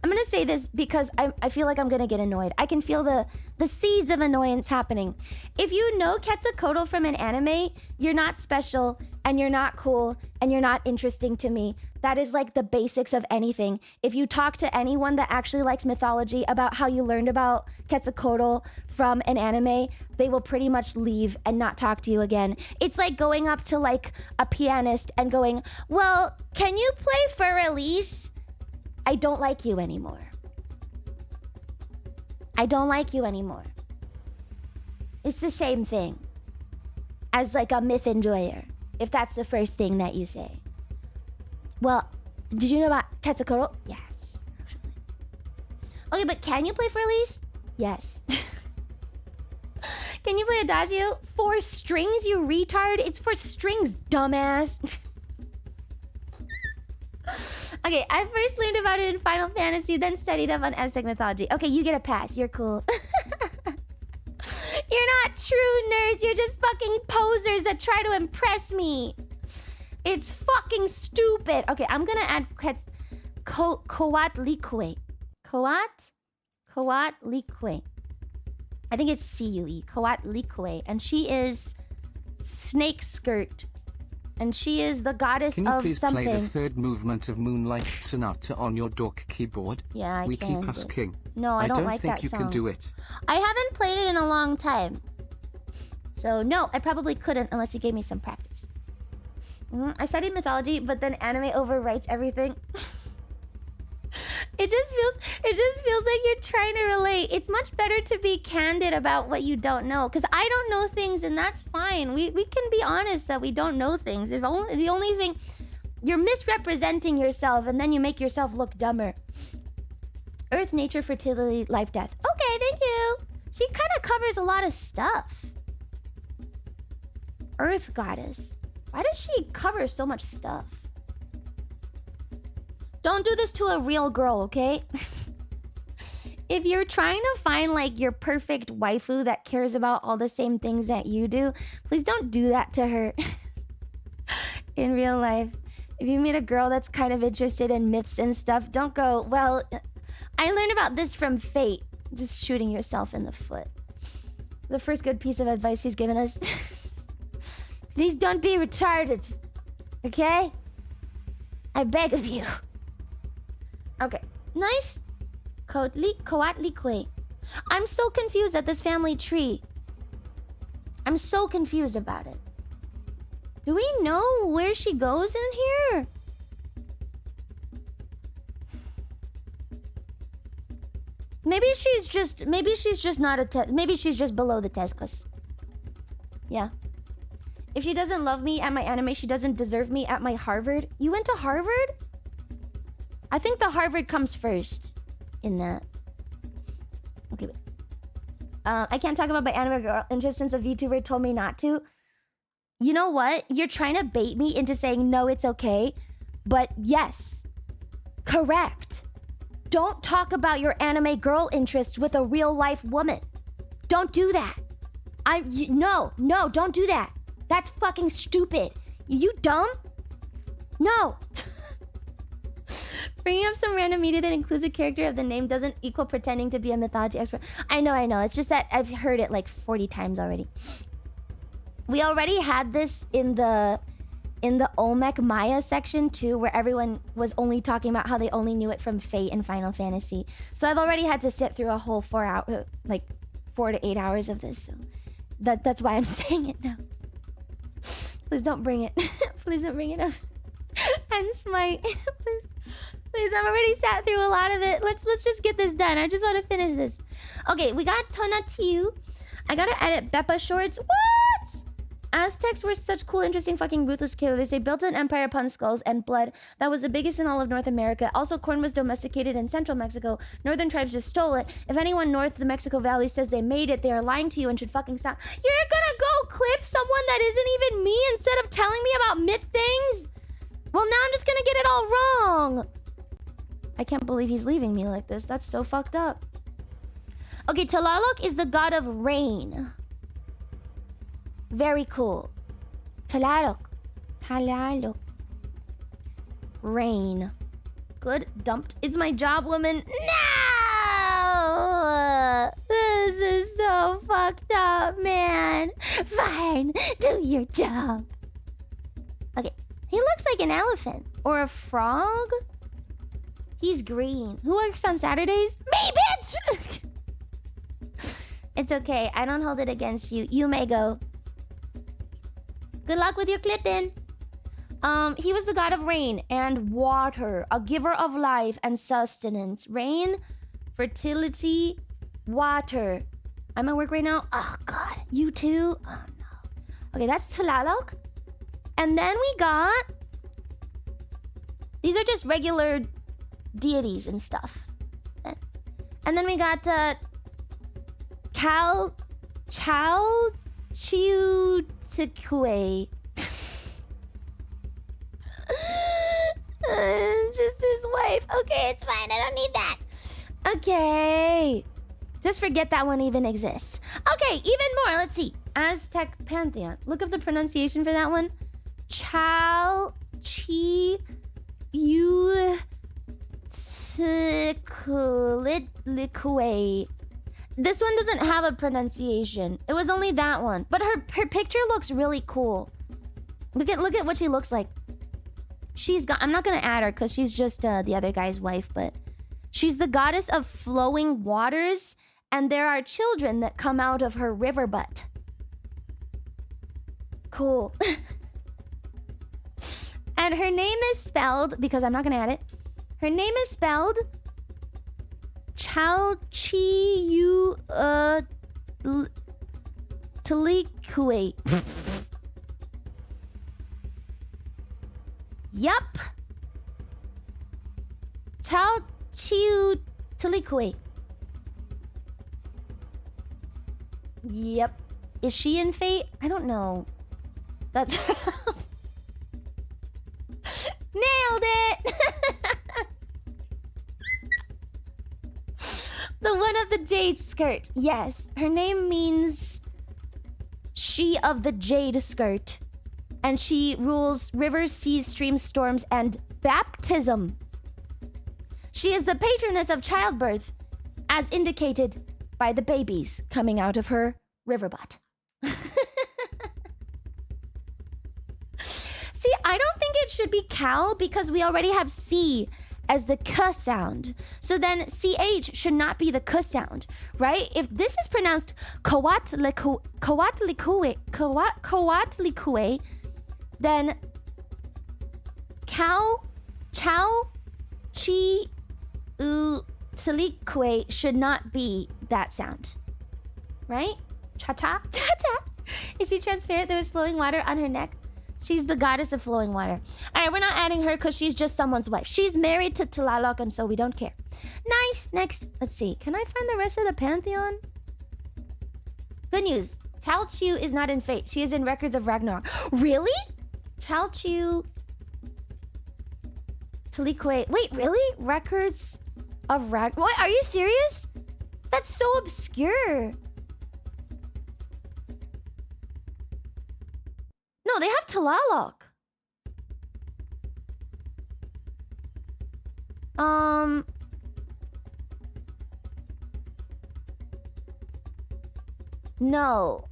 Speaker 1: I'm gonna say this because I feel like I'm gonna get annoyed. I can feel the seeds of annoyance happening. If you know Quetzalcoatl from an anime, you're not special and you're not cool and you're not interesting to me. That is like the basics of anything. If you talk to anyone that actually likes mythology about how you learned about Quetzalcoatl from an anime, they will pretty much leave and not talk to you again. It's like going up to like a pianist and going, well, can you play for Elise? I don't like you anymore. I don't like you anymore. It's the same thing as like a myth enjoyer, if that's the first thing that you say. Well, did you know about Quetzalcoatl? Yes, actually. Okay, but can you play for Elise? Yes. Can you play Adagio? For strings, you retard? It's for strings, dumbass. Okay, I first learned about it in Final Fantasy, then studied up on Aztec mythology. Okay, you get a pass. You're cool. You're not true nerds. You're just fucking posers that try to impress me. It's fucking stupid. Okay, I'm gonna add Coatlicue. Coatlicue. I think it's C-U-E. Coatlicue. And she is Snake Skirt. And she is the goddess
Speaker 2: Can you
Speaker 1: of
Speaker 2: please
Speaker 1: something.
Speaker 2: play the third movement of Moonlight Sonata on your dork keyboard?
Speaker 1: Yeah, I
Speaker 2: We
Speaker 1: can.
Speaker 2: keep asking.
Speaker 1: No, I don't like
Speaker 2: think
Speaker 1: that
Speaker 2: you
Speaker 1: song.
Speaker 2: can do it.
Speaker 1: I haven't played it in a long time. So, no, I probably couldn't unless you gave me some practice. I studied mythology, but then anime overwrites everything. It just feels like you're trying to relate. It's much better to be candid about what you don't know. Because I don't know things, and that's fine. We can be honest that we don't know things. If only the only thing... You're misrepresenting yourself, and then you make yourself look dumber. Earth, nature, fertility, life, death. Okay, thank you. She kind of covers a lot of stuff. Earth goddess. Why does she cover so much stuff? Don't do this to a real girl, okay? If you're trying to find like your perfect waifu that cares about all the same things that you do, please don't do that to her. In real life. If you meet a girl that's kind of interested in myths and stuff, don't go, well, I learned about this from Fate. Just shooting yourself in the foot. The first good piece of advice she's given us. Please don't be retarded. Okay? I beg of you. Okay. Nice. Coatlicue. I'm so confused at this family tree. I'm so confused about it. Do we know where she goes in here? Maybe she's just not a maybe she's just below the Tescos. Yeah. If she doesn't love me at my anime, she doesn't deserve me at my Harvard. You went to Harvard? I think the Harvard comes first in that. Okay, wait. I can't talk about my anime girl interest since a VTuber told me not to. You know what? You're trying to bait me into saying, no, it's okay. But yes, correct. Don't talk about your anime girl interest with a real life woman. Don't do that. No, don't do that. That's fucking stupid. You dumb? No. Bringing up some random media that includes a character of the name doesn't equal pretending to be a mythology expert. I know. It's just that I've heard it like 40 times already. We already had this in the Olmec Maya section too, where everyone was only talking about how they only knew it from Fate and Final Fantasy. So I've already had to sit through a whole 4 to 8 hours of this. So that's why I'm saying it now. Please don't bring it. Please don't bring it up. And Smite. Please, I've already sat through a lot of it. Let's just get this done. I just want to finish this. Okay, we got Tonatiuh. I gotta edit Beppa shorts. What? Aztecs were such cool, interesting, fucking ruthless killers. They built an empire upon skulls and blood that was the biggest in all of North America. Also, corn was domesticated in central Mexico. Northern tribes just stole it. If anyone north of the Mexico Valley says they made it, they are lying to you and should fucking stop. You're gonna go clip someone that isn't even me instead of telling me about myth things? Well, now I'm just gonna get it all wrong. I can't believe he's leaving me like this. That's so fucked up. Okay, Tlaloc is the god of rain. Very cool. Tlaloc. Rain. Good. Dumped. It's my job, woman. No! This is so fucked up, man. Fine. Do your job. Okay. He looks like an elephant. Or a frog? He's green. Who works on Saturdays? Me, bitch! It's okay. I don't hold it against you. You may go. Good luck with your clipping. He was the god of rain and water, a giver of life and sustenance. Rain, fertility, water. I'm at work right now. Oh, God. You too? Oh, no. Okay, that's Tlaloc. And then we got... These are just regular deities and stuff. And then we got Chao Chiu Tikue. Just his wife. Okay, it's fine. I don't need that. Okay. Just forget that one even exists. Okay, even more. Let's see. Aztec Pantheon. Look up the pronunciation for that one. Chao Chi Yu Tikue. This one doesn't have a pronunciation. It was only that one. But her picture looks really cool. Look at what she looks like. She's got... I'm not gonna add her because she's just the other guy's wife, but... She's the goddess of flowing waters, and there are children that come out of her river butt. Cool. And her name is spelled... Because I'm not gonna add it. Her name is spelled... Chao Chi Yu Talikue. Yup. Chao Chi Talikue. Yep. Is she in Fate? I don't know. That's... Nailed it! The one of the jade skirt. Yes. Her name means she of the jade skirt. And she rules rivers, seas, streams, storms, and baptism. She is the patroness of childbirth, as indicated by the babies coming out of her river butt. See, I don't think it should be cow because we already have C as the k sound. So then CH should not be the k sound, right? If this is pronounced Coatlicue, then cow, chow, chi, talique should not be that sound, right? Cha-ta, cha-ta. Is she transparent? There was flowing water on her neck. She's the goddess of flowing water. All right, we're not adding her because she's just someone's wife. She's married to Tlaloc, and so we don't care. Nice. Next, let's see. Can I find the rest of the pantheon? Good news. Chao Chu is not in Fate. She is in Records of Ragnarok. Really? Chao Chu... Talique. Wait, really? Records of Ragnarok. What? Are you serious? That's so obscure. No, they have Tlaloc. No.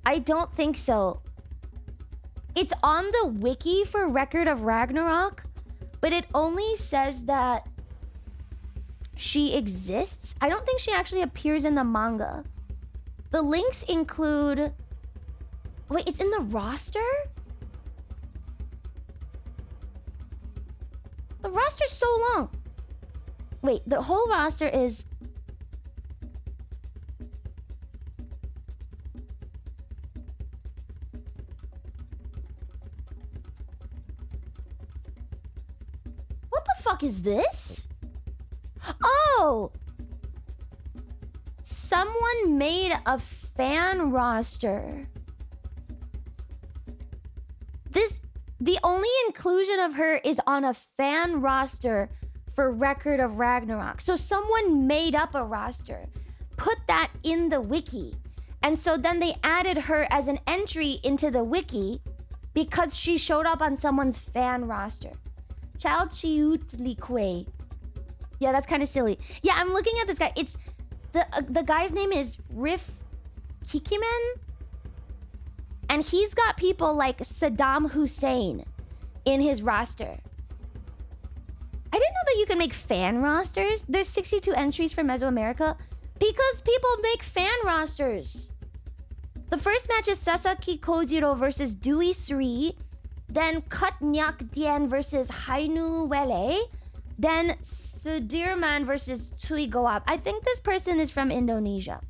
Speaker 1: I don't think so. It's on the wiki for Record of Ragnarok, but it only says that she exists. I don't think she actually appears in the manga. The links include... Wait, it's in the roster? The roster's so long. Wait, the whole roster is... What the fuck is this? Oh! Someone made a fan roster. The only inclusion of her is on a fan roster for Record of Ragnarok. So someone made up a roster, put that in the wiki, and so then they added her as an entry into the wiki because she showed up on someone's fan roster. Chao Chiutlique. Yeah, that's kind of silly. Yeah, I'm looking at this guy. It's the guy's name is Rif Kikimen. And he's got people like Saddam Hussein in his roster. I didn't know that you can make fan rosters. There's 62 entries for Mesoamerica because people make fan rosters. The first match is Sasaki Kojiro versus Dewey Sri. Then Kutnyak Dien versus Hainu Wele. Then Sudirman versus Tui Goab. I think this person is from Indonesia.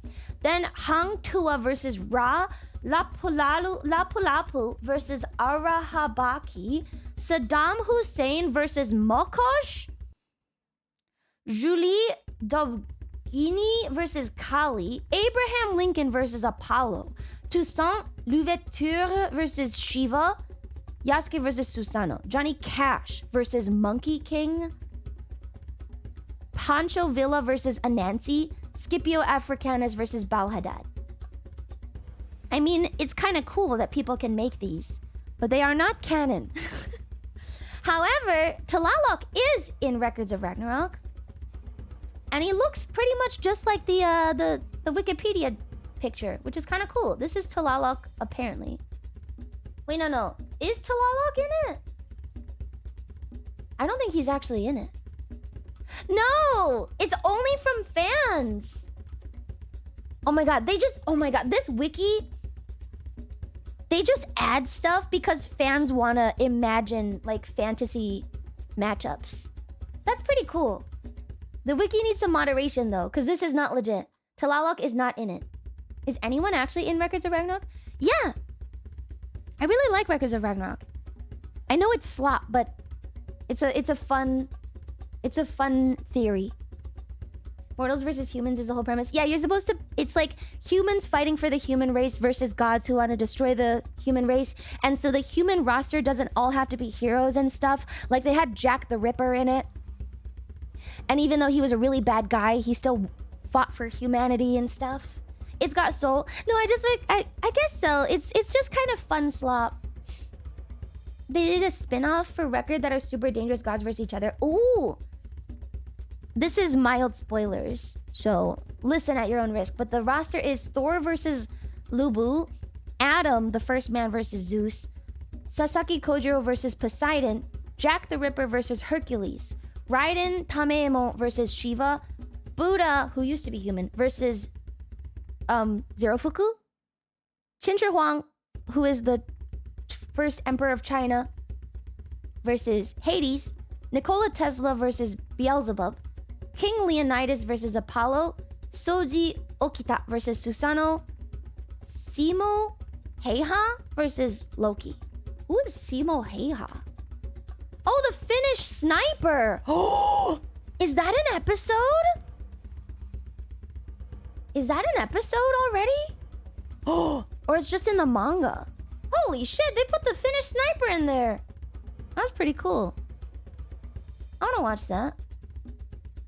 Speaker 1: Then Hang Tua versus Ra. Lapu versus Arahabaki. Saddam Hussein versus Mokosh. Julie Hini versus Kali, Abraham Lincoln versus Apollo, Toussaint Louverture versus Shiva, Yasuke versus Susanoo, Johnny Cash versus Monkey King, Pancho Villa versus Anansi, Scipio Africanus versus Balhadad. I mean, it's kind of cool that people can make these, but they are not canon. However, Tlaloc is in Records of Ragnarok, and he looks pretty much just like the Wikipedia picture, which is kind of cool. This is Tlaloc, apparently. Wait, no. Is Tlaloc in it? I don't think he's actually in it. No! It's only from fans! Oh my god, this wiki... They just add stuff because fans want to imagine, like, fantasy matchups. That's pretty cool. The wiki needs some moderation, though, because this is not legit. Tlaloc is not in it. Is anyone actually in Records of Ragnarok? Yeah! I really like Records of Ragnarok. I know it's slop, but it's a fun theory. Mortals versus humans is the whole premise. Yeah, you're supposed to... It's like humans fighting for the human race versus gods who want to destroy the human race. And so the human roster doesn't all have to be heroes and stuff. Like, they had Jack the Ripper in it. And even though he was a really bad guy, he still fought for humanity and stuff. It's got soul. No, I guess so. It's just kind of fun slop. They did a spin-off for Record that are super dangerous gods versus each other. Ooh! This is mild spoilers, so listen at your own risk. But the roster is Thor versus Lubu, Adam, the first man versus Zeus, Sasaki Kojiro versus Poseidon, Jack the Ripper versus Hercules, Raiden Tameemo versus Shiva, Buddha, who used to be human, versus Zerofuku, Qin Shi Huang, who is the first emperor of China, versus Hades, Nikola Tesla versus Beelzebub, King Leonidas versus Apollo, Soji Okita versus Susanoo, Simo Heiha versus Loki. Who is Simo Heiha? Oh, the Finnish sniper! Oh, is that an episode? Is that an episode already? Oh, or it's just in the manga. Holy shit, they put the Finnish sniper in there. That's pretty cool. I want to watch that.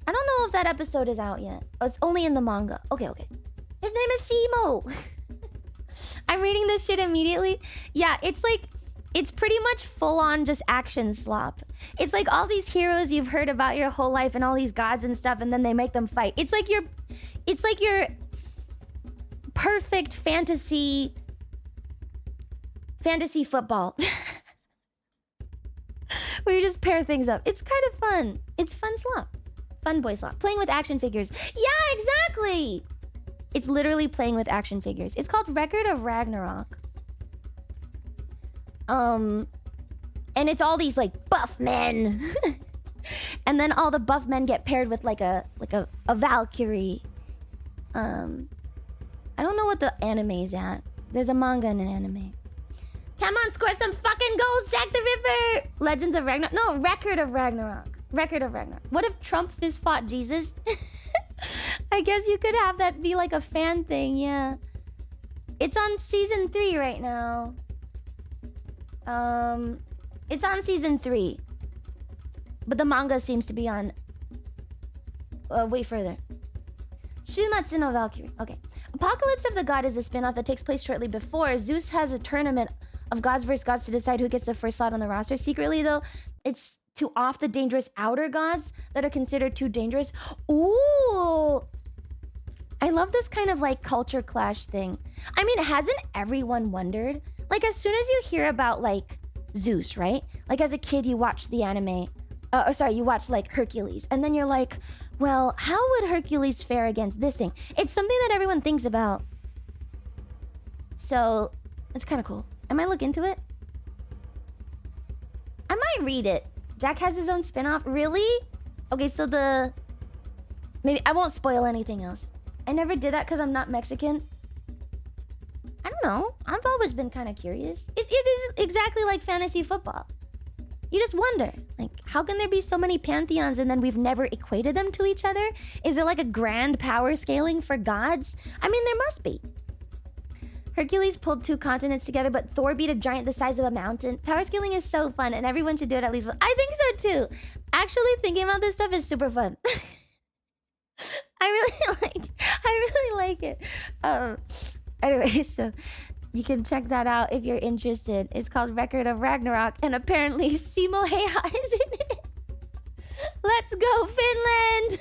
Speaker 1: I don't know if that episode is out yet. Oh, it's only in the manga. Okay. His name is Simo. I'm reading this shit immediately. Yeah, it's like... It's pretty much full-on just action slop. It's like all these heroes you've heard about your whole life and all these gods and stuff, and then they make them fight. It's like your perfect fantasy football. Where you just pair things up. It's kind of fun. It's fun slop. Fun boy slop. Playing with action figures. Yeah, exactly! It's literally playing with action figures. It's called Record of Ragnarok. And it's all these like buff men. And then all the buff men get paired with like a Valkyrie. I don't know what the anime's at. There's a manga and an anime. Come on, score some fucking goals, Jack the Ripper! Legends of Ragnarok. No, Record of Ragnarok. Record of Ragnarok. What if Trump fist fought Jesus? I guess you could have that be like a fan thing, yeah. It's on season 3 right now. It's on season 3. But the manga seems to be on... way further. Shumatsu no Valkyrie. Okay. Apocalypse of the God is a spin-off that takes place shortly before. Zeus has a tournament of gods versus gods to decide who gets the first slot on the roster. Secretly, though, it's to off the dangerous outer gods that are considered too dangerous. Ooh! I love this kind of, like, culture clash thing. I mean, hasn't everyone wondered? Like, as soon as you hear about, like, Zeus, right? Like, as a kid, you watch the anime... you watch, like, Hercules. And then you're like, well, how would Hercules fare against this thing? It's something that everyone thinks about. So, it's kind of cool. I might look into it. I might read it. Jack has his own spin-off. Really? Okay, so maybe... I won't spoil anything else. I never did that because I'm not Mexican. I don't know. I've always been kind of curious. It is exactly like fantasy football. You just wonder, like, how can there be so many pantheons and then we've never equated them to each other? Is there like a grand power scaling for gods? I mean, there must be. Hercules pulled 2 continents together, but Thor beat a giant the size of a mountain. Power scaling is so fun, and everyone should do it at least once. I think so too. Actually, thinking about this stuff is super fun. I really like it. Anyway, so you can check that out if you're interested. It's called Record of Ragnarok, and apparently Simo Heya is in it. Let's go, Finland!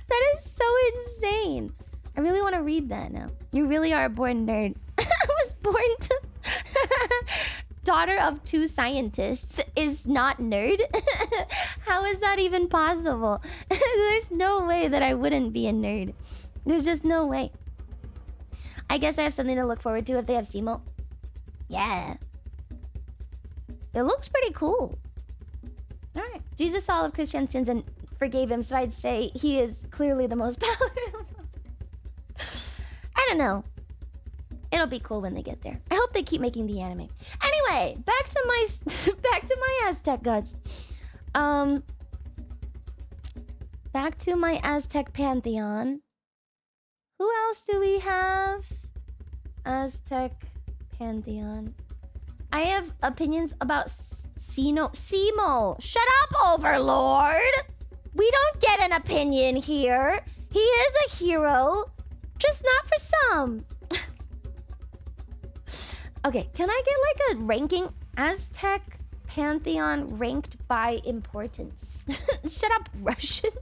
Speaker 1: That is so insane. I really want to read that now. You really are a born nerd. I was born to... Daughter of 2 scientists is not nerd? How is that even possible? There's no way that I wouldn't be a nerd. There's just no way. I guess I have something to look forward to if they have Simo. Yeah. It looks pretty cool. Alright. Jesus saw all of Christian's sins and forgave him, so I'd say he is clearly the most powerful. I don't know. It'll be cool when they get there. I hope they keep making the anime. Anyway, back to my Aztec gods. Back to my Aztec pantheon. Who else do we have? Aztec pantheon. I have opinions about Simo. Shut up, Overlord. We don't get an opinion here. He is a hero, just not for some. Okay, can I get like a ranking? Aztec pantheon ranked by importance. Shut up, Russian.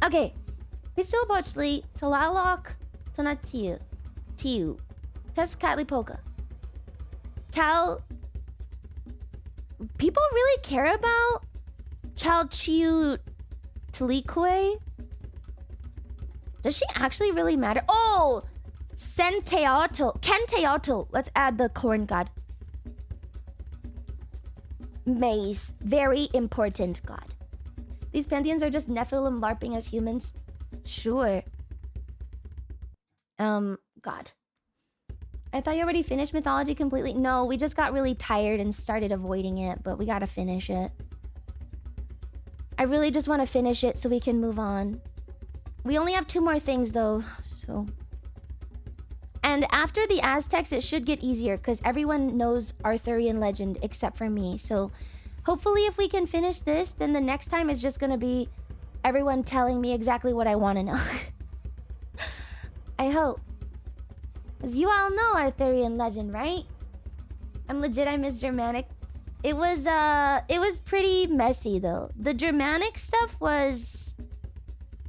Speaker 1: Okay. Huitzilopochtli, Tlaloc, Tonatiuh, Tezcatlipoca. People really care about Chalchiuhtlicue? Does she actually really matter? Oh! Kenteotl. Let's add the corn god. Maize. Very important god. These pantheons are just Nephilim LARPing as humans. Sure. God. I thought you already finished mythology completely. No, we just got really tired and started avoiding it, but we gotta finish it. I really just want to finish it so we can move on. We only have 2 more things though, so... And after the Aztecs, it should get easier because everyone knows Arthurian legend except for me. So hopefully if we can finish this, then the next time is just going to be everyone telling me exactly what I want to know. I hope. Because you all know Arthurian legend, right? I'm legit, I miss Germanic. It was pretty messy though. The Germanic stuff was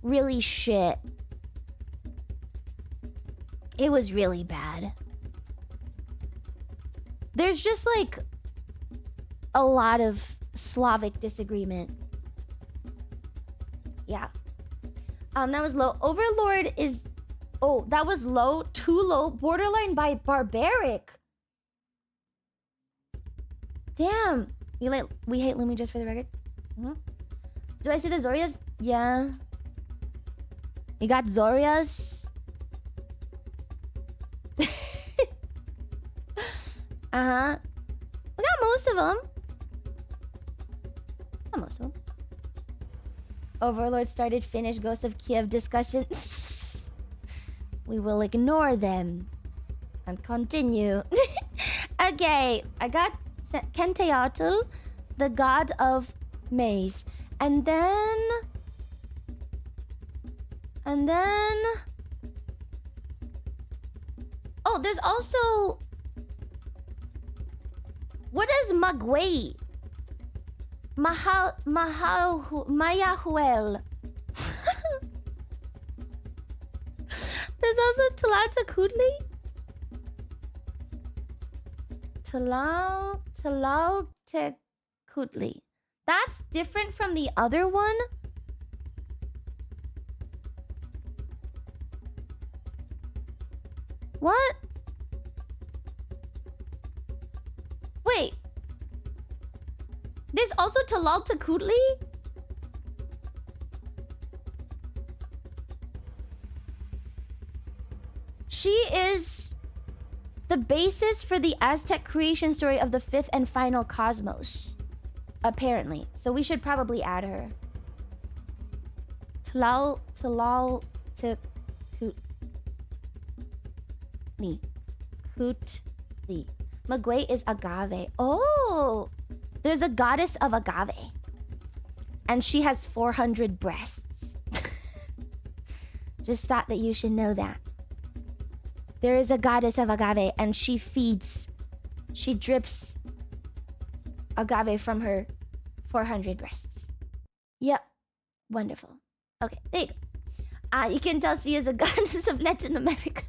Speaker 1: really shit. It was really bad. There's just like a lot of Slavic disagreement. Yeah. That was low. Overlord is... Oh, that was low. Too low. Borderline by barbaric. Damn. We hate Lumi just for the record. Do I see the Zorias? Yeah. You got Zorias. Uh-huh. We got most of them. Not most of them. Overlord started Finnish Ghost of Kiev discussion. We will ignore them. And continue. Okay, I got Kenteotl, the god of maize. And then... Oh, there's also... What is Magway? Mayahuel. There's also Tlahtecutli. Tlahtecutli. That's different from the other one. What? Wait. There's also Tlahtecutli? She is the basis for the Aztec creation story of the fifth and final cosmos. Apparently. So we should probably add her. Tlal, Kutli. Magway is agave. Oh! There's a goddess of agave. And she has 400 breasts. Just thought that you should know that. There is a goddess of agave and she feeds. She drips agave from her 400 breasts. Yep. Wonderful. Okay, there you go. You can tell she is a goddess of Latin America.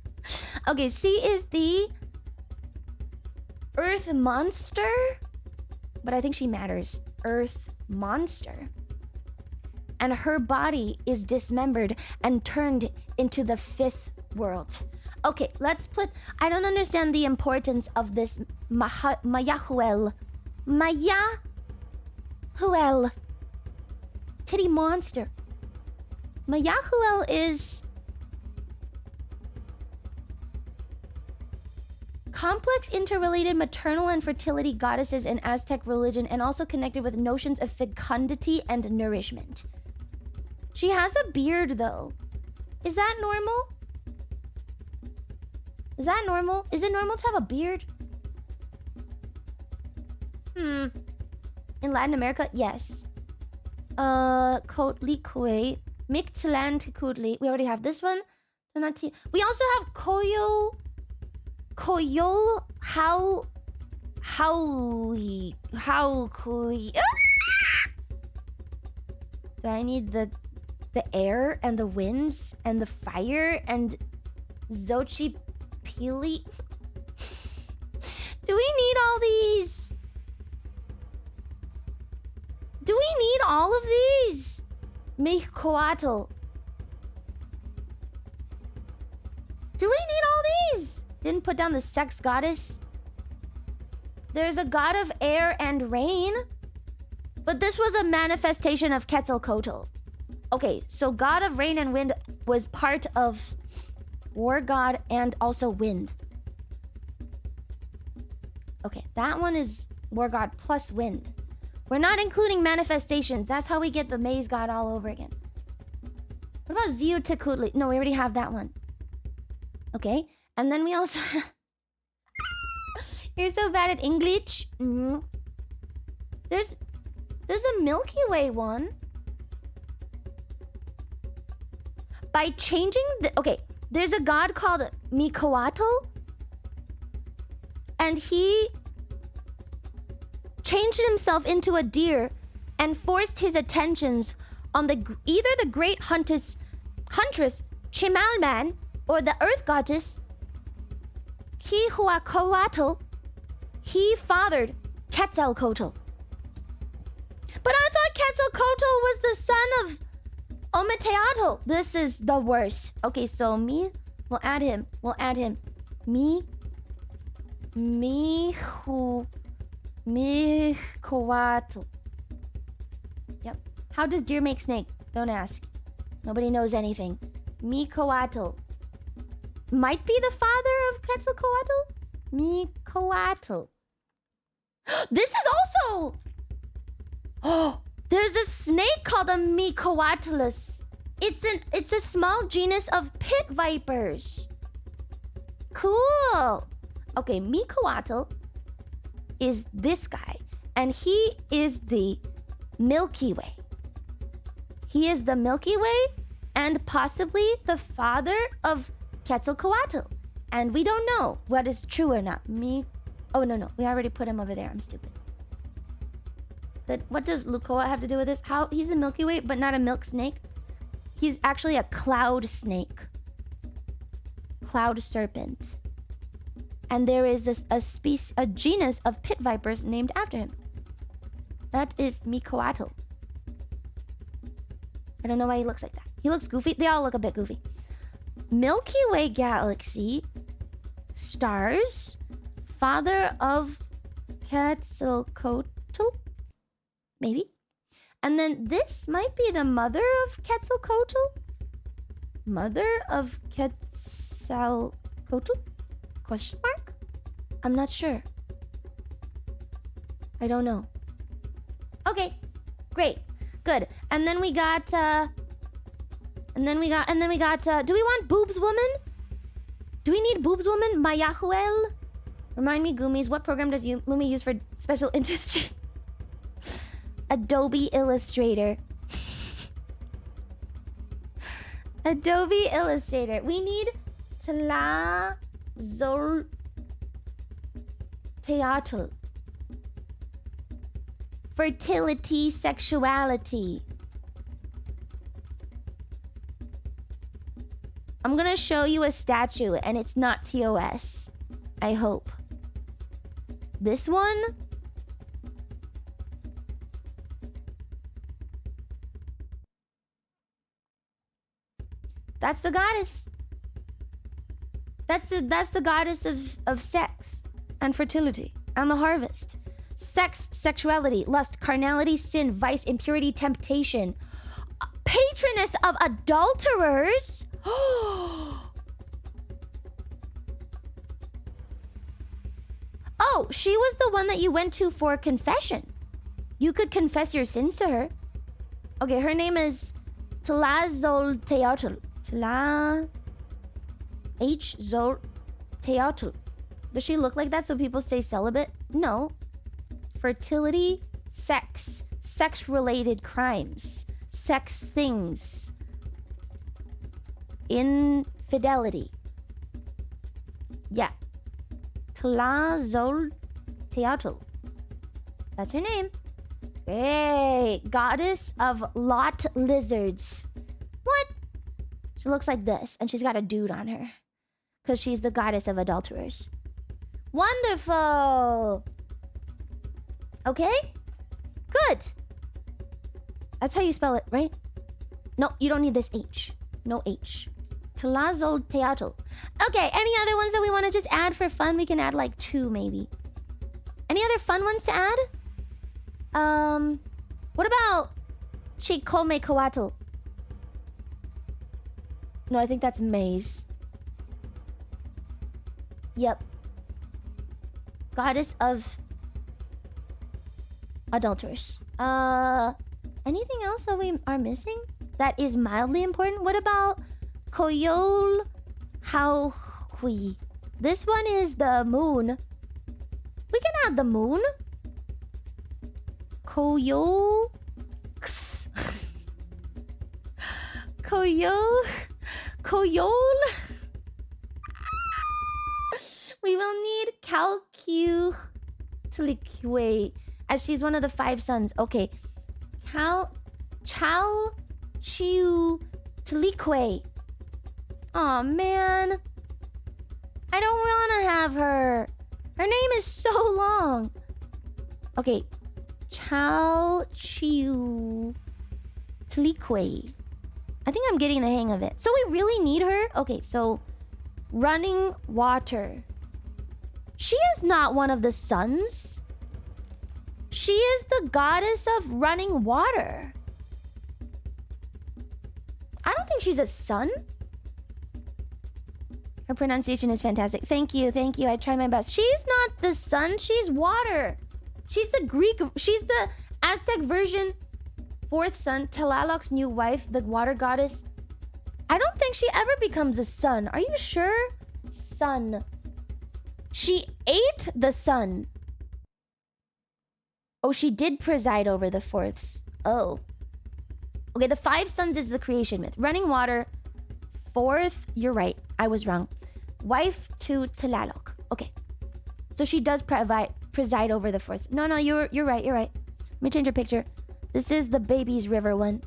Speaker 1: Okay, she is the Earth Monster. But I think she matters. Earth Monster. And her body is dismembered and turned into the fifth world. Okay, let's put... I don't understand the importance of this Mayahuel. Mayahuel. Titty monster. Mayahuel is... complex interrelated maternal and fertility goddesses in Aztec religion and also connected with notions of fecundity and nourishment. She has a beard though. Is that normal? Is that normal? Is it normal to have a beard? In Latin America, yes. Kotlikwe. Mictlanticutli. We already have this one. We also have Koyol. How do I need the air and the winds and the fire and Xochipilli? Do we need all these? Do we need all of these? Mihcoatl. Do we need all these? Didn't put down the sex goddess. There's a god of air and rain. But this was a manifestation of Quetzalcoatl. Okay, so god of rain and wind was part of war god and also wind. Okay, that one is war god plus wind. We're not including manifestations. That's how we get the maize god all over again. What about Xiuhtecutli? No, we already have that one. Okay. And then we also... You're so bad at English. There's a Milky Way one. By changing the... Okay, there's a god called Mikoatl. And he changed himself into a deer and forced his attentions on either the great huntress Chimalman or the earth goddess Xiuhtecutl. He fathered Quetzalcoatl. But I thought Quetzalcoatl was the son of Ometeotl. This is the worst. Okay, so we'll add him. Mihcoatl. Yep. How does deer make snake? Don't ask. Nobody knows anything. Mihcoatl. Might be the father of Quetzalcoatl? Mihcoatl. This is also... Oh, there's a snake called a Mihcoatlus. It's a small genus of pit vipers. Cool. Okay, Mihcoatl is this guy. And he is the Milky Way. He is the Milky Way and possibly the father of Quetzalcoatl. And we don't know what is true or not. Oh, no. We already put him over there. I'm stupid. What does Lucoa have to do with this? How he's the Milky Way, but not a milk snake? He's actually a cloud snake. Cloud serpent. And there is a genus of pit vipers named after him. That is Mihcoatl. I don't know why he looks like that. He looks goofy. They all look a bit goofy. Milky Way galaxy. Stars. Father of Quetzalcoatl. Maybe. And then this might be the mother of Quetzalcoatl. Mother of Quetzalcoatl? Question mark? I'm not sure. I don't know. Okay, great, good. And then we got, do we want boobs woman? Do we need boobs woman? Mayahuel? Remind me, Goomies, what program does Lumi use for special interest? Adobe Illustrator. Adobe Illustrator. We need Tlazol Teatl. Fertility, sexuality. I'm gonna show you a statue and it's not TOS. I hope. This one? That's the goddess. That's the goddess of sex and fertility and the harvest. Sex, sexuality, lust, carnality, sin, vice, impurity, temptation. Patroness of adulterers. Oh, she was the one that you went to for confession. You could confess your sins to her. Okay, her name is Tlazol Teatl. H-Zol Teatl. Does she look like that so people stay celibate? No. Fertility, sex, sex-related crimes, sex things, infidelity. Yeah. Tlazol Teatl. That's her name. Hey, goddess of lot lizards. What? She looks like this, and she's got a dude on her. Because she's the goddess of adulterers. Wonderful! Okay? Good! That's how you spell it, right? No, you don't need this H. No H. Tlazol Teatl. Okay, any other ones that we want to just add for fun? We can add like 2 maybe. Any other fun ones to add? What about Chikome Coatl? No, I think that's maize. Yep. Goddess of adulterers. Anything else that we are missing that is mildly important? What about Koyol Haohui? This one is the moon. We can add the moon. Koyol Koyol. We will need Calculique, as she's one of the 5 sons. Okay. Chal Chiu Tlique. Aw, man. I don't want to have her. Her name is so long. Okay. Chal Chiu Tlique. I think I'm getting the hang of it. So we really need her? Okay, so running water. She is not one of the sons. She is the goddess of running water. I don't think she's a son. Her pronunciation is fantastic. Thank you, thank you. I try my best. She's not the sun, she's water. She's the Greek, she's the Aztec version. 4th son, Tlaloc's new wife, the water goddess. I don't think she ever becomes a sun. Are you sure? Sun. She ate the sun. Oh, she did preside over the 4ths. Oh. Okay, the 5 sons is the creation myth. Running water. 4th, you're right. I was wrong. Wife to Tlaloc. Okay. So she does preside over the 4th. No, you're right, you're right. Let me change your picture. This is the baby's river one.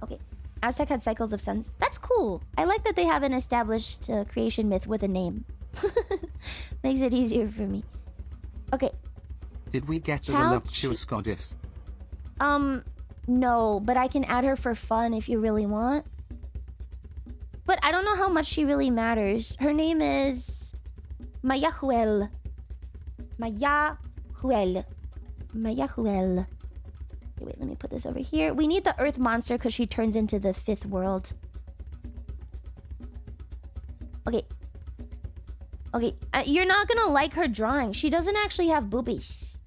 Speaker 1: Okay. Aztec had cycles of suns. That's cool. I like that they have an established creation myth with a name. Makes it easier for me. Okay.
Speaker 2: Did we get the voluptuous goddess?
Speaker 1: No, but I can add her for fun if you really want. But I don't know how much she really matters. Her name is Mayahuel. Mayahuel. Okay, wait, let me put this over here. We need the earth monster because she turns into the 5th world. Okay. Okay, you're not gonna like her drawing. She doesn't actually have boobies.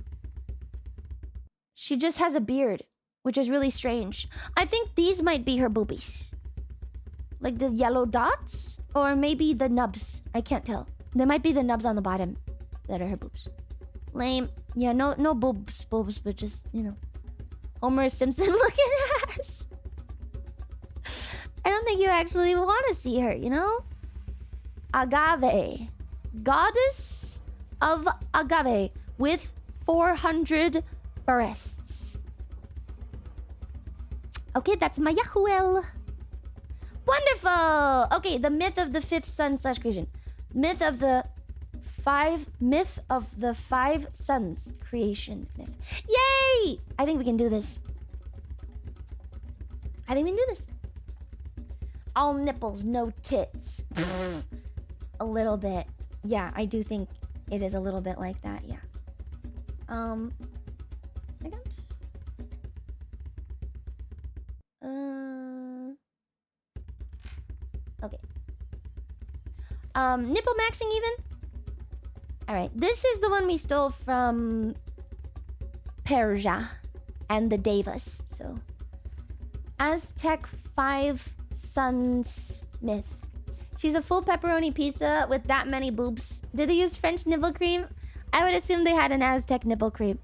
Speaker 1: She just has a beard, which is really strange. I think these might be her boobies. Like the yellow dots? Or maybe the nubs. I can't tell. There might be the nubs on the bottom that are her boobs. Lame. Yeah, no boobs, but just, you know, Homer Simpson looking ass. I don't think you actually want to see her, you know? Agave. Goddess of Agave with 400 breasts. Okay, that's my Yahuel. Wonderful! Okay, the myth of the fifth sun / creation. Myth of the five sons creation myth. Yay! I think we can do this. All nipples, no tits. A little bit. Yeah, I do think it is a little bit like that, yeah. Second. Okay. Nipple maxing even? Alright, this is the one we stole from Persia and the Devas, so. Aztec 5 Sons myth. She's a full pepperoni pizza with that many boobs. Did they use French nipple cream? I would assume they had an Aztec nipple cream.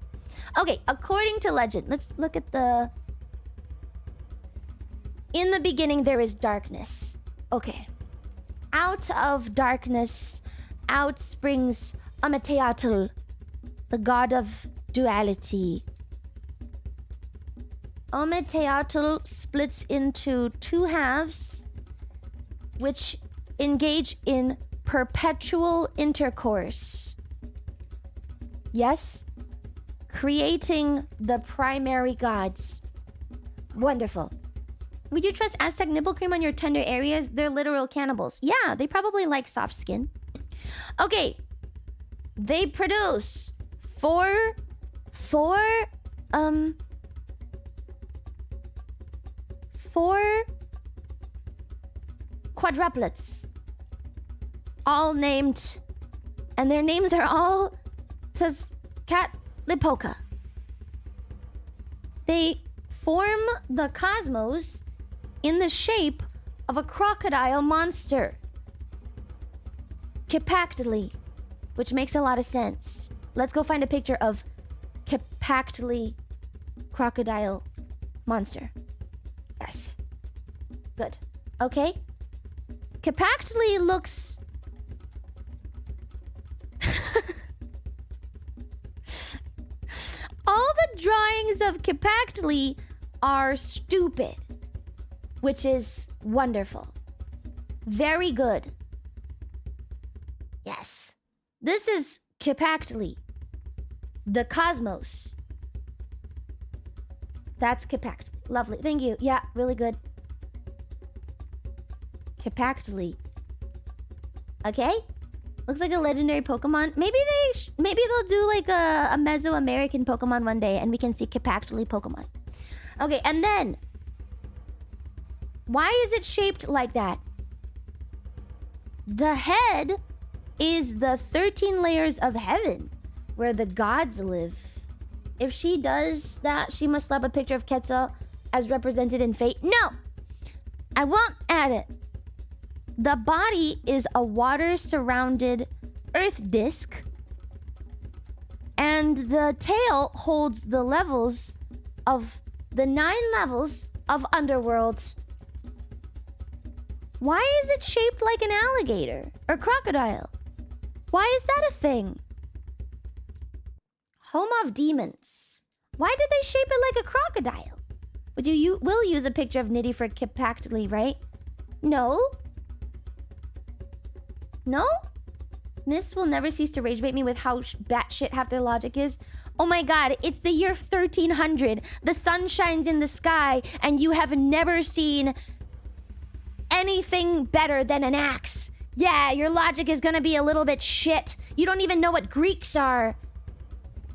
Speaker 1: Okay, according to legend, let's look at the... In the beginning, there is darkness. Okay. Out of darkness, out springs Ameteotl, the god of duality. Ameteotl splits into two halves, which engage in perpetual intercourse. Yes? Creating the primary gods. Wonderful. Would you trust Aztec nipple cream on your tender areas? They're literal cannibals. Yeah, they probably like soft skin. Okay. They produce four quadruplets. All named, and their names are all Tezcatlipoca. They form the cosmos in the shape of a crocodile monster. Kipactli, which makes a lot of sense. Let's go find a picture of Kipactli crocodile monster. Yes. Good. Okay. Kipactli looks... All the drawings of Kipactli are stupid, which is wonderful. Very good. Yes. This is Kipactli, the cosmos. That's Kipactli. Lovely. Thank you. Yeah, really good. Kipactli. Okay. Looks like a legendary Pokemon. Maybe they'll do like a Mesoamerican Pokemon one day and we can see Kipactli Pokemon. Okay, and then why is it shaped like that? The head is the 13 layers of heaven where the gods live. If she does that, she must slap a picture of Quetzal as represented in Fate. No! I won't add it. The body is a water-surrounded earth disc, and the tail holds the levels of the 9 levels of Underworld. Why is it shaped like an alligator or crocodile? Why is that a thing? Home of Demons. Why did they shape it like a crocodile? But you will use a picture of Nitty for Kipactli, right? No? No? Myths will never cease to rage bait me with how batshit half their logic is. Oh my god, it's the year 1300. The sun shines in the sky, and you have never seen anything better than an axe. Yeah, your logic is gonna be a little bit shit. You don't even know what Greeks are.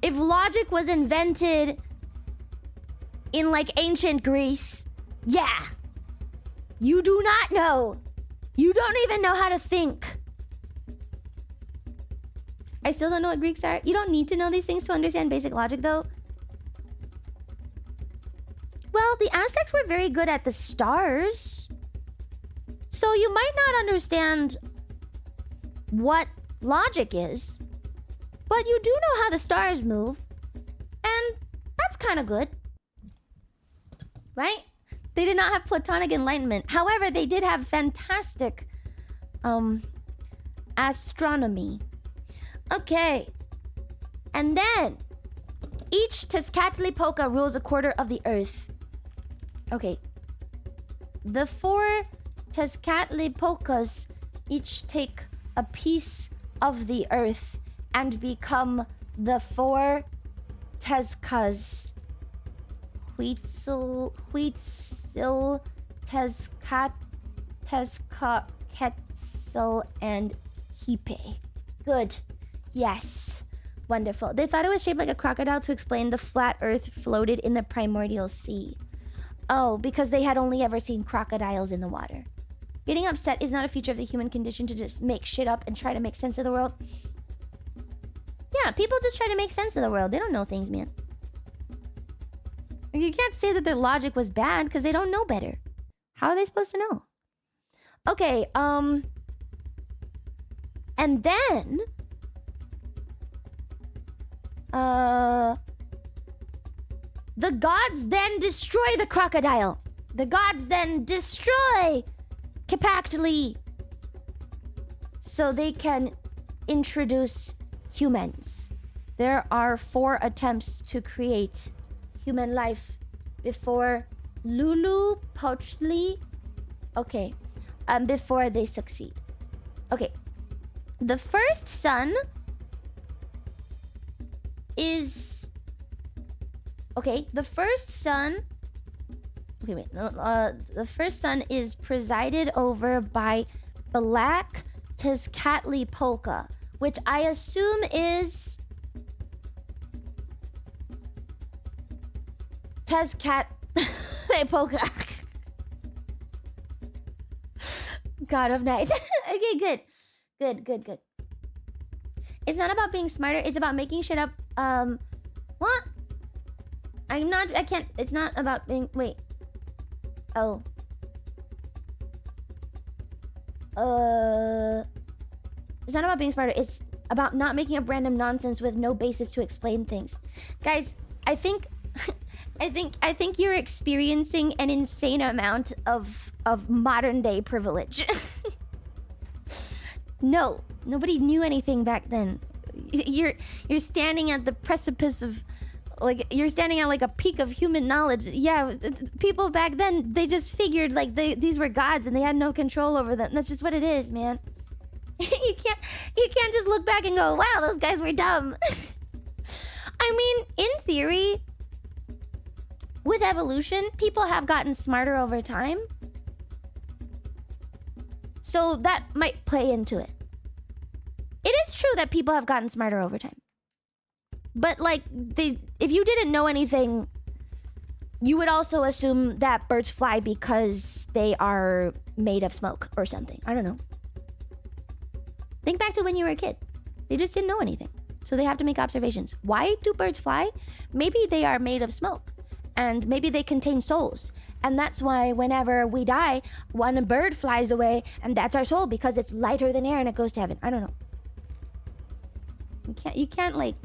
Speaker 1: If logic was invented in like ancient Greece, yeah. You do not know. You don't even know how to think. I still don't know what Greeks are. You don't need to know these things to understand basic logic, though. Well, the Aztecs were very good at the stars. So you might not understand what logic is, but you do know how the stars move. And that's kind of good. Right? They did not have Platonic enlightenment. However, they did have fantastic astronomy. Okay. And then each Tezcatlipoca rules a quarter of the earth. Okay. The 4 Tezcatlipocas each take a piece of the earth and become the 4 Tezcas. Huitzil, Tezca, Quetzal, and Hipe. Good. Yes. Wonderful. They thought it was shaped like a crocodile to explain the flat earth floated in the primordial sea. Oh, because they had only ever seen crocodiles in the water. Getting upset is not a feature of the human condition to just make shit up and try to make sense of the world. Yeah, people just try to make sense of the world. They don't know things, man. You can't say that their logic was bad because they don't know better. How are they supposed to know? Okay, and then... the gods then destroy the crocodile. The gods then destroy Kepactli. So they can introduce humans. There are 4 attempts to create human life before Lulu Pouchli. Okay. Before they succeed. Okay. The first son is... Okay, the first son... Okay, wait. The first son is presided over by Black Tezcatlipoca, which I assume is... Tezcatlipoca. God of night. Okay, good. Good. It's not about being smarter. It's about making shit up. What? I can't. It's not about being... Wait. Oh. It's not about being smarter. It's about not making up random nonsense with no basis to explain things. Guys, I think... I think you're experiencing an insane amount of modern day privilege. No, nobody knew anything back then. You're standing at the precipice of, like, you're standing at like a peak of human knowledge. Yeah, people back then, they just figured like these were gods and they had no control over them. That's just what it is, man. You can't just look back and go, wow, those guys were dumb. I mean, in theory, with evolution, people have gotten smarter over time. So that might play into it. It is true that people have gotten smarter over time. But like, if you didn't know anything, you would also assume that birds fly because they are made of smoke or something. I don't know. Think back to when you were a kid. They just didn't know anything. So they have to make observations. Why do birds fly? Maybe they are made of smoke. And maybe they contain souls. And that's why whenever we die, one bird flies away, and that's our soul because it's lighter than air and it goes to heaven. I don't know. You can't like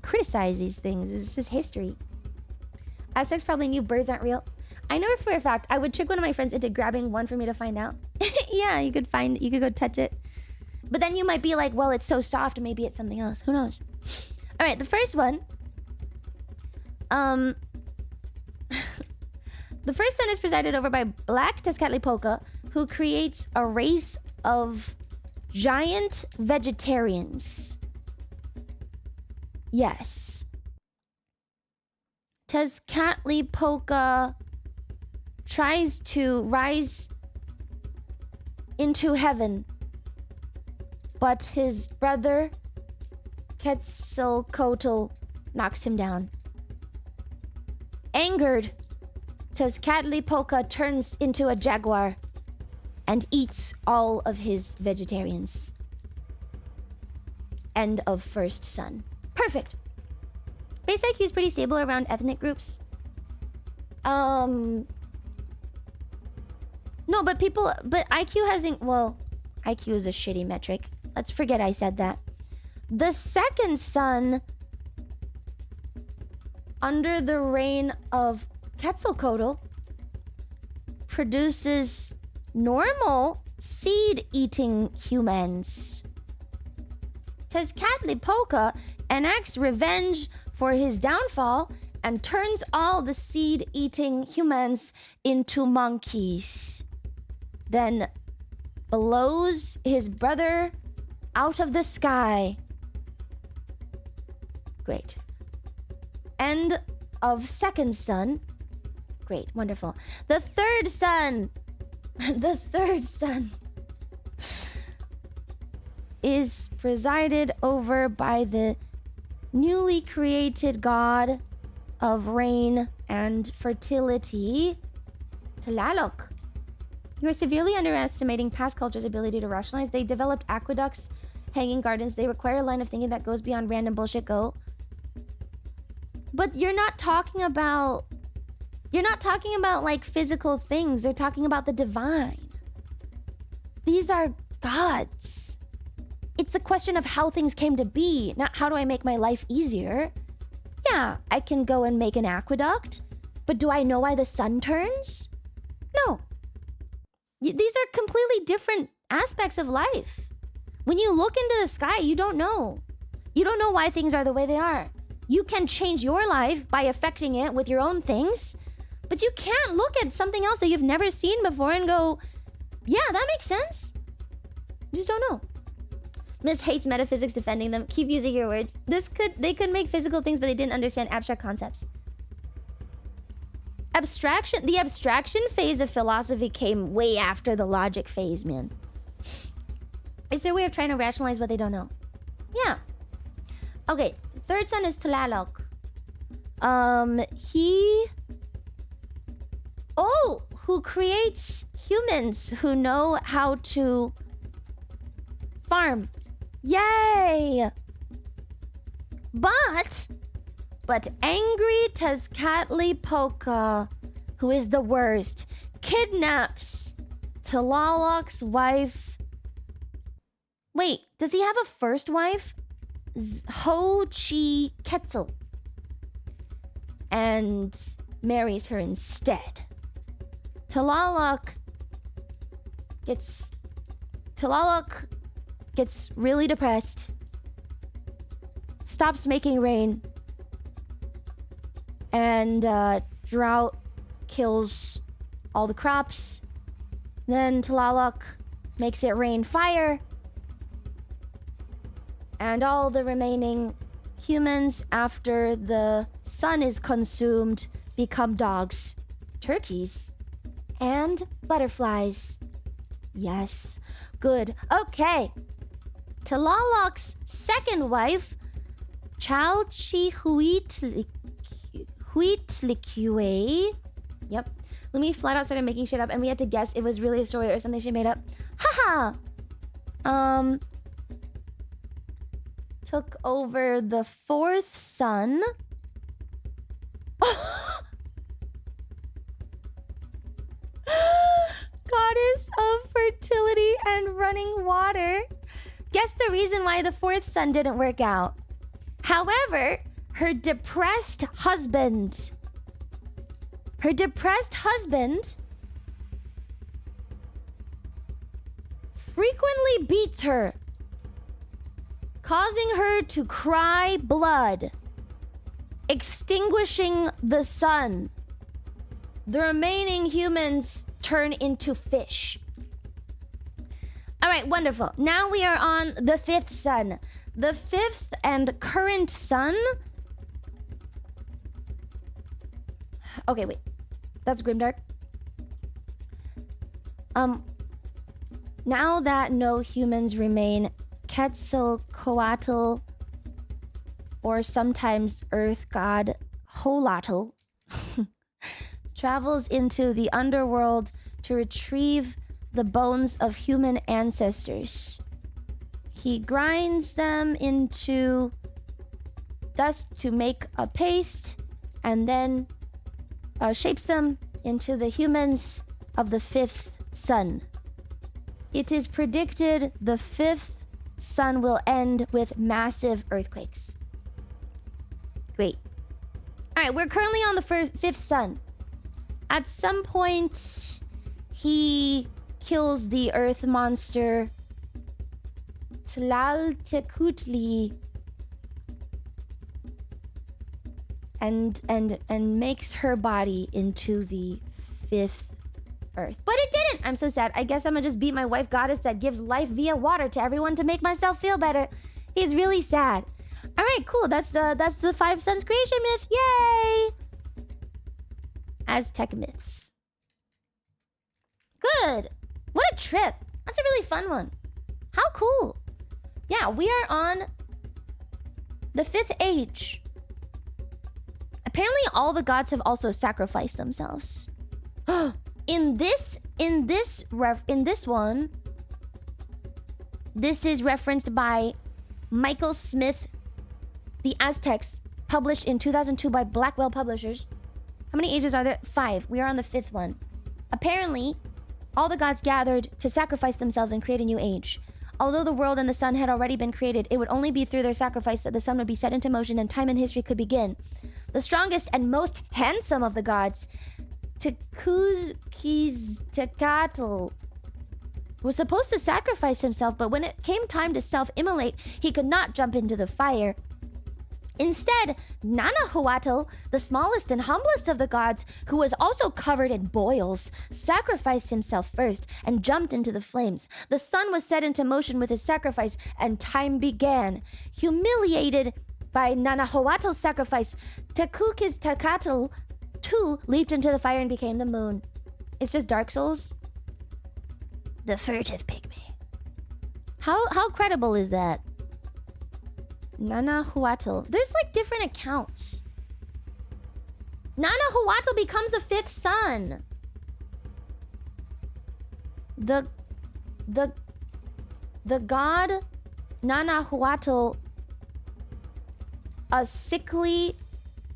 Speaker 1: criticize these things. It's just history. Aztecs probably knew birds aren't real. I know for a fact. I would trick one of my friends into grabbing one for me to find out. Yeah, you could go touch it. But then you might be like, well, it's so soft, maybe it's something else. Who knows? All right, the first one. The first son is presided over by Black Tezcatlipoca, who creates a race of giant vegetarians. Yes. Tezcatlipoca tries to rise into heaven, but his brother Quetzalcoatl knocks him down. Angered, Tezcatlipoca turns into a jaguar and eats all of his vegetarians. end of first sun. Perfect. Base IQ is pretty stable around ethnic groups. No, but IQ hasn't. Well, IQ is a shitty metric. Let's forget I said that. The second sun under the reign of Quetzalcoatl produces normal seed-eating humans. Tezcatlipoca enacts revenge for his downfall and turns all the seed-eating humans into monkeys. Then blows his brother out of the sky. Great. End of second sun. Great, wonderful. The third sun. The third sun is presided over by the newly created god of rain and fertility, Tlaloc. You are severely underestimating past cultures' ability to rationalize. They developed aqueducts, hanging gardens. They require a line of thinking that goes beyond random bullshit. Go. But you're not talking about like physical things. They're talking about the divine. These are gods. It's a question of how things came to be, not how do I make my life easier. Yeah, I can go and make an aqueduct, but do I know why the sun turns? No. These are completely different aspects of life. When you look into the sky, you don't know. You don't know why things are the way they are. You can change your life by affecting it with your own things, but you can't look at something else that you've never seen before and go, yeah, that makes sense. You just don't know. Miss hates metaphysics defending them. Keep using your words. They could make physical things, but they didn't understand abstract concepts. The abstraction phase of philosophy came way after the logic phase, man. It's their way of trying to rationalize what they don't know. Yeah. Okay, third son is Tlaloc. Who creates humans who know how to farm. Yay! But angry Tezcatlipoca, who is the worst, kidnaps Tlaloc's wife. Wait, does he have a first wife? Ho-Chi-Quetzal. And marries her instead. Tlaloc gets really depressed, stops making rain, and drought kills all the crops. Then Tlaloc makes it rain fire, and all the remaining humans, after the sun is consumed, become dogs, turkeys, and butterflies. Yes, good. Okay. Tlaloc's second wife, Chalchihuitlicue. Yep. Lumi flat out started making shit up, and we had to guess it was really a story or something she made up. Haha. Took over the fourth son. Goddess of fertility and running water. Guess the reason why the fourth son didn't work out. However, her depressed husband frequently beats her, causing her to cry blood, extinguishing the sun. The remaining humans turn into fish. All right, wonderful. Now we are on the fifth sun. The fifth and current sun. Okay, wait. That's grimdark. Now that no humans remain, Quetzalcoatl, or sometimes Earth God Holotl, travels into the underworld to retrieve the bones of human ancestors. He grinds them into dust to make a paste, and then shapes them into the humans of the fifth sun. It is predicted the fifth sun will end with massive earthquakes. Great. Alright, we're currently on the fifth sun. At some point, he kills the earth monster Tlaltekutli and makes her body into the fifth earth. But it didn't! I'm so sad. I guess I'm gonna just beat my wife goddess that gives life via water to everyone to make myself feel better. He's really sad. Alright, cool. That's the 5 suns creation myth. Yay! Aztec myths. Good! What a trip! That's a really fun one. How cool! Yeah, we are on the 5th age. Apparently all the gods have also sacrificed themselves. in this one, this is referenced by Michael Smith, The Aztecs, published in 2002 by Blackwell Publishers. How many ages are there? 5. We are on the 5th one. Apparently, all the gods gathered to sacrifice themselves and create a new age. Although the world and the sun had already been created, it would only be through their sacrifice that the sun would be set into motion and time and history could begin. The strongest and most handsome of the gods, Tecatl, was supposed to sacrifice himself, but when it came time to self-immolate, he could not jump into the fire. Instead, Nanahuatl, the smallest and humblest of the gods, who was also covered in boils, sacrificed himself first and jumped into the flames. The sun was set into motion with his sacrifice, and time began. Humiliated by Nanahuatl's sacrifice, Tecatl too leaped into the fire and became the moon. It's just Dark Souls. The furtive pygmy. How credible is that? Nanahuatl. There's like different accounts. Nanahuatl becomes the 5th sun. The god Nanahuatl, a sickly,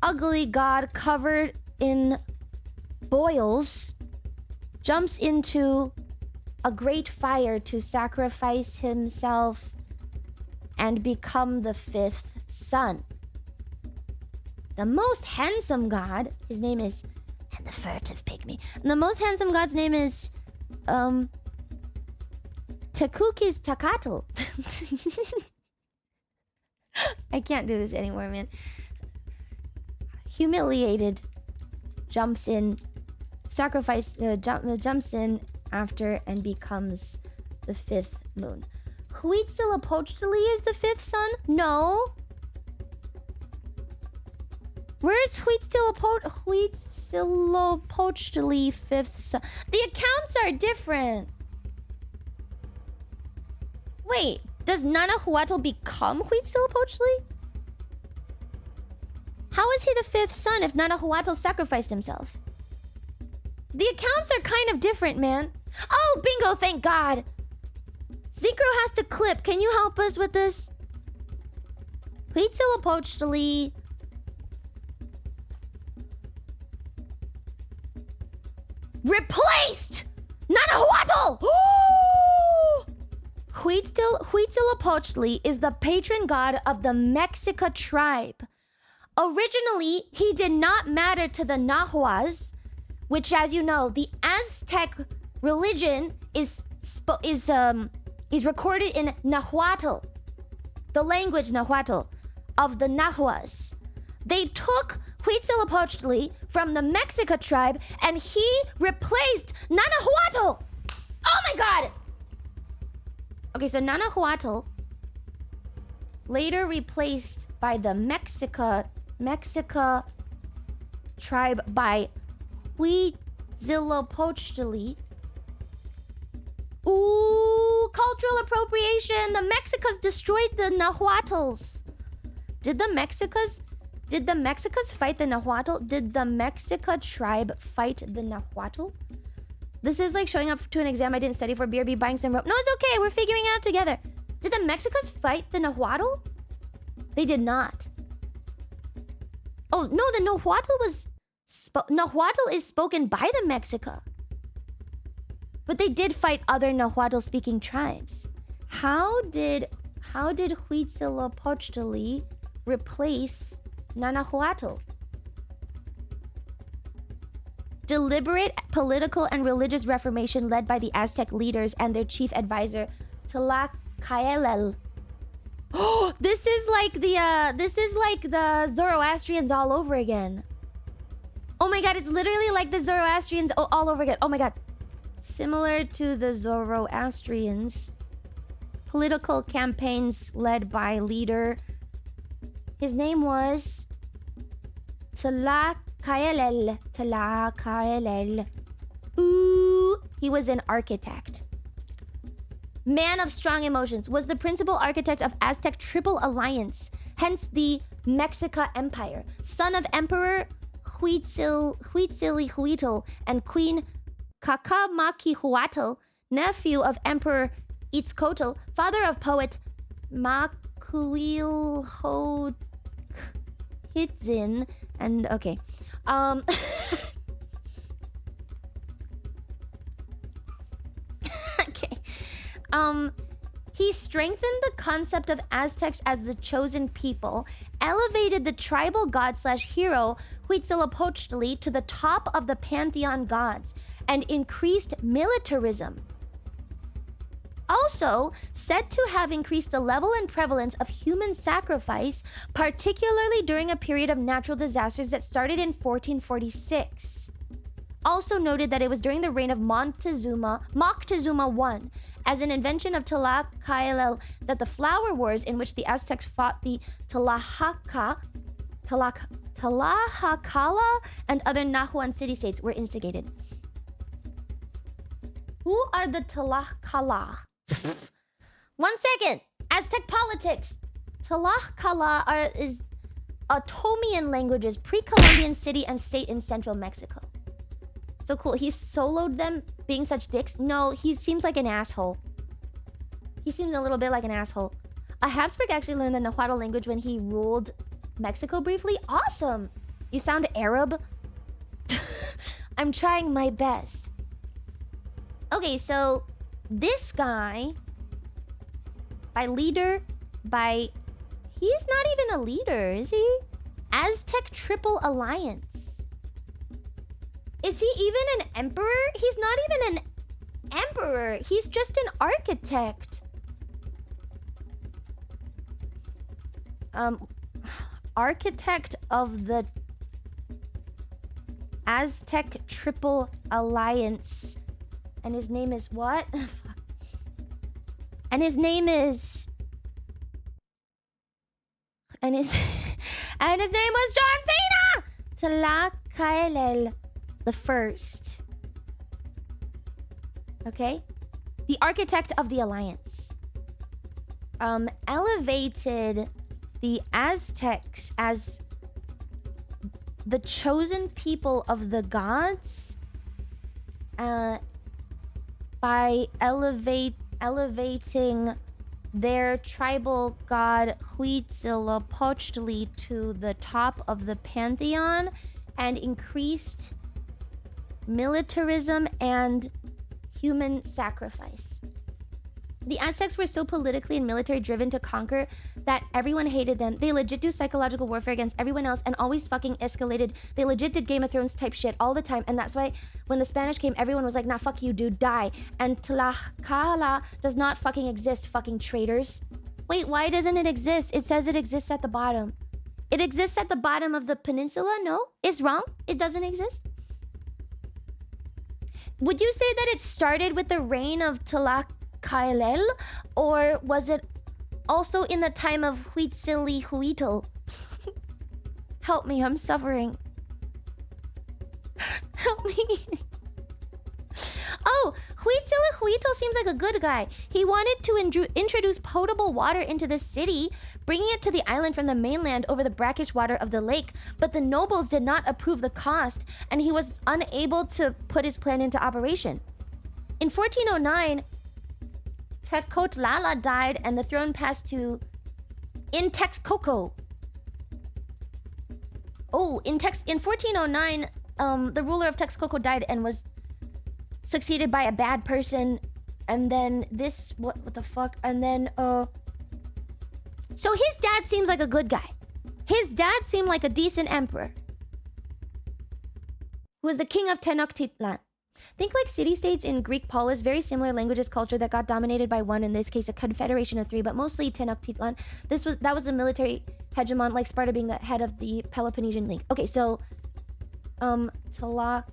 Speaker 1: ugly god covered in boils, jumps into a great fire to sacrifice himself and become the 5th sun. The most handsome god, his name is, and the furtive pygmy. And the most handsome god's name is, Tekukis Takatl. I can't do this anymore, man. Humiliated, jumps in, jumps in after and becomes the 5th moon. Huitzilopochtli is the 5th sun? No. Where's Huitzilopochtli 5th sun? The accounts are different. Wait, does Nanahuatl become Huitzilopochtli? How is he the 5th sun if Nanahuatl sacrificed himself? The accounts are kind of different, man. Oh, bingo, thank God. Zekro has to clip. Can you help us with this? Huitzilopochtli replaced Nanahuatl! Huitzilopochtli is the patron god of the Mexica tribe. Originally, he did not matter to the Nahuas, which, as you know, the Aztec religion is recorded in Nahuatl, the language Nahuatl of the Nahuas. They took Huitzilopochtli from the Mexica tribe and he replaced Nanahuatl. Oh my God! Okay, so Nanahuatl later replaced by the Mexica tribe by Huitzilopochtli. Ooh, cultural appropriation. The Mexicas destroyed the Nahuatls. Did the Mexicas fight the Nahuatl? Did the Mexica tribe fight the Nahuatl? This is like showing up to an exam I didn't study for. BRB buying some rope. No, it's okay. We're figuring it out together. Did the Mexicans fight the Nahuatl? They did not. Oh, no, the Nahuatl was... Nahuatl is spoken by the Mexica. But they did fight other Nahuatl-speaking tribes. How did Huitzilopochtli replace Nanahuatl? Deliberate political and religious reformation led by the Aztec leaders and their chief advisor, Tlacaelel. Oh, this is like the Zoroastrians all over again. Oh my god, it's literally like the Zoroastrians all over again. Oh my god. Similar to the Zoroastrians, political campaigns led by leader. His name was Tlacaelel. Tlacaelel. Ooh, he was an architect. Man of strong emotions, was the principal architect of Aztec Triple Alliance, hence the Mexica Empire. Son of Emperor Huitzilopochtli and Queen Cacamaquihuatl, nephew of Emperor Itzcoatl, father of poet Macuilhohitzin, and okay. Okay. He strengthened the concept of Aztecs as the chosen people, elevated the tribal god/hero Huitzilopochtli to the top of the pantheon gods, and increased militarism. Also, said to have increased the level and prevalence of human sacrifice, particularly during a period of natural disasters that started in 1446. Also noted that it was during the reign of Moctezuma I, as an invention of Tlacaelel, that the flower wars in which the Aztecs fought the Tlaxcala and other Nahuan city-states were instigated. Who are the Tlaxcala? 1 second. Aztec politics. Tlaxcala is Otomian languages, pre-Columbian city and state in central Mexico. So cool. He soloed them being such dicks. No, he seems like an asshole. He seems a little bit like an asshole. A Habsburg actually learned the Nahuatl language when he ruled Mexico briefly. Awesome. You sound Arab. I'm trying my best. Okay, so this guy, he's not even a leader, is he? Aztec Triple Alliance. Is he even an emperor? He's not even an emperor. He's just an architect. Architect of the Aztec Triple Alliance. And his name is what? And his name is... And his name was John Cena! Tlacaelel the First. Okay? The architect of the alliance. Elevated the Aztecs as the chosen people of the gods by elevating their tribal god Huitzilopochtli to the top of the pantheon, and increased militarism and human sacrifice. The Aztecs were so politically and military driven to conquer that everyone hated them. They legit do psychological warfare against everyone else and always fucking escalated. They legit did Game of Thrones type shit all the time. And that's why when the Spanish came, everyone was like, nah, fuck you, dude, die. And Tlaxcala does not fucking exist, fucking traitors. Wait, why doesn't it exist? It says it exists at the bottom. It exists at the bottom of the peninsula? No, it's wrong. It doesn't exist. Would you say that it started with the reign of Tlacaelel, or was it also in the time of Huitzilopochtli? Help me, I'm suffering. Help me. Oh, Huitzilopochtli seems like a good guy. He wanted to introduce potable water into the city, bringing it to the island from the mainland over the brackish water of the lake, but the nobles did not approve the cost, and he was unable to put his plan into operation. In 1409, Tenochtitlán died and the throne passed to Intexcoco. Oh, in 1409, the ruler of Texcoco died and was succeeded by a bad person. And then this, what the fuck? And then, so his dad seems like a good guy. His dad seemed like a decent emperor. Who was the king of Tenochtitlan. Think like city-states in Greek polis, very similar languages, culture that got dominated by one, in this case a confederation of three, but mostly Tenochtitlan. That was a military hegemon, like Sparta being the head of the Peloponnesian League. Okay, so Tlacaelel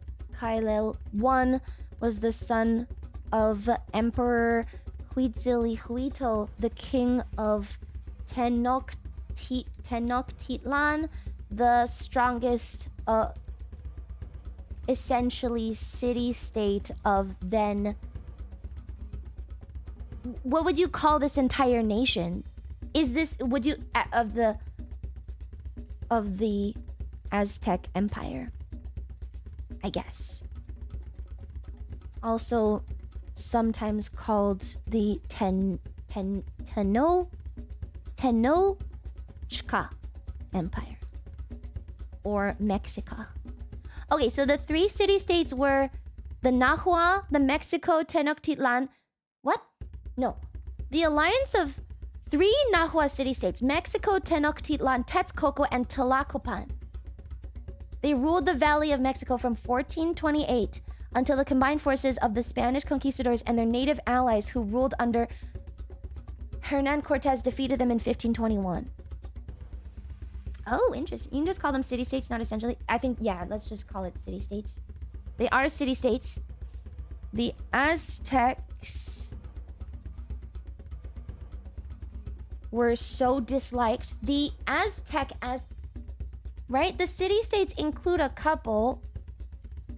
Speaker 1: I was the son of Emperor Huitzilihuitl, the king of Tenochtitlan, the strongest essentially city-state of then... What would you call this entire nation? Is this... Would you... Of the Aztec Empire, I guess. Also sometimes called the Tenochca Empire. Or Mexica. Okay, so the three city-states were the Nahua, the Mexico, Tenochtitlan. What? No. The alliance of three Nahua city-states, Mexico, Tenochtitlan, Texcoco, and Tlacopan. They ruled the Valley of Mexico from 1428 until the combined forces of the Spanish conquistadors and their native allies who ruled under Hernan Cortez defeated them in 1521. Oh, interesting. You can just call them city-states, not essentially. I think, yeah, let's just call it city-states. They are city-states. The Aztecs were so disliked. The Aztec right? The city-states include a couple,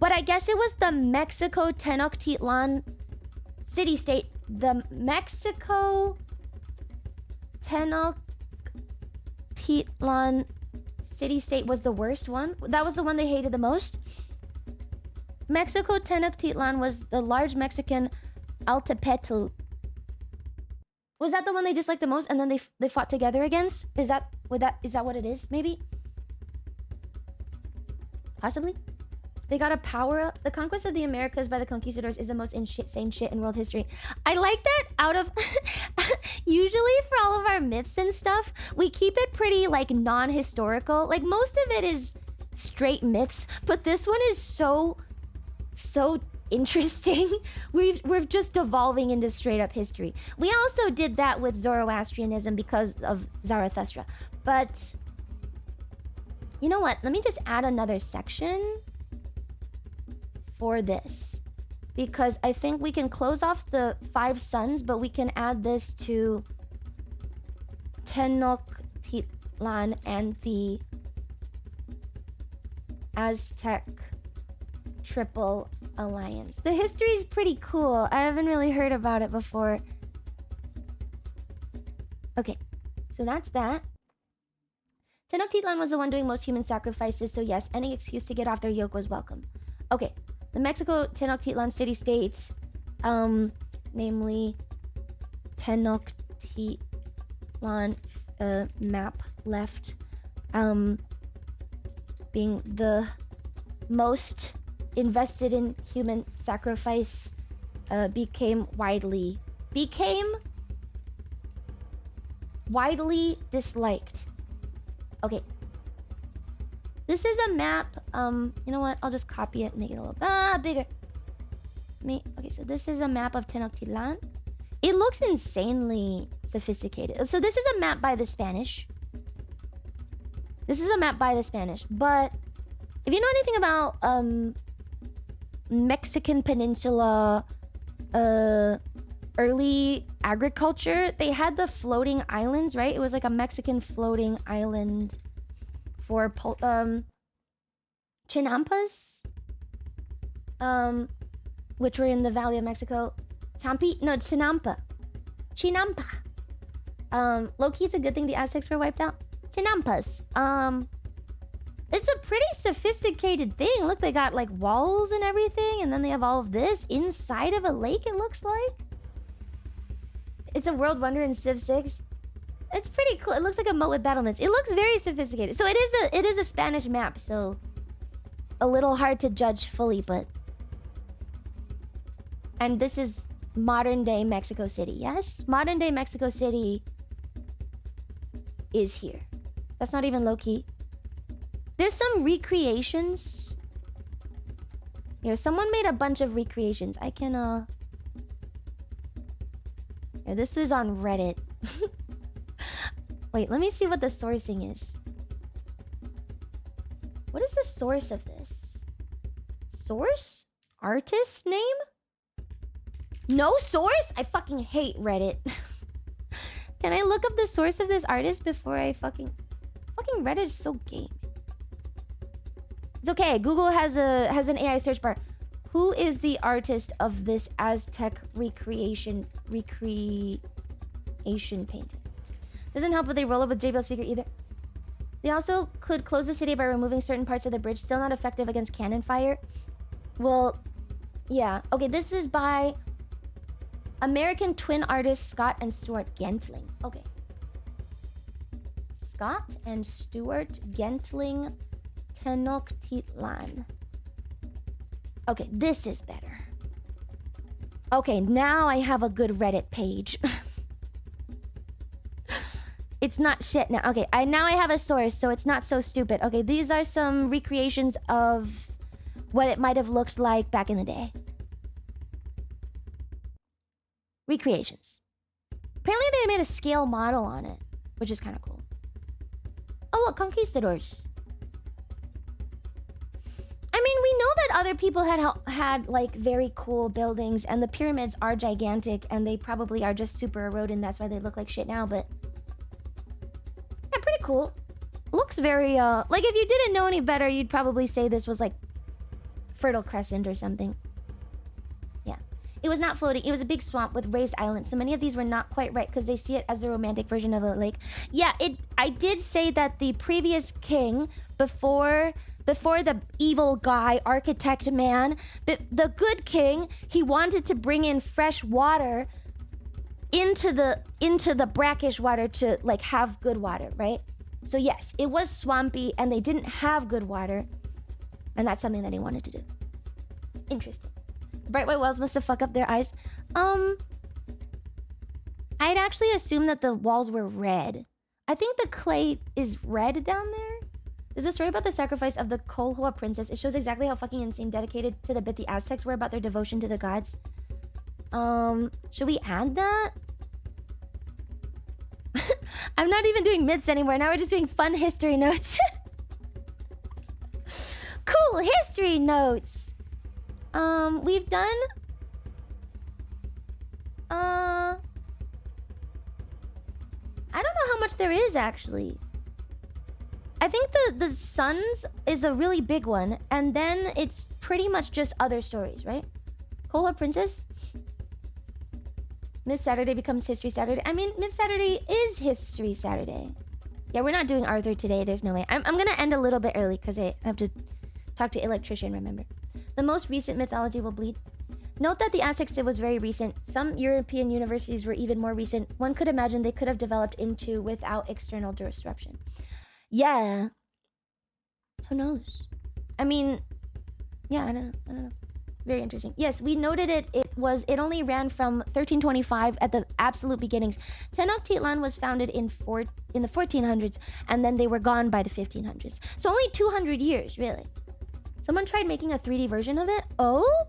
Speaker 1: but I guess it was the Mexico Tenochtitlan city-state. The Mexico Tenochtitlan city-state was the worst one. That was the one they hated the most. Mexico Tenochtitlan was the large Mexican Altepetl. Was that the one they disliked the most and then they fought together against? Is that what it is? Maybe? Possibly? They got a power up. The conquest of the Americas by the conquistadors is the most insane shit in world history. I like that out of... Usually for all of our myths and stuff, we keep it pretty, like, non-historical. Like, most of it is straight myths, but this one is so interesting. We're just devolving into straight up history. We also did that with Zoroastrianism because of Zarathustra. But... You know what? Let me just add another section for this, because I think we can close off the 5 sons, but we can add this to Tenochtitlan and the Aztec Triple Alliance. The history is pretty cool. I haven't really heard about it before. Okay, so that's that. Tenochtitlan was the one doing most human sacrifices, so yes, any excuse to get off their yoke was welcome. Okay, the Mexico Tenochtitlan city-states, namely Tenochtitlan map left, being the most invested in human sacrifice, became widely disliked. Okay. This is a map. You know what? I'll just copy it and make it a little bigger. Okay, so this is a map of Tenochtitlan. It looks insanely sophisticated. So this is a map by the Spanish. But if you know anything about Mexican Peninsula early agriculture, they had the floating islands, right? It was like a Mexican floating island for chinampas, which were in the Valley of Mexico. Chinampa. Low-key, it's a good thing the Aztecs were wiped out. Chinampas. It's a pretty sophisticated thing. Look, they got like walls and everything, and then they have all of this inside of a lake, it looks like. It's a world wonder in Civ 6. It's pretty cool. It looks like a moat with battlements. It looks very sophisticated. So it is a Spanish map, so a little hard to judge fully, but... And this is modern day Mexico City, yes? Modern day Mexico City is here. That's not even low-key. There's some recreations. Here, someone made a bunch of recreations. I can, Yeah, this is on Reddit. Wait, let me see what the sourcing is. What is the source of this? Source? Artist name? No source? I fucking hate Reddit. Can I look up the source of this artist before I fucking Reddit is so gay. It's okay. Google has an AI search bar. Who is the artist of this Aztec recreation painting? Doesn't help that they roll up with JBL speaker either. They also could close the city by removing certain parts of the bridge. Still not effective against cannon fire. Well, yeah. Okay, this is by American twin artists Scott and Stuart Gentling. Okay. Scott and Stuart Gentling Tenochtitlan. Okay, this is better. Okay, now I have a good Reddit page. It's not shit now. Okay, now I have a source, so it's not so stupid. Okay, these are some recreations of what it might have looked like back in the day. Recreations. Apparently they made a scale model on it, which is kind of cool. Oh, look, conquistadors. I mean, we know that other people had like very cool buildings, and the pyramids are gigantic, and they probably are just super eroded, and that's why they look like shit now, but yeah, pretty cool. Looks very like if you didn't know any better, you'd probably say this was like Fertile Crescent or something. Yeah. It was not floating. It was a big swamp with raised islands. So many of these were not quite right because they see it as the romantic version of a lake. Yeah, I did say that the previous king before the evil guy, architect man, the good king, he wanted to bring in fresh water into the brackish water to like have good water, right? So yes, it was swampy and they didn't have good water, and that's something that he wanted to do. Interesting. Bright white walls must have fucked up their eyes. I'd actually assumed that the walls were red. I think the clay is red down there. There's a story about the sacrifice of the Kolhua princess. It shows exactly how fucking insane dedicated to the bit the Aztecs were about their devotion to the gods. Should we add that? I'm not even doing myths anymore. Now we're just doing fun history notes. Cool history notes. We've done... I don't know how much there is, actually. I think the Suns is a really big one, and then it's pretty much just other stories, right? Kola Princess? Myth Saturday becomes History Saturday. I mean, Myth Saturday is History Saturday. Yeah, we're not doing Arthur today. There's no way. I'm gonna end a little bit early because I have to talk to Electrician, remember. The most recent mythology will bleed. Note that the Aztec Civ was very recent. Some European universities were even more recent. One could imagine they could have developed into without external disruption. Yeah. Who knows? I mean, yeah, I don't know. Very interesting. Yes, we noted it. It only ran from 1325 at the absolute beginnings. Tenochtitlan was founded in the 1400s, and then they were gone by the 1500s. So only 200 years, really. Someone tried making a 3D version of it. Oh,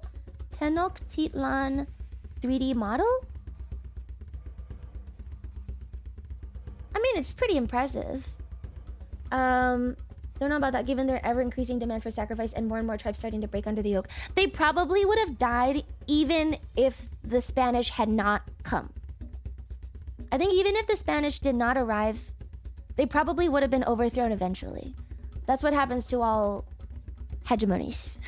Speaker 1: Tenochtitlan 3D model? I mean, it's pretty impressive. Don't know about that, given their ever-increasing demand for sacrifice and more tribes starting to break under the yoke. They probably would have died even if the Spanish had not come. I think even if the Spanish did not arrive, they probably would have been overthrown eventually. That's what happens to all hegemonies.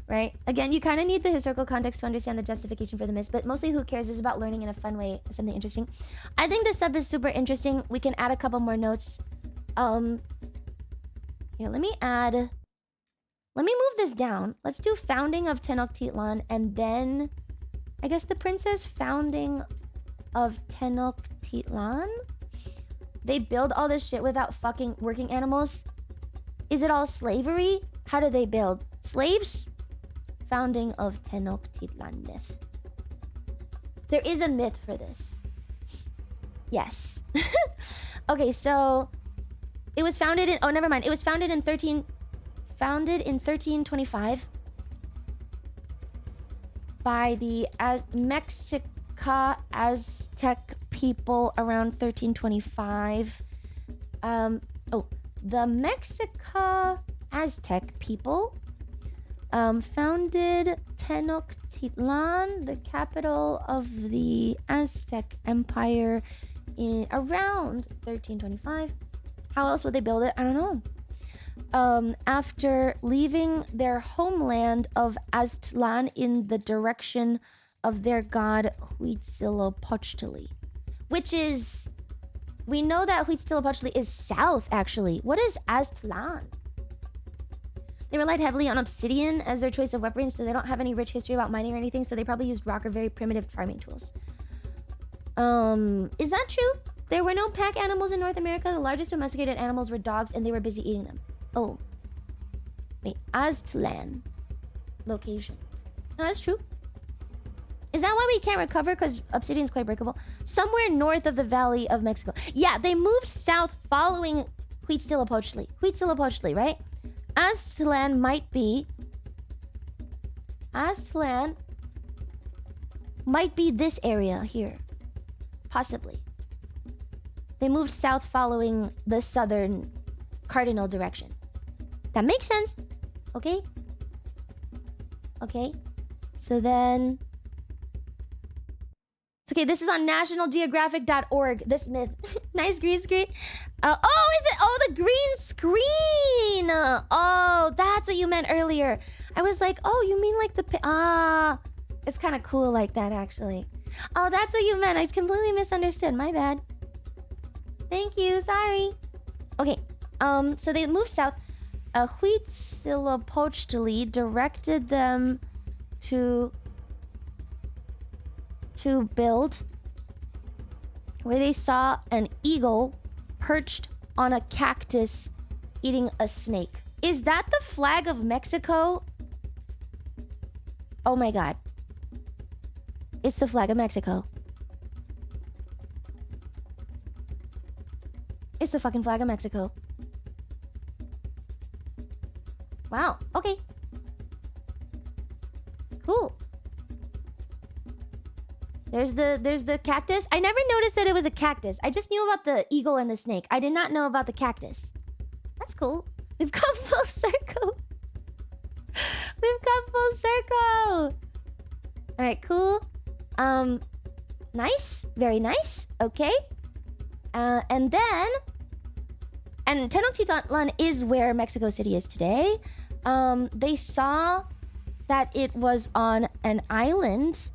Speaker 1: Right? Again, you kind of need the historical context to understand the justification for the myths, but mostly who cares? It's about learning in a fun way, something interesting. I think this sub is super interesting. We can add a couple more notes. Here, let me move this down. Let's do founding of Tenochtitlan, and then I guess the princess founding of Tenochtitlan. They build all this shit without fucking working animals. Is it all slavery? How do they build? Slaves? Founding of Tenochtitlan myth. There is a myth for this. Yes. Okay, so it was founded in... Oh, never mind. It was founded in 1325 by the Mexica Aztec people around 1325. The Mexica Aztec people founded Tenochtitlan, the capital of the Aztec Empire, in around 1325. How else would they build it? I don't know. After leaving their homeland of Aztlan in the direction of their god Huitzilopochtli, which is... We know that Huitzilopochtli is south, actually. What is Aztlan? They relied heavily on obsidian as their choice of weaponry, so they don't have any rich history about mining or anything, so they probably used rock or very primitive farming tools. Is that true? There were no pack animals in North America. The largest domesticated animals were dogs, and they were busy eating them. Oh. Wait, Aztlan. Location. No, that's true. Is that why we can't recover? Because obsidian is quite breakable. Somewhere north of the Valley of Mexico. Yeah, they moved south following Huitzilopochtli. Huitzilopochtli, right? Aztlan might be... Aztlan might be this area here. Possibly. They moved south following the southern cardinal direction. That makes sense. Okay? Okay. So then... Okay, this is on nationalgeographic.org, this myth. Nice green screen. Oh, is it? Oh, the green screen. Oh, that's what you meant earlier. I was like, oh, you mean like the... It's kind of cool like that, actually. Oh, that's what you meant. I completely misunderstood. My bad. Thank you. Sorry. Okay. So they moved south. Huitzilopochtli directed them to build where they saw an eagle perched on a cactus eating a snake. Is that the flag of Mexico? Oh my god. It's the flag of Mexico. It's the fucking flag of Mexico. Wow. Okay. Cool. There's the cactus. I never noticed that it was a cactus. I just knew about the eagle and the snake. I did not know about the cactus. That's cool. We've come full circle. We've come full circle. All right, cool. Nice. Very nice. Okay. And then... And Tenochtitlan is where Mexico City is today. They saw that it was on an island...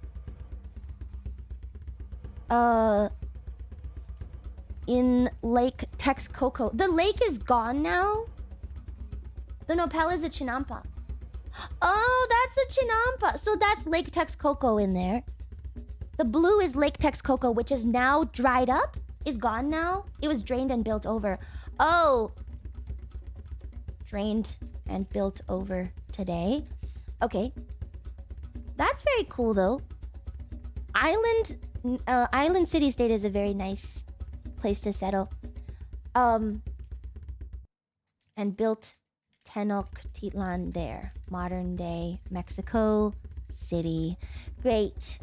Speaker 1: in Lake Texcoco. The lake is gone now. The nopal is a chinampa. Oh, that's a chinampa. So that's Lake Texcoco in there. The blue is Lake Texcoco, which is now dried up. Is gone now. It was drained and built over. Oh. Drained and built over today. Okay. That's very cool, though. Island city-state is a very nice place to settle. And built Tenochtitlan there. Modern day Mexico City. Great.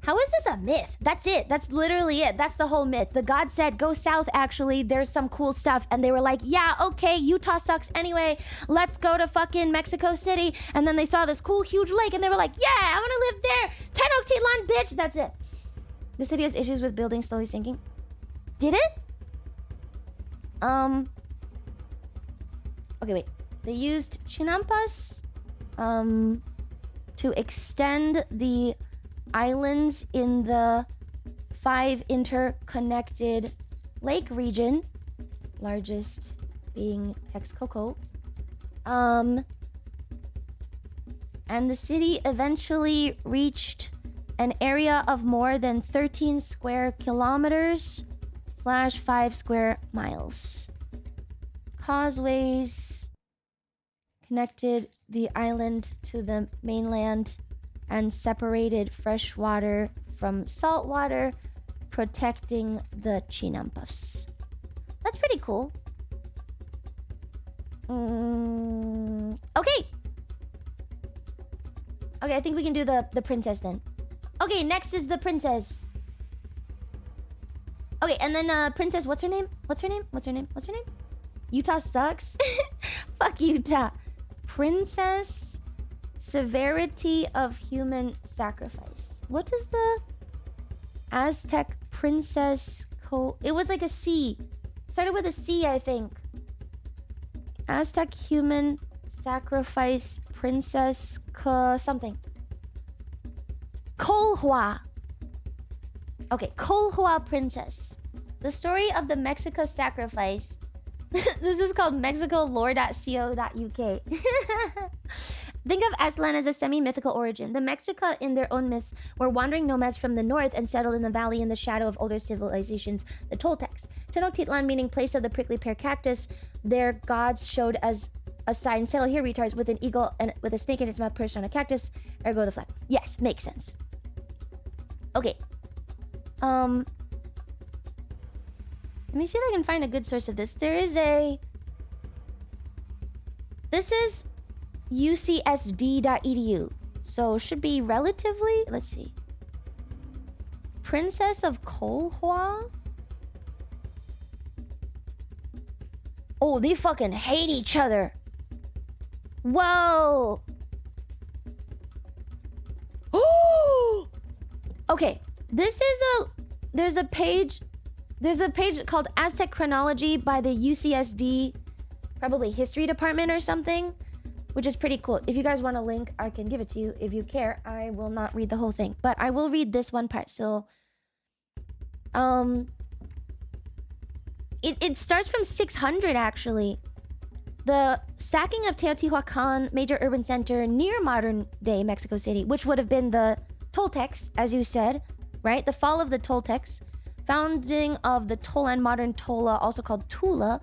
Speaker 1: How is this a myth? That's it. That's literally it. That's the whole myth. The god said, go south, actually. There's some cool stuff. And they were like, yeah, okay, Utah sucks anyway. Let's go to fucking Mexico City. And then they saw this cool, huge lake. And they were like, yeah, I want to live there. Tenochtitlan, bitch. That's it. The city has issues with buildings slowly sinking. Did it? Okay, wait. They used chinampas to extend the islands in the 5 interconnected lake region, largest being Texcoco. And the city eventually reached an area of more than 13 square kilometers / 5 square miles. Causeways connected the island to the mainland and separated fresh water from salt water, protecting the chinampas. That's pretty cool. Okay. Okay, I think we can do the princess then. Okay, next is the princess. Okay, and then princess, what's her name? What's her name? What's her name? What's her name? Utah sucks. Fuck Utah. Princess severity of human sacrifice. What is the Aztec princess It was like a C. Started with a C, I think. Aztec human sacrifice princess something. Colhua. Okay, Colhua princess. The story of the Mexico sacrifice. This is called mexicalore.co.uk. Think of Aztlan as a semi-mythical origin. The Mexica, in their own myths, were wandering nomads from the north and settled in the valley in the shadow of older civilizations, the Toltecs. Tenochtitlan, meaning place of the prickly pear cactus, their gods showed as a sign. Settle here, retards, with an eagle and with a snake in its mouth perched on a cactus. Ergo the flag. Yes, makes sense. Okay. Let me see if I can find a good source of this. There is a... This is ucsd.edu. So should be relatively... Let's see. Princess of Colhua? Oh, they fucking hate each other. Whoa. Oh! Okay. This is a... There's a page called Aztec Chronology by the UCSD, probably history department or something, which is pretty cool. If you guys want a link, I can give it to you. If you care, I will not read the whole thing, but I will read this one part. So, it starts from 600 actually. The sacking of Teotihuacan, major urban center near modern day Mexico City, which would have been the Toltecs, as you said, right? The fall of the Toltecs. Founding of the Tolan, modern Tola, also called Tula.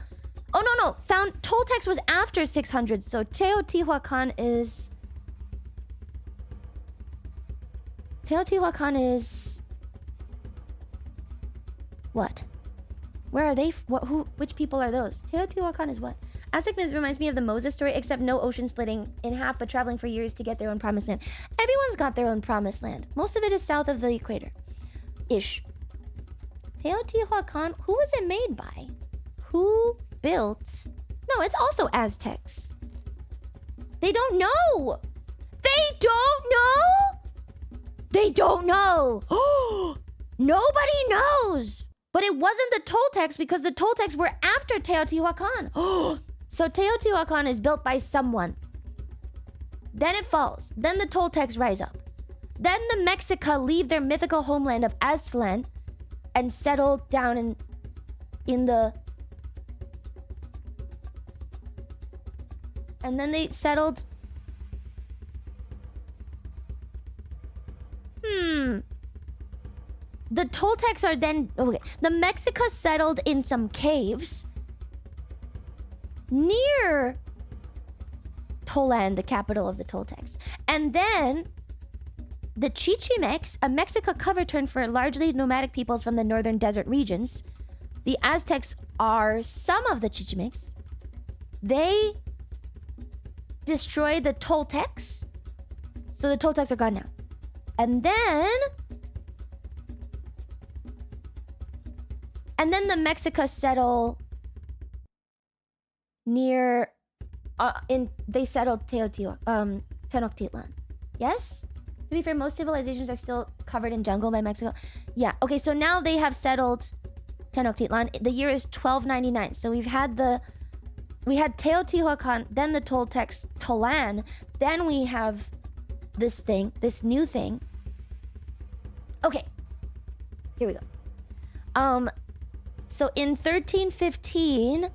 Speaker 1: Oh, no. Toltecs was after 600, so Teotihuacan is... What? Where are they? Which people are those? Teotihuacan is what? Aztec myth reminds me of the Moses story, except no ocean splitting in half, but traveling for years to get their own promised land. Everyone's got their own promised land. Most of it is south of the equator. Ish. Teotihuacan, who was it made by? Who built? No, it's also Aztecs. They don't know. They don't know? They don't know. Nobody knows. But it wasn't the Toltecs because the Toltecs were after Teotihuacan. So Teotihuacan is built by someone. Then it falls. Then the Toltecs rise up. Then the Mexica leave their mythical homeland of Aztlan and settle down in the... And then they settled... The Toltecs are then... Okay. The Mexica settled in some caves near Tolan, the capital of the Toltecs. And then... The Chichimex, a Mexica cover term for largely nomadic peoples from the northern desert regions. The Aztecs are some of the Chichimex. They destroyed the Toltecs. So the Toltecs are gone now. And then the Mexica settle near... they settled Tenochtitlan. Yes? To be fair, most civilizations are still covered in jungle by Mexico. Yeah, okay, so now they have settled Tenochtitlan. The year is 1299. So we had Teotihuacan, then the Toltecs, Tolan. Then we have this new thing. Okay, here we go. So in 1315...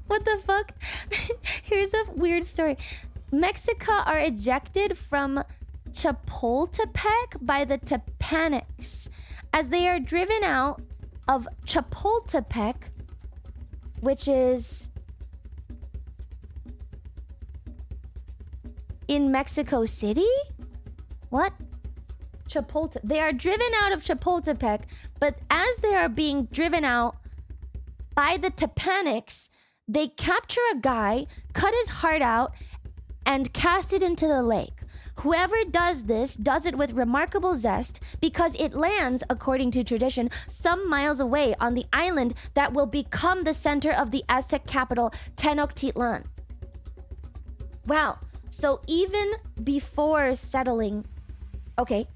Speaker 1: What the fuck? Here's a weird story. Mexica are ejected from Chapultepec by the Tepanics as they are driven out of Chapultepec, which is in Mexico City? What? They are driven out of Chapultepec, but as they are being driven out by the Tepanics, they capture a guy, cut his heart out, and cast it into the lake. Whoever does this does it with remarkable zest because it lands, according to tradition, some miles away on the island that will become the center of the Aztec capital, Tenochtitlan. Wow. So even before settling... Okay.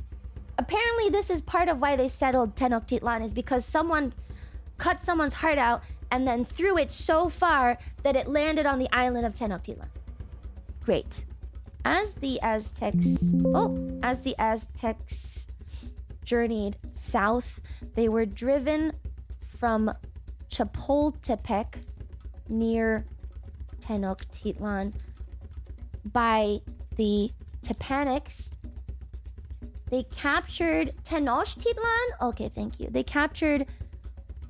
Speaker 1: Apparently this is part of why they settled Tenochtitlan, is because someone cut someone's heart out and then threw it so far that it landed on the island of Tenochtitlan. Great. As the Aztecs journeyed south, they were driven from Chapultepec near Tenochtitlan by the Tepanics. They captured Tenochtitlan. Okay, thank you. They captured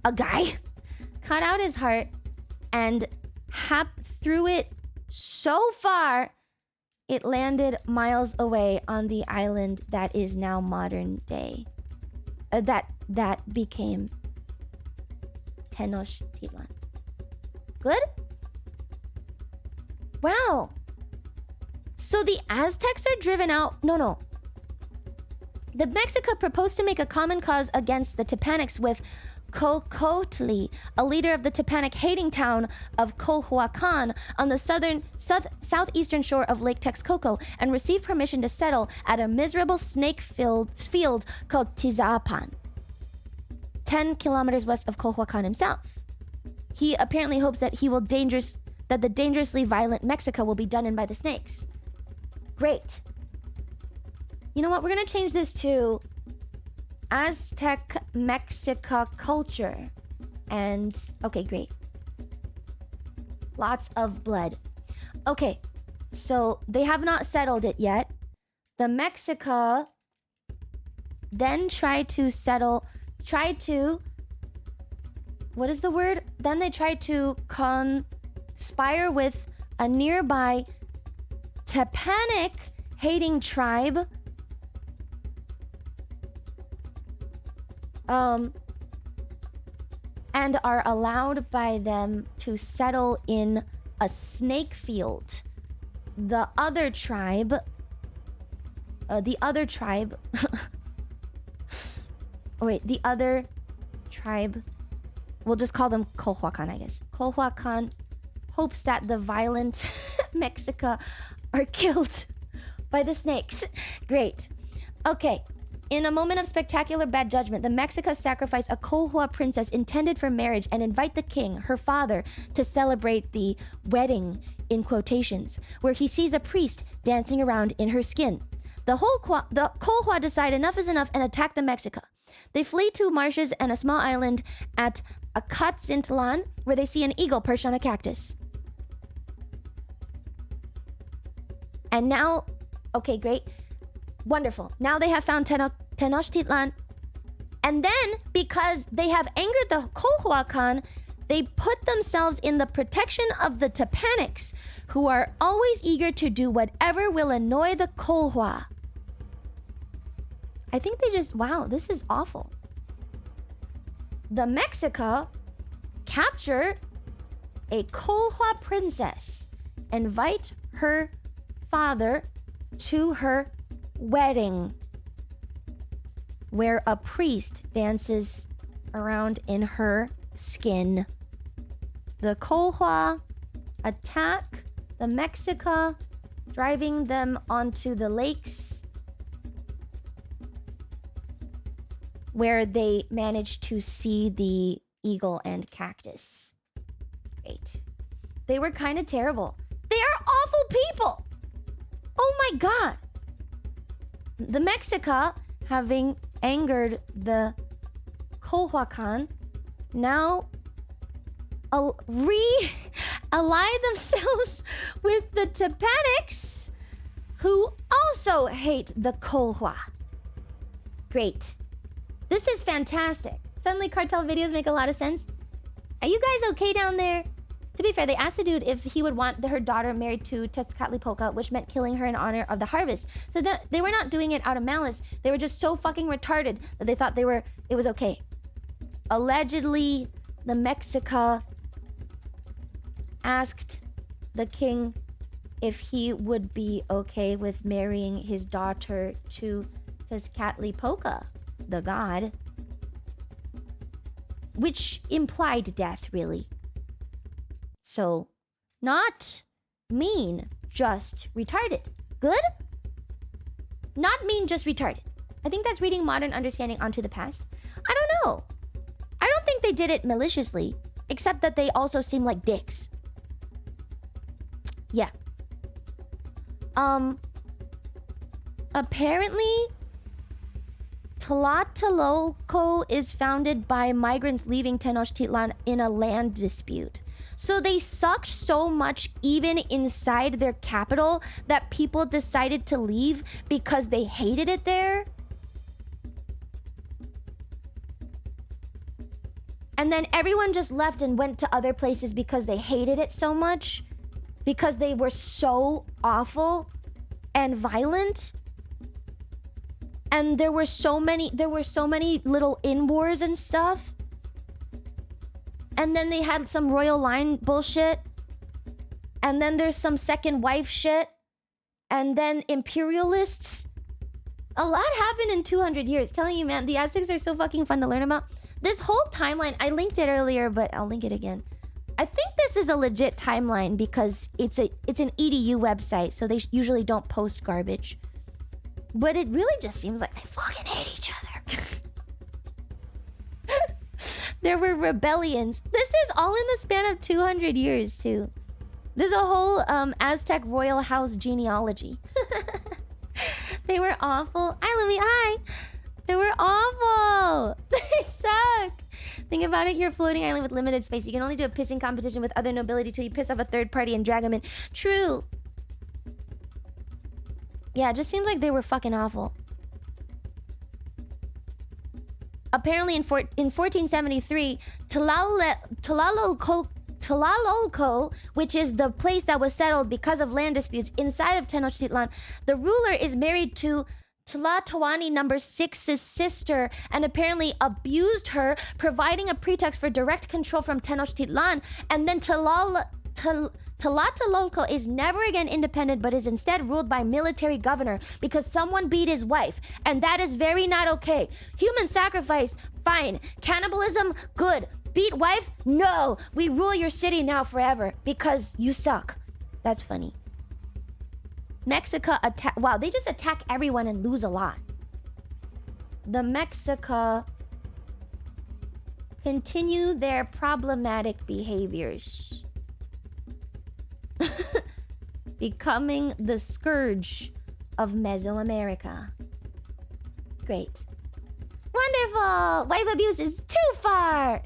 Speaker 1: a guy, cut out his heart, and threw it so far it landed miles away on the island that is now modern day. That became Tenochtitlan. Good? Wow. So the Aztecs are driven out. No. The Mexica proposed to make a common cause against the Tepanics with Cocotli, a leader of the Tepanic-hating town of Colhuacan on the southeastern shore of Lake Texcoco, and received permission to settle at a miserable snake field called Tizapan, 10 kilometers west of Colhuacan himself. He apparently hopes that the dangerously violent Mexica will be done in by the snakes. Great. You know what? We're gonna change this to Aztec Mexica culture. And okay, great. Lots of blood. Okay, so they have not settled it yet. The Mexica then what is the word? Then they tried to conspire with a nearby Tepanic hating tribe. And are allowed by them to settle in a snake field. The other tribe, we'll just call them Colhuacan, I guess. Colhuacan hopes that the violent Mexica are killed by the snakes. Great. Okay. In a moment of spectacular bad judgment, the Mexica sacrifice a Colhua princess intended for marriage and invite the king, her father, to celebrate the wedding, in quotations, where he sees a priest dancing around in her skin. The Colhua decide enough is enough and attack the Mexica. They flee to marshes and a small island at Acatzintlan, where they see an eagle perched on a cactus. And now, okay, great. Wonderful. Now they have found Tenochtitlan. And then, because they have angered the Colhuacan, they put themselves in the protection of the Tepanics, who are always eager to do whatever will annoy the Colhua. I think they just... Wow, this is awful. The Mexica capture a Colhua princess, invite her father to her wedding, where a priest dances around in her skin. The Colhua attack the Mexica, driving them onto the lakes, where they manage to see the eagle and cactus. Great. They were kind of terrible. They are awful people. Oh my god. The Mexica, having angered the Colhuacan, now ally themselves with the Tepanics who also hate the Kolhua. Great. This is fantastic. Suddenly cartel videos make a lot of sense. Are you guys okay down there? To be fair, they asked the dude if he would want her daughter married to Tezcatlipoca, which meant killing her in honor of the harvest. So that they were not doing it out of malice. They were just so fucking retarded that they thought it was okay. Allegedly, the Mexica asked the king if he would be okay with marrying his daughter to Tezcatlipoca, the god. Which implied death, really. So, not mean, just retarded. Good? Not mean, just retarded. I think that's reading modern understanding onto the past. I don't know. I don't think they did it maliciously, except that they also seem like dicks. Yeah. Apparently, Tlatelolco is founded by migrants leaving Tenochtitlan in a land dispute. So they sucked so much even inside their capital that people decided to leave because they hated it there. And then everyone just left and went to other places because they hated it so much. Because they were so awful and violent. And there were so many little in-wars and stuff. And then they had some royal line bullshit. And then there's some second wife shit. And then imperialists. A lot happened in 200 years. Telling you, man, the Aztecs are so fucking fun to learn about. This whole timeline, I linked it earlier, but I'll link it again. I think this is a legit timeline because it's an EDU website, so they usually don't post garbage. But it really just seems like they fucking hate each other. There were rebellions. This is all in the span of 200 years, too. There's a whole Aztec royal house genealogy. They were awful. Hi, Louie. Hi. They were awful. They suck. Think about it. You're a floating island with limited space. You can only do a pissing competition with other nobility till you piss off a third party and drag them in. True. Yeah, it just seems like they were fucking awful. Apparently in 1473, Tlatelolco, which is the place that was settled because of land disputes inside of Tenochtitlan, the ruler is married to Tlatoani No. 6's sister and apparently abused her, providing a pretext for direct control from Tenochtitlan. And then Tlatelolco is never again independent, but is instead ruled by military governor because someone beat his wife. And that is very not okay. Human sacrifice, fine. Cannibalism, good. Beat wife, no. We rule your city now forever because you suck. That's funny. Mexico attack. Wow, they just attack everyone and lose a lot. The Mexica continue their problematic behaviors. Becoming the scourge of Mesoamerica. Great. Wonderful! Wife abuse is too far!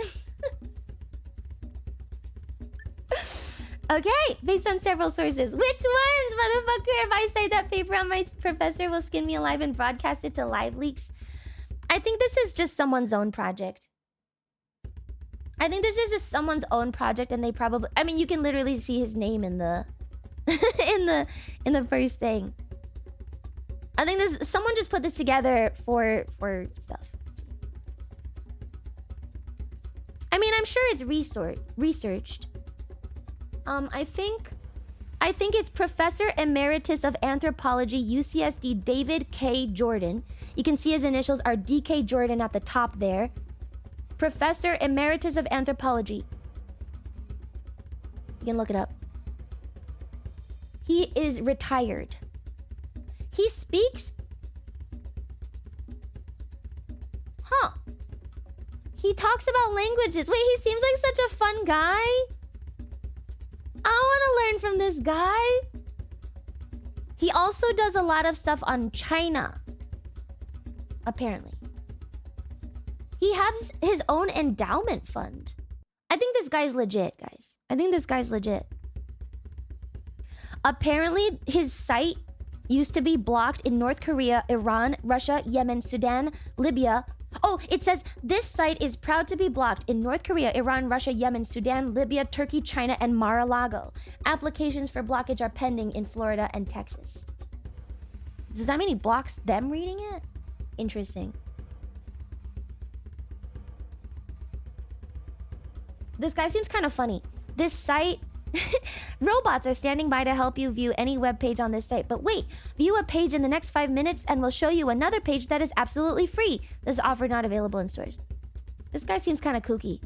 Speaker 1: Okay, based on several sources. Which ones, motherfucker? If I say that paper on my professor will skin me alive and broadcast it to live leaks. I think this is just someone's own project. I think this is just someone's own project, and they probably... I mean, you can literally see his name in the... in the first thing. I think this... Someone just put this together for stuff. I mean, I'm sure it's researched. I think it's Professor Emeritus of Anthropology, UCSD, David K. Jordan. You can see his initials are DK Jordan at the top there. Professor Emeritus of Anthropology. You can look it up. He is retired. He speaks... Huh. He talks about languages. Wait, he seems like such a fun guy. I want to learn from this guy. He also does a lot of stuff on China. Apparently. He has his own endowment fund. I think this guy's legit, guys. I think this guy's legit. Apparently, his site used to be blocked in North Korea, Iran, Russia, Yemen, Sudan, Libya. Oh, it says this site is proud to be blocked in North Korea, Iran, Russia, Yemen, Sudan, Libya, Turkey, China, and Mar-a-Lago. Applications for blockage are pending in Florida and Texas. Does that mean he blocks them reading it? Interesting. This guy seems kind of funny. This site... Robots are standing by to help you view any web page on this site. But wait, view a page in the next 5 minutes and we'll show you another page that is absolutely free. This offer not available in stores. This guy seems kind of kooky.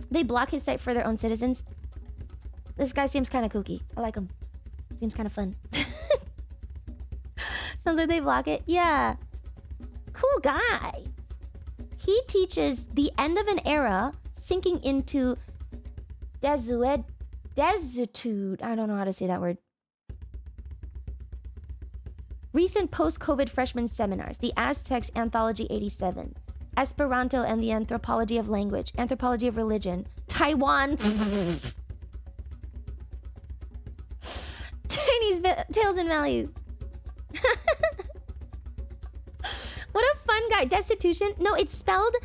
Speaker 1: They block his site for their own citizens. This guy seems kind of kooky. I like him. Seems kind of fun. Sounds like they block it. Yeah. Cool guy. He teaches the end of an era sinking into desuetude. I don't know how to say that word. Recent post-COVID freshman seminars. The Aztecs Anthology 87. Esperanto and the Anthropology of Language. Anthropology of Religion. Taiwan. Chinese Tales and Valleys. What a fun guy. Destitution? No, it's spelled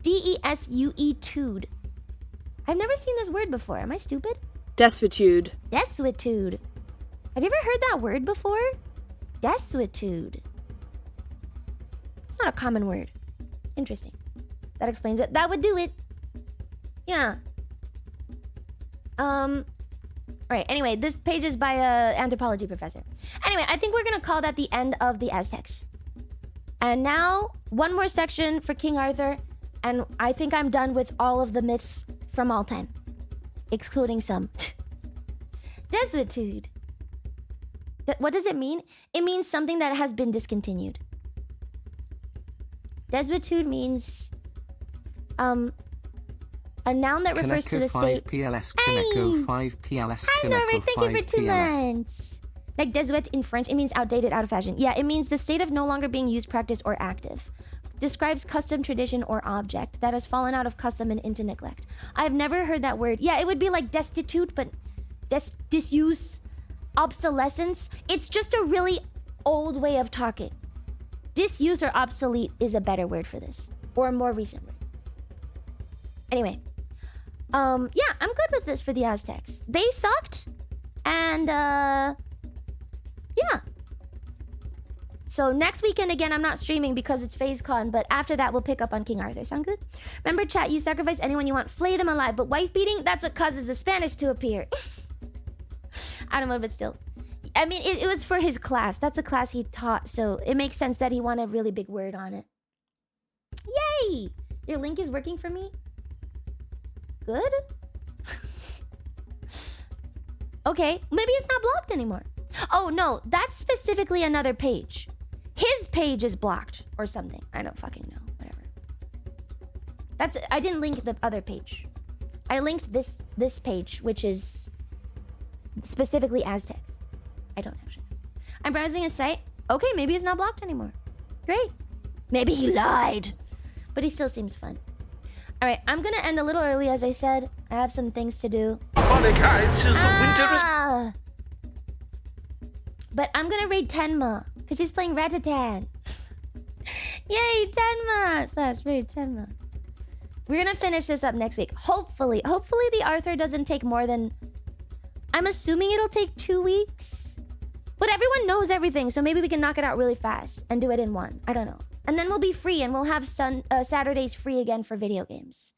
Speaker 1: D-E-S-U-E-tude. I've never seen this word before. Am I stupid?
Speaker 6: Destitute.
Speaker 1: Destitute. Have you ever heard that word before? Destitute. It's not a common word. Interesting. That explains it. That would do it. Yeah. Alright, anyway, this page is by a anthropology professor. Anyway, I think we're gonna call that the end of the Aztecs. And now, one more section for King Arthur, and I think I'm done with all of the myths from all time. Excluding some. Desuetude. What does it mean? It means something that has been discontinued. Desuetude means a noun that refers to the state.
Speaker 2: 5 PLS Kaneko 5 PLS
Speaker 1: Hi Norbert, thank you for 2 months. Like desuet in French, it means outdated, out of fashion. Yeah, it means the state of no longer being used, practiced, or active. Describes custom, tradition, or object that has fallen out of custom and into neglect. I've never heard that word. Yeah, it would be like destitute, but disuse, obsolescence. It's just a really old way of talking. Disuse or obsolete is a better word for this, or a more recent word. Anyway, yeah, I'm good with this for the Aztecs. They sucked, and yeah. So next weekend again, I'm not streaming because it's FazeCon, but after that, we'll pick up on King Arthur. Sound good? Remember, chat, you sacrifice anyone you want, flay them alive, but wife beating, that's what causes the Spanish to appear. I don't know, but still. I mean, it was for his class. That's a class he taught, so it makes sense that he wanted a really big word on it. Yay! Your link is working for me? Good? Okay, maybe it's not blocked anymore. Oh, no, that's specifically another page. His page is blocked or something. I don't fucking know. Whatever. I didn't link the other page. I linked this page, which is specifically Aztecs. I don't actually. I'm browsing a site. Okay, maybe it's not blocked anymore. Great. Maybe he lied. But he still seems fun. All right, I'm gonna end a little early, as I said. I have some things to do. But I'm gonna raid Tenma, because she's playing Ratatan. Yay, Tenma! / raid Tenma. We're gonna finish this up next week. Hopefully the Arthur doesn't take more than... I'm assuming it'll take 2 weeks. But everyone knows everything, so maybe we can knock it out really fast and do it in one. I don't know. And then we'll be free, and we'll have Saturdays free again for video games,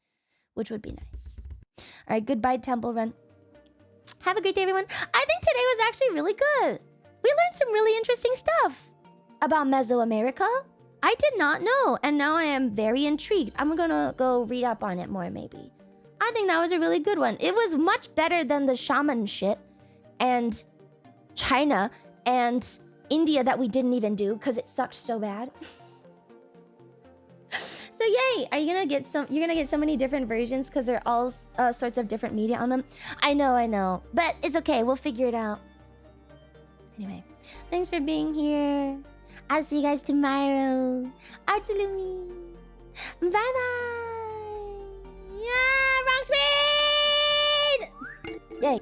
Speaker 1: which would be nice. All right, goodbye, Temple Run. Have a great day, everyone. I think today was actually really good. We learned some really interesting stuff about Mesoamerica. I did not know, and now I am very intrigued. I'm gonna go read up on it more, maybe. I think that was a really good one. It was much better than the shaman shit and China and India that we didn't even do because it sucked so bad. So yay! Are you gonna get some? You're gonna get so many different versions because they're all sorts of different media on them. I know, but it's okay. We'll figure it out. Anyway, thanks for being here. I'll see you guys tomorrow. Atulumi. Bye bye. Yeah, wrong speed. Yay.